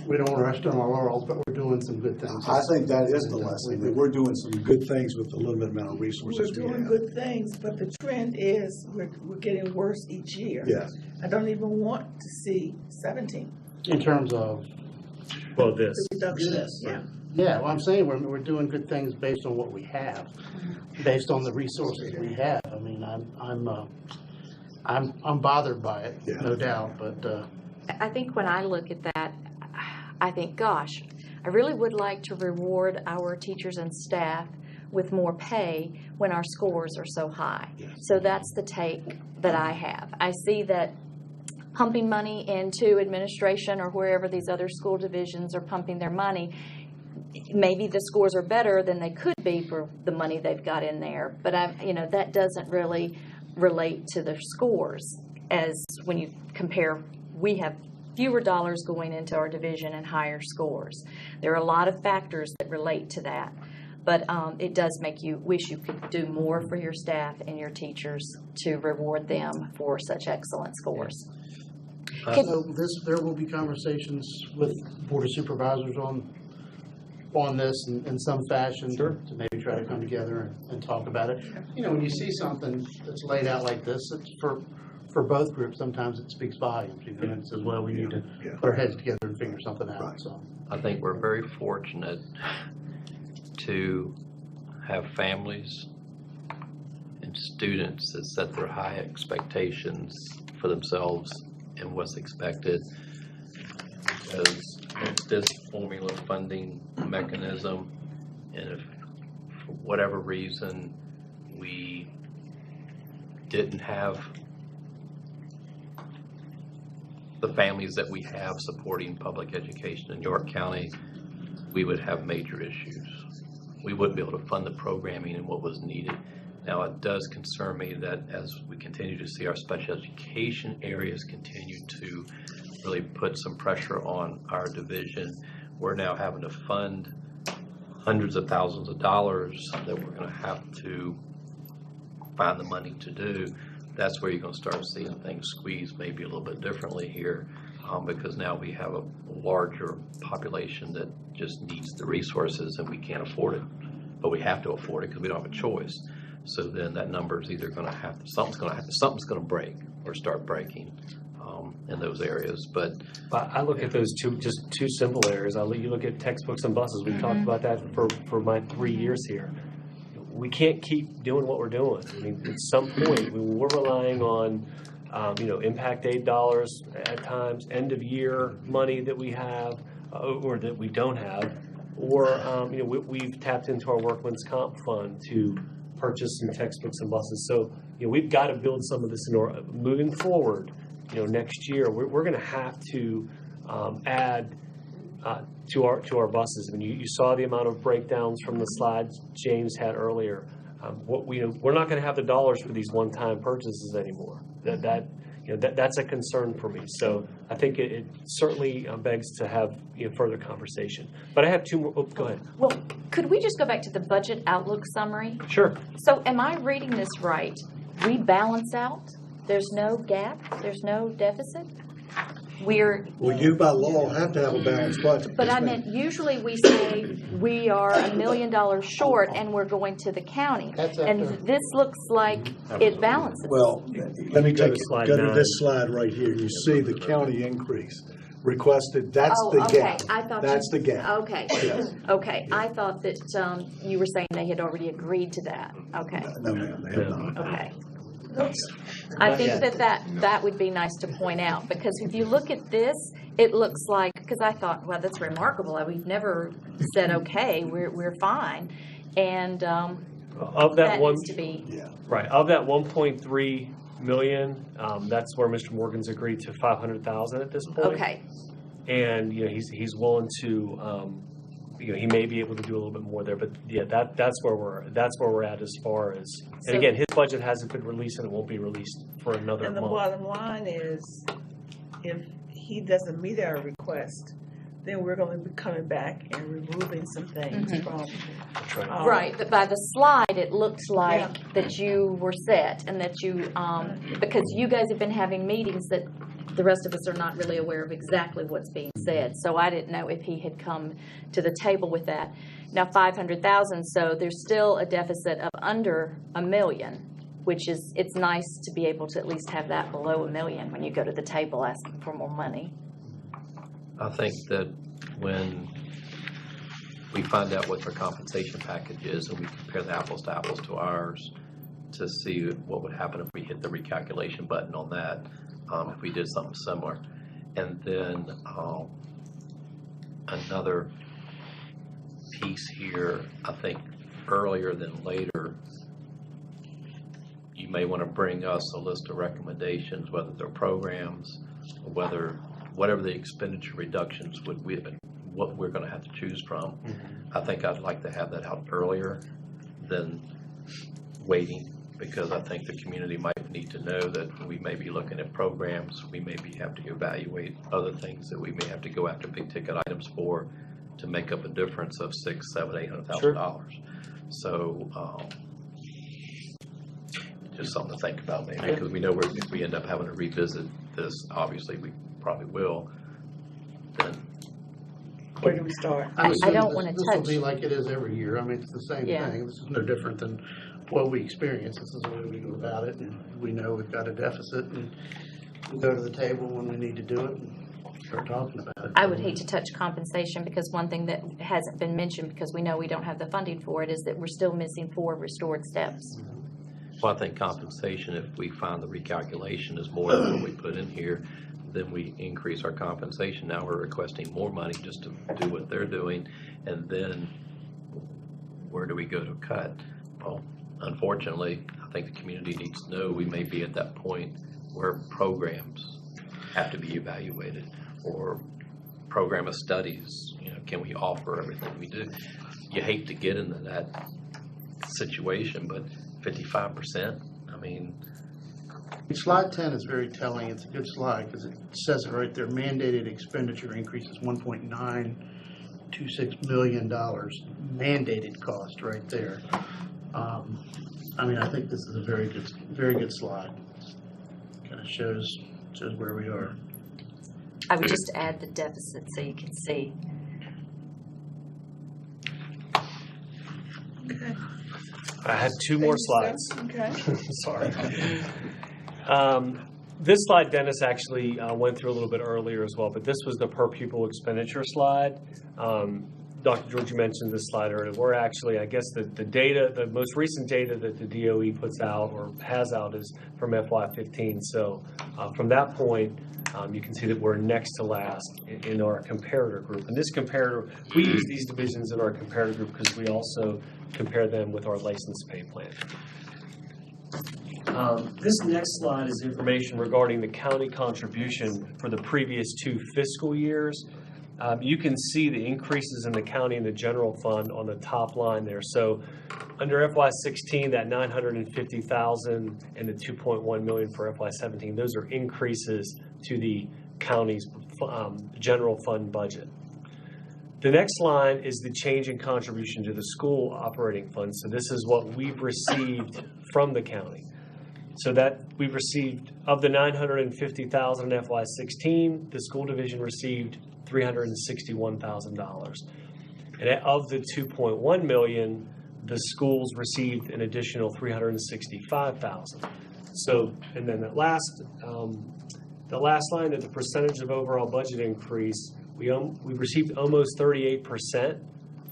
we don't want to rest on our laurels, but we're doing some good things. I think that is the lesson, that we're doing some good things with the limited amount of resources we We're doing have. good things, but the trend is we're getting worse each year. Yeah. I don't even want to see 17. In terms of? Well, this. The reduction, yeah. Yeah, well, I'm saying we're doing good things based on what we have, based on the resources we have. I mean, I'm bothered by it, no doubt, but. I think when I look at that, I think, gosh, I really would like to reward our teachers and staff with more pay when our scores are so high. So that's the take that I have. I see that pumping money into administration or wherever these other school divisions are pumping their money, maybe the scores are better than they could be for the money they've got in there. But that doesn't really relate to their scores. as when you compare, we have fewer dollars going into our division and higher scores. There are a lot of factors that relate to that, but it does make you wish you could do more for your staff and your teachers to reward them for such excellent scores. So there will be conversations with Board of Supervisors on this in some fashion. Sure. To maybe try to come together and talk about it. You know, when you see something that's laid out like this, it's for both groups, sometimes it speaks volumes. You know, it says, well, we need to put our heads together and figure something out, so. I think we're very fortunate to have families and students that set their high expectations for themselves and what's expected, because this formula funding mechanism, and if for whatever reason we didn't have the families that we have supporting public education in York County, we would have major issues. We wouldn't be able to fund the programming and what was needed. Now, it does concern me that as we continue to see our special education areas continue to really put some pressure on our division, we're now having to fund hundreds of thousands of dollars that we're going to have to find the money to do. That's where you're going to start seeing things squeezed maybe a little bit differently here, because now we have a larger population that just needs the resources and we can't afford it. But we have to afford it because we don't have a choice. So then that number is either going to have to, something's going to break or start breaking in those areas. But I look at those two simple areas. You look at textbooks and buses. We've talked about that for my 3 years here. We can't keep doing what we're doing. I mean, at some point, we're relying on, impact aid dollars at times, end of year money that we have or that we don't have, or we've tapped into our workman's comp fund to purchase some textbooks and buses. So we've got to build some of this in order. Moving forward, next year we're going to have to add to our buses. I mean, you saw the amount of breakdowns from the slides James had earlier. We're not going to have the dollars for these one-time purchases anymore. That's a concern for me. So I think it certainly begs to have further conversation. But I have two more. Oh, go ahead. Well, could we just go back to the budget outlook summary? Sure. So am I reading this right? We balance out? There's no gap? There's no deficit? Well, you by law have to have a balanced budget. But I meant usually we say we are $1 million short and we're going to the county. And this looks like it balances. Well, let me go to this slide right here. You see the county increase requested. That's the gap. I thought that's the gap. Okay. Yes. Okay. I thought that you were saying they had already agreed to that. Okay. No, ma'am, they have not. Okay. I think that would be nice to point out, because if you look at this, it looks like, because I thought, well, that's remarkable. We've never said, okay, we're fine. And of that needs to be. Right, of that 1.3 million, that's where Mr. Morgan's agreed to 500,000 at this point. Okay. And he's willing to he may be able to do a little bit more there, but that's where we're at as far as. And again, his budget hasn't been released and it won't be released for another month. And the bottom line is, if he doesn't meet our request, then we're going to be coming back and removing some things from. Right, but by the slide, it looks like that you were set and that you, because you guys have been having meetings that the rest of us are not really aware of exactly what's being said. So I didn't know if he had come to the table with that. Now 500,000, so there's still a deficit of under $1 million, which is, it's nice to be able to at least have that below $1 million when you go to the table asking for more money. I think that when we find out what their compensation package is and we compare the apples to ours to see what would happen if we hit the recalculation button on that, if we did something similar. And then another piece here, I think earlier than later, you may want to bring us a list of recommendations, whether they're programs, or whatever the expenditure reductions would be, what we're going to have to choose from. I think I'd like to have that out earlier than waiting because I think the community might need to know that we may be looking at programs, we maybe have to evaluate other things that we may have to go after big ticket items for to make up a difference of $600,000, $700,000, $800,000. So just something to think about maybe, because we know if we end up having to revisit this, obviously we probably will, then Where do we start? I don't want to This will touch. be like it is every year. I mean, it's the same Yeah. thing. This is no different than what we experience. This is the way we go about it. And we know we've got a deficit and we go to the table when we need to do it and start talking about it. I would hate to touch compensation because one thing that hasn't been mentioned, because we know we don't have the funding for it, is that we're still missing 4 restored steps. well, I think compensation, if we find the recalculation is more than what we put in here, then we increase our compensation. Now we're requesting more money just to do what they're doing, and then where do we go to cut? Well, unfortunately, I think the community needs to know we may be at that point where programs have to be evaluated, or program of studies, can we offer everything we do? You hate to get into that situation, but 55%, I mean. Slide 10 is very telling. It's a good slide because it says it right there. Mandated expenditure increases $1.926 million. Mandated cost right there. I mean, I think this is a very good slide. Kind of shows where we are. I would just add the deficit so you can see. Okay. I had 2 more slides. Okay. Sorry. This slide Dennis actually went through a little bit earlier as well, but this was the per pupil expenditure slide. Dr. George, you mentioned this slide earlier. We're actually, I guess the data, the most recent data that the DOE puts out or has out is from FY15. So from that point, you can see that we're next to last in our comparator group. And this comparator, we use these divisions in our comparator group because we also compare them with our license pay plan. This next slide is information regarding the county contribution for the previous 2 fiscal years. You can see the increases in the county and the general fund on the top line there. So under FY16, that $950,000 and the $2.1 million for FY17, those are increases to the county's general fund budget. The next line is the change in contribution to the school operating fund. So this is what we've received from the county. So that we've received, of the $950,000 in FY16, the school division received $361,000. And of the $2.1 million, the schools received an additional $365,000. So, and then the last line is the percentage of overall budget increase. We received almost 38%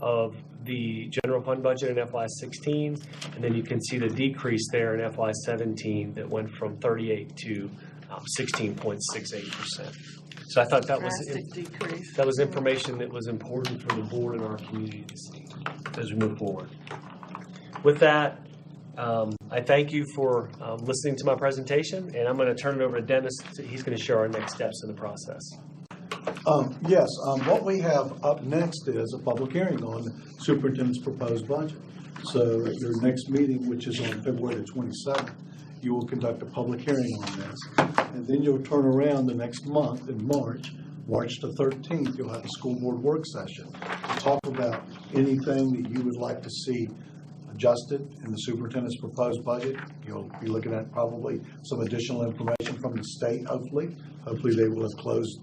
of the general fund budget in FY16, and then you can see the decrease there in FY17 that went from 38 to 16.68%. So I thought that was information that was important for the board and our community to see as we move forward. With that, I thank you for listening to my presentation, and I'm going to turn it over to Dennis. He's going to share our next steps in the process. Yes, what we have up next is a public hearing on the superintendent's proposed budget. So at your next meeting, which is on February the 27th, you will conduct a public hearing on this. And then you'll turn around the next month in March the 13th, you'll have a school board work session to talk about anything that you would like to see adjusted in the superintendent's proposed budget. You'll be looking at probably some additional information from the state, hopefully. Hopefully they will have closed,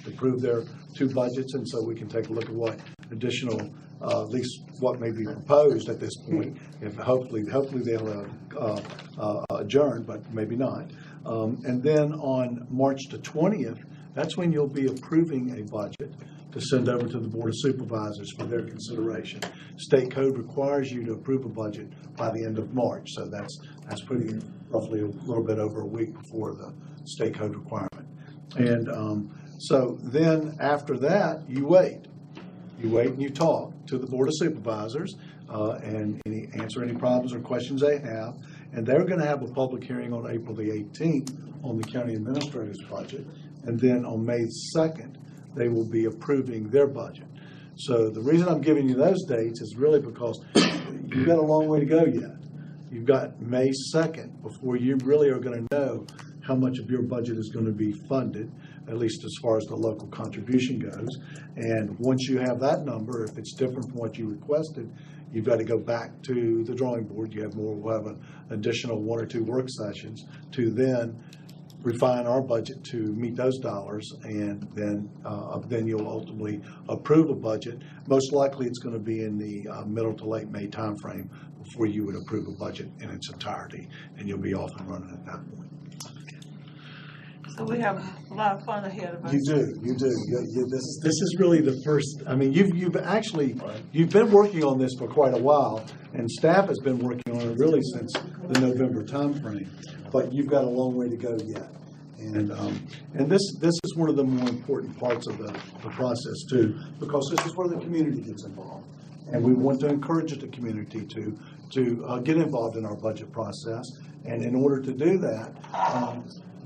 approved their 2 budgets, and so we can take a look at what additional, at least what may be proposed at this point. If hopefully they'll adjourn, but maybe not. And then on March the 20th, that's when you'll be approving a budget to send over to the Board of Supervisors for their consideration. State code requires you to approve a budget by the end of March, so that's pretty roughly a little bit over a week before the state code requirement. And so then after that, you wait and you talk to the Board of Supervisors and answer any problems or questions they have. And they're going to have a public hearing on April the 18th on the county administrator's budget. And then on May 2nd, they will be approving their budget. So the reason I'm giving you those dates is really because you've got a long way to go yet. you've got May 2nd before you really are going to know how much of your budget is going to be funded, at least as far as the local contribution goes. And once you have that number, if it's different from what you requested, you've got to go back to the drawing board. You have more, we'll have an additional 1 or 2 work sessions to then refine our budget to meet those dollars, and then you'll ultimately approve a budget. Most likely, it's going to be in the middle to late May timeframe before you would approve a budget in its entirety, and you'll be off and running at that point. So we have a lot of fun ahead of us. You do. This is really the first. I mean, you've been working on this for quite a while, and staff has been working on it really since the November timeframe. But you've got a long way to go yet, and this is one of the more important parts of the process too, because this is where the community gets involved, and we want to encourage the community to get involved in our budget process. And in order to do that,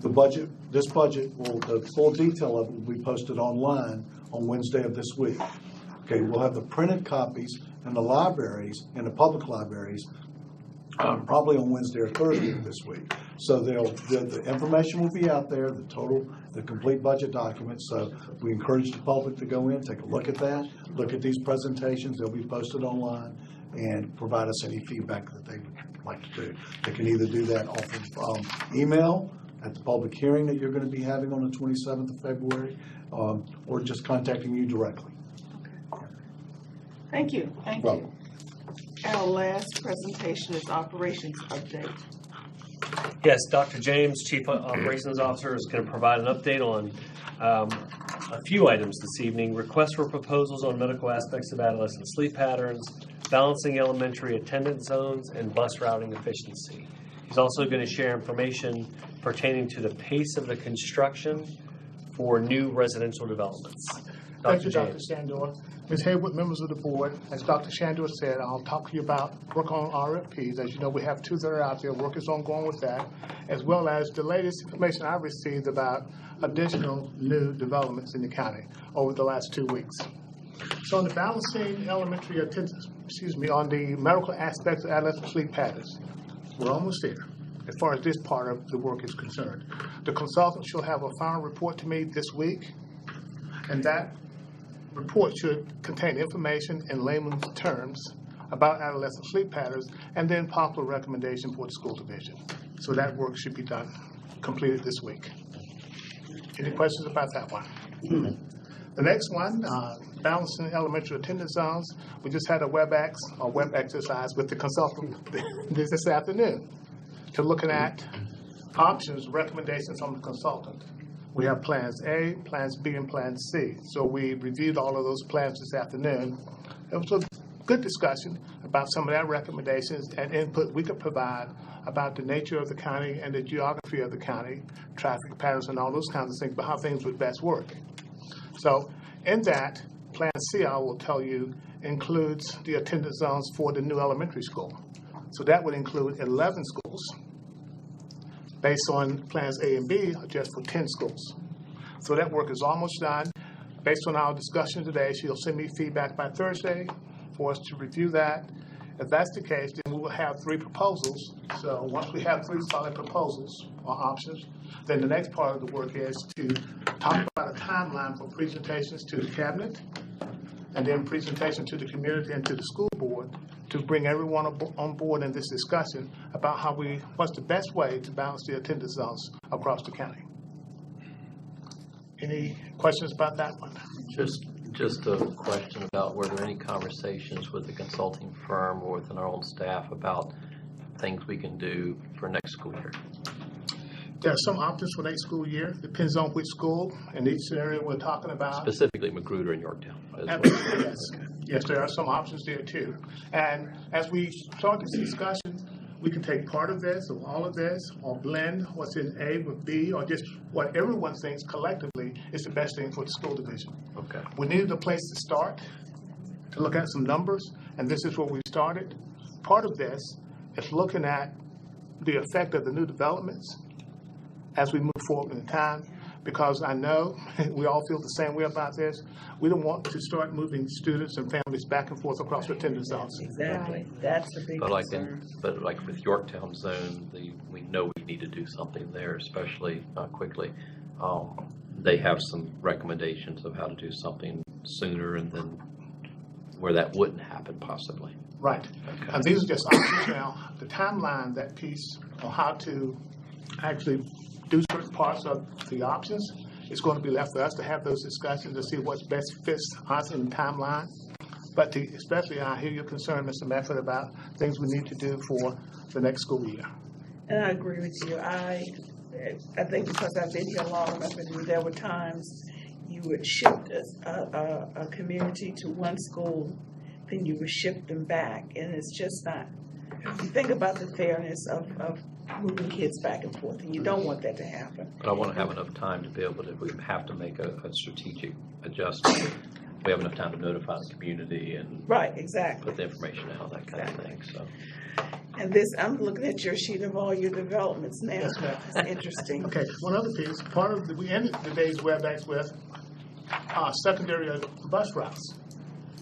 the full detail of it will be posted online on Wednesday of this week. Okay, we'll have the printed copies in the libraries, in the public libraries, probably on Wednesday or Thursday of this week. So the information will be out there, the complete budget document. So we encourage the public to go in, take a look at that, look at these presentations. They'll be posted online, and provide us any feedback that they would like to do. They can either do that off of email at the public hearing that you're going to be having on the 27th of February, or just contacting you directly. Thank you. Thank you. Our last presentation is operations update. Yes, Dr. James, Chief Operations Officer, is going to provide an update on a few items this evening. Requests for proposals on medical aspects of adolescent sleep patterns, balancing elementary attendance zones, and bus routing efficiency. He's also going to share information pertaining to the pace of the construction for new residential developments. Thank you, Dr. Shandor. Ms. Haywood, members of the board, as Dr. Shandor said, I'll talk to you about work on RFPs. As you know, we have 2 that are out there. Work is ongoing with that, as well as the latest information I've received about additional new developments in the county over the last 2 weeks. So on the balancing elementary attendance, on the medical aspects of adolescent sleep patterns, we're almost there as far as this part of the work is concerned. The consultant shall have a final report to me this week, and that report should contain information in layman's terms about adolescent sleep patterns, and then popular recommendation for the school division. So that work should be done, completed this week. Any questions about that one? The next one, balancing elementary attendance zones. We just had a web exercise with the consultant this afternoon to looking at options, recommendations from the consultant. We have plans A, plans B, and plans C. So we reviewed all of those plans this afternoon. It was a good discussion about some of that recommendations and input we could provide about the nature of the county and the geography of the county, traffic patterns and all those kinds of things, but how things would best work. So in that, Plan C, I will tell you, includes the attendance zones for the new elementary school. So that would include 11 schools. Based on plans A and B, are just for 10 schools. So that work is almost done. Based on our discussion today, she'll send me feedback by Thursday for us to review that. If that's the case, then we will have 3 proposals. So once we have 3 solid proposals or options, then the next part of the work is to talk about a timeline for presentations to the cabinet, and then presentation to the community and to the school board to bring everyone on board in this discussion about what's the best way to balance the attendance zones across the county. Any questions about that one? Just a question about were there any conversations with the consulting firm or within our own staff about things we can do for next school year? There are some options for next school year. Depends on which school and each area we're talking about. Specifically Magruder and Yorktown. Absolutely, yes. Yes, there are some options there too. And as we start this discussion, we can take part of this or all of this or blend what's in A with B or just what everyone thinks collectively is the best thing for the school division. Okay. We needed a place to start to look at some numbers, and this is where we started. Part of this is looking at the effect of the new developments as we move forward in time. because I know we all feel the same way about this. We don't want to start moving students and families back and forth across attendance zones. Exactly, that's the big But like concern. but like with Yorktown Zone, we know we need to do something there, especially quickly. They have some recommendations of how to do something sooner and then where that wouldn't happen possibly. Right. Okay. And these are just options now. The timeline, that piece on how to actually do certain parts of the options, is going to be left for us to have those discussions to see what's best fits us in the timeline. But especially, I hear your concern, Mr. Medford, about things we need to do for the next school year. And I agree with you. I think because I've been here long enough, and there were times you would shift a community to one school, then you would shift them back, and it's just not. You think about the fairness of moving kids back and forth, and you don't want that to happen. But I want to have enough time to be able to, if we have to make a strategic adjustment, we have enough time to notify the community and Right, exactly. put the information out, that kind of thing, so. And this, I'm looking at your sheet of all your developments now. Yes, ma'am. It's interesting. Okay, one other piece, we ended today's WebEx with secondary bus routes.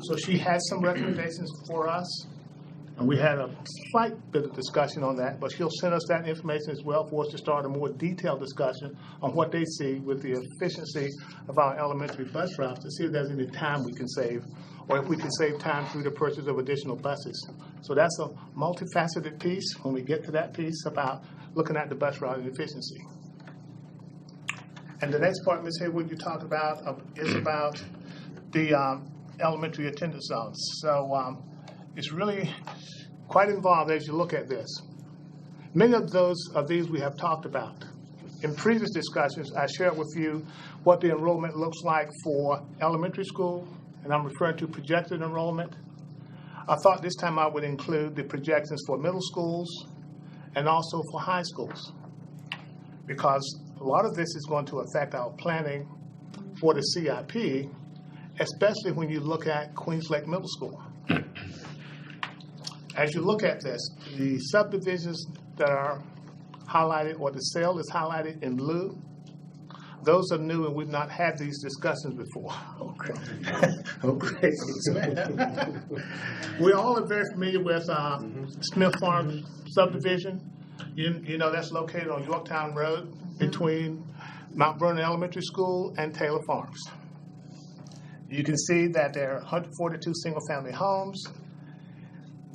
So she had some recommendations for us, and we had a slight bit of discussion on that, but she'll send us that information as well for us to start a more detailed discussion on what they see with the efficiency of our elementary bus routes to see if there's any time we can save, or if we can save time through the purchase of additional buses. So that's a multifaceted piece when we get to that piece about looking at the bus route and efficiency. And the next part, Ms. Haywood, you talked about is about the elementary attendance zones. So it's really quite involved as you look at this. Many of these we have talked about. In previous discussions, I shared with you what the enrollment looks like for elementary school, and I'm referring to projected enrollment. I thought this time I would include the projections for middle schools and also for high schools, because a lot of this is going to affect our planning for the CIP, especially when you look at Queens Lake Middle School. As you look at this, the subdivisions that are highlighted, or the sale is highlighted in blue, those are new, and we've not had these discussions before. Okay. Okay. We all are very familiar with Smith Farm subdivision. You know that's located on Yorktown Road between Mount Vernon Elementary School and Taylor Farms. You can see that there are 142 single-family homes.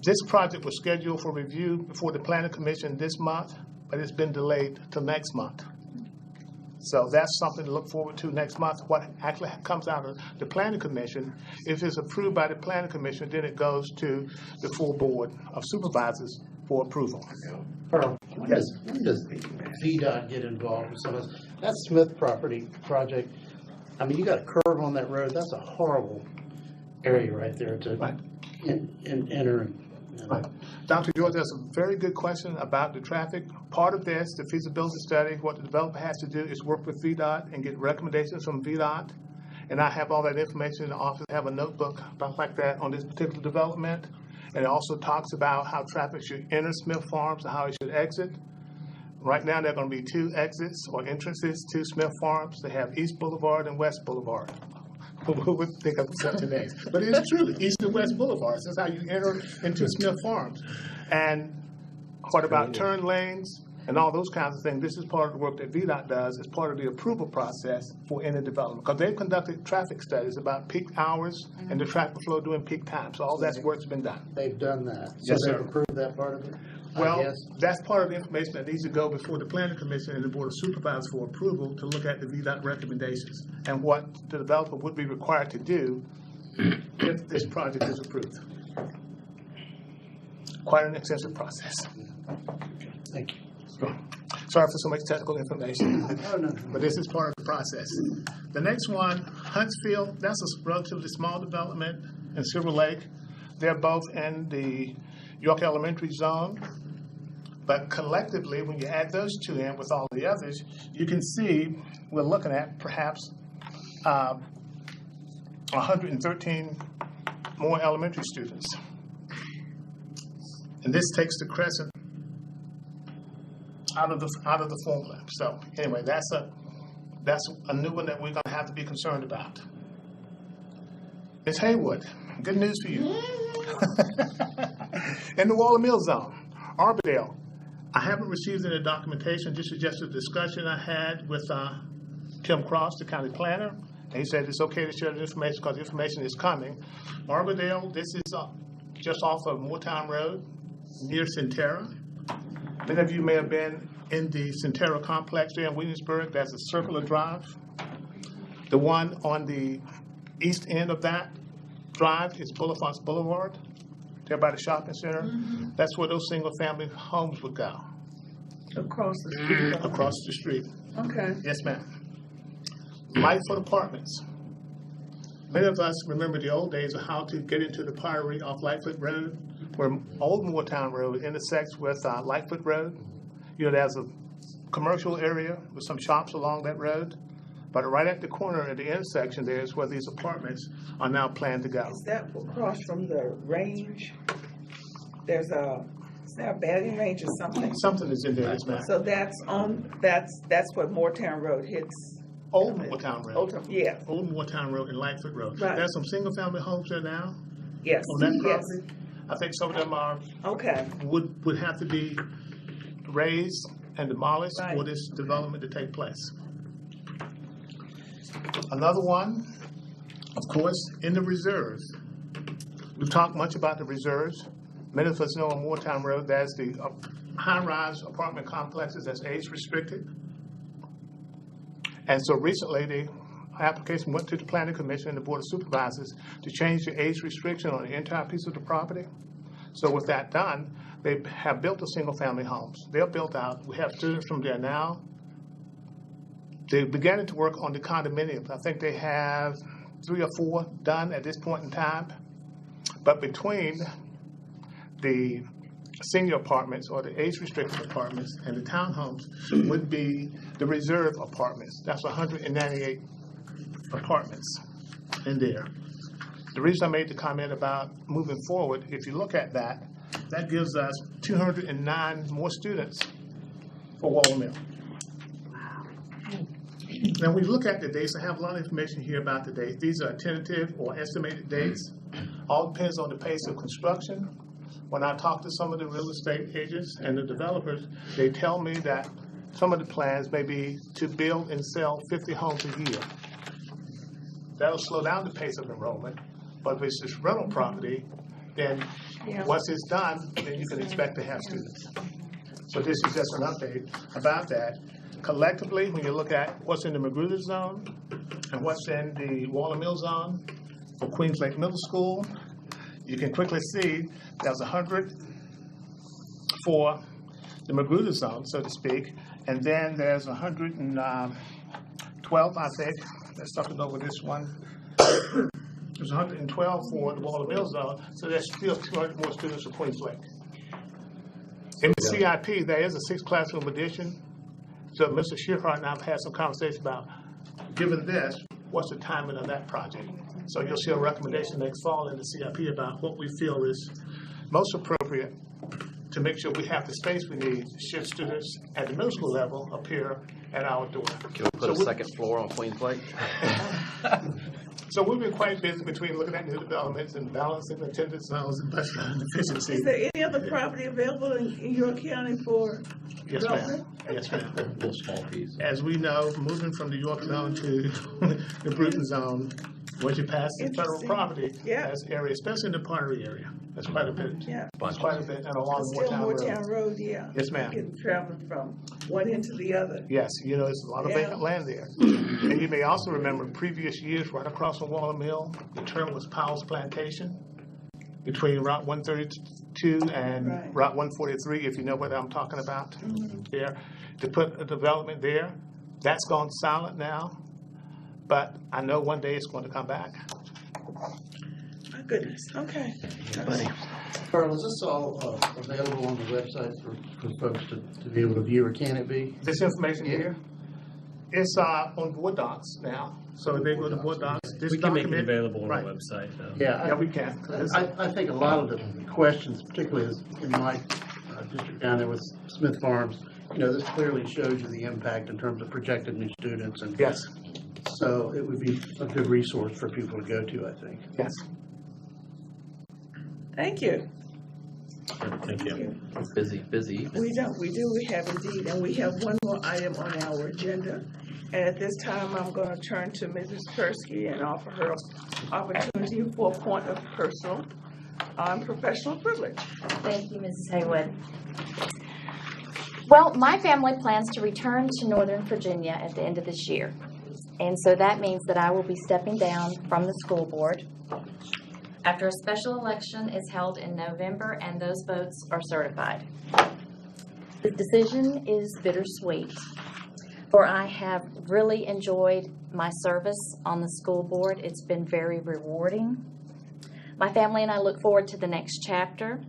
This project was scheduled for review before the Planning Commission this month, but it's been delayed till next month. So that's something to look forward to next month. What actually comes out of the Planning Commission, if it's approved by the Planning Commission, then it goes to the full Board of Supervisors for approval. When does VDOT get involved with some of this? That Smith project, I mean, you got a curve on that road. That's a horrible area right there to enter. Right. Dr. George, that's a very good question about the traffic. Part of this, the feasibility study, what the developer has to do is work with VDOT and get recommendations from VDOT. And I have all that information in the office. I have a notebook about like that on this particular development. And it also talks about how traffic should enter Smith Farms and how it should exit. Right now, there are going to be 2 exits or entrances to Smith Farms. They have East Boulevard and West Boulevard. Who would think of such a name? But it is true, East and West Boulevards. That's how you enter into Smith Farms. And what about turn lanes and all those kinds of things? This is part of the work that VDOT does as part of the approval process for any development. Because they've conducted traffic studies about peak hours and the traffic flow during peak time. So all that work's been done. They've done that. Yes, So sir. they've approved that part of it? Well, that's part of the information that needs to go before the Planning Commission and the Board of Supervisors for approval to look at the VDOT recommendations and what the developer would be required to do if this project is approved. Quite an extensive process. Thank you. Sorry for so much technical information, Oh, no. but this is part of the process. The next one, Huntsville, that's a relatively small development in Silver Lake. They're both in the York Elementary zone. But collectively, when you add those 2 in with all the others, you can see we're looking at perhaps 113 more elementary students. And this takes the Crescent out of the formula. So anyway, that's a That's a new one that we're gonna have to be concerned about. Ms. Haywood, good news for you. In the Waller Mill Zone, Arbordale, I haven't received any documentation, this is just a discussion I had with Tim Cross, the county planner, and he said it's okay to share the information because the information is coming. Arbordale, this is just off of Moortown Road, near Centerra. Many of you may have been in the Centerra complex there in Williamsburg. There's a circular drive. The one on the east end of that drive is Boulevard Boulevard, there by the shopping center. Mm-hmm. That's where those single-family homes would go. Across the street. Across the street. Okay. Yes, ma'am. Lightfoot Apartments. Many of us remember the old days of how to get into the Priory off Lightfoot Road, where Old Moortown Road intersects with Lightfoot Road. You know, there's a commercial area with some shops along that road. But right at the corner at the intersection there is where these apartments are now planned to go. Is that across from the range? Is there a batting range or something? Something is in there, yes, ma'am. So that's what Moortown Road hits. Old Moortown Road. Old, yeah. Old Moortown Road and Lightfoot Road. Right. There's some single-family homes there now. Yes. On that Yes. property. I think some of them are Okay. would have to be raised and demolished Right. for this development to take place. Another one, of course, in the reserves. We've talked much about the reserves. Many of us know on Moortown Road, there's the high-rise apartment complexes that's age restricted. And so recently, the application went to the Planning Commission and the Board of Supervisors to change the age restriction on the entire piece of the property. So with that done, they have built the single-family homes. They're built out. We have students from there now. They're beginning to work on the condominiums. I think they have 3 or 4 done at this point in time. But between the senior apartments or the age-restricted apartments and the townhomes would be the reserve apartments. That's 198 apartments in there. The reason I made the comment about moving forward, if you look at that, that gives us 209 more students for Waller Mill. Now, we look at the dates. I have a lot of information here about the dates. These are tentative or estimated dates. All depends on the pace of construction. When I talk to some of the real estate agents and the developers, they tell me that some of the plans may be to build and sell 50 homes a year. That'll slow down the pace of enrollment, but if it's just rental property, then once it's done, then you can expect to have students. So this is just an update about that. Collectively, when you look at what's in the Magruder zone and what's in the Waller Mill zone for Queens Lake Middle School, you can quickly see there's 100 for the Magruder zone, so to speak, and then there's 112, I think. Let's talk about this one. There's 112 for the Waller Mill zone, so there's still 200 more students for Queens Lake. In the CIP, there is a 6th classroom addition. So Mr. Shearhart and I have had some conversation about, given this, what's the timing of that project? So you'll see a recommendation next fall in the CIP about what we feel is most appropriate to make sure we have the space we need to shift students at the middle school level up here at our door. Can we put a second floor on Queens Lake? So we've been quite busy between looking at new developments and balancing attendance zones and bus efficiency. Is there any other property available in York County for Yes, ma'am. development? Yes, ma'am. A little small piece. As we know, moving from the York zone to the Bruton zone, once you pass the federal Interesting. property, Yeah. that's area, especially in the Priory area. That's quite a bit. Yeah. That's quite a bit, and along Still Moortown Moortown Road. Road, yeah. Yes, ma'am. Getting traveling from one end to the other. Yes, you know, there's a lot of Yeah. vacant land there. And you may also remember previous years, right across from Waller Mill, the term was Powell's Plantation, between Route 132 and Right. Route 143, if you know what I'm talking about there, to put a development there. That's gone silent now, but I know one day it's going to come back. My goodness, okay. Carl, is this all available on the website for folks to be able to view, or can it be? This information here, it's on Board Docs now, so they go to Board Docs. This We can make it document- available on Right. the website, though. Yeah, we can. I think a lot of the questions, particularly in my district down there with Smith Farms, this clearly shows you the impact in terms of projected new students. And Yes. so it would be a good resource for people to go to, I think. Yes. Thank you. Thank you. Busy evening. We do, we have indeed, and we have one more item on our agenda. And at this time, I'm going to turn to Mrs. Kursky and offer her opportunity for a point of personal and professional privilege. Thank you, Mrs. Haywood. Well, my family plans to return to Northern Virginia at the end of this year. And so that means that I will be stepping down from the school board after a special election is held in November and those votes are certified. The decision is bittersweet, for I have really enjoyed my service on the school board. It's been very rewarding. My family and I look forward to the next chapter,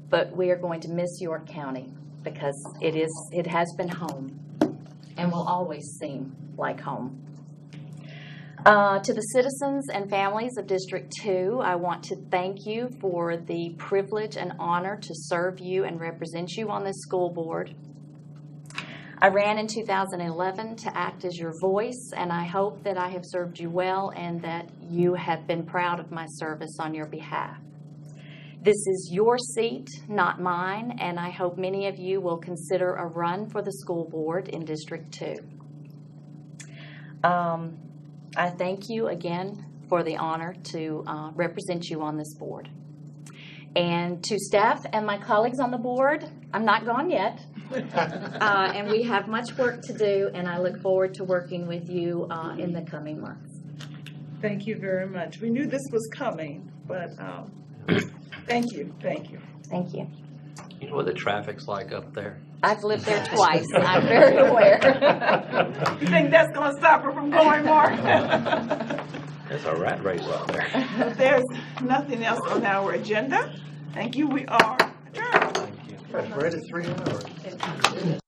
but we are going to miss York County because it has been home and will always seem like home. To the citizens and families of District 2, I want to thank you for the privilege and honor to serve you and represent you on this school board. I ran in 2011 to act as your voice, and I hope that I have served you well and that you have been proud of my service on your behalf. This is your seat, not mine, and I hope many of you will consider a run for the school board in District 2. I thank you again for the honor to represent you on this board. And to staff and my colleagues on the board, I'm not gone yet. And we have much work to do, and I look forward to working with you in the coming months. Thank you very much. We knew this was coming, but thank you. Thank you. You know what the traffic's like up there? I've lived there twice. I'm very aware. You think that's going to stop her from going more? There's a rat race up there. If there's nothing else on our agenda, thank you. We are adjourned. Right at 3 hours.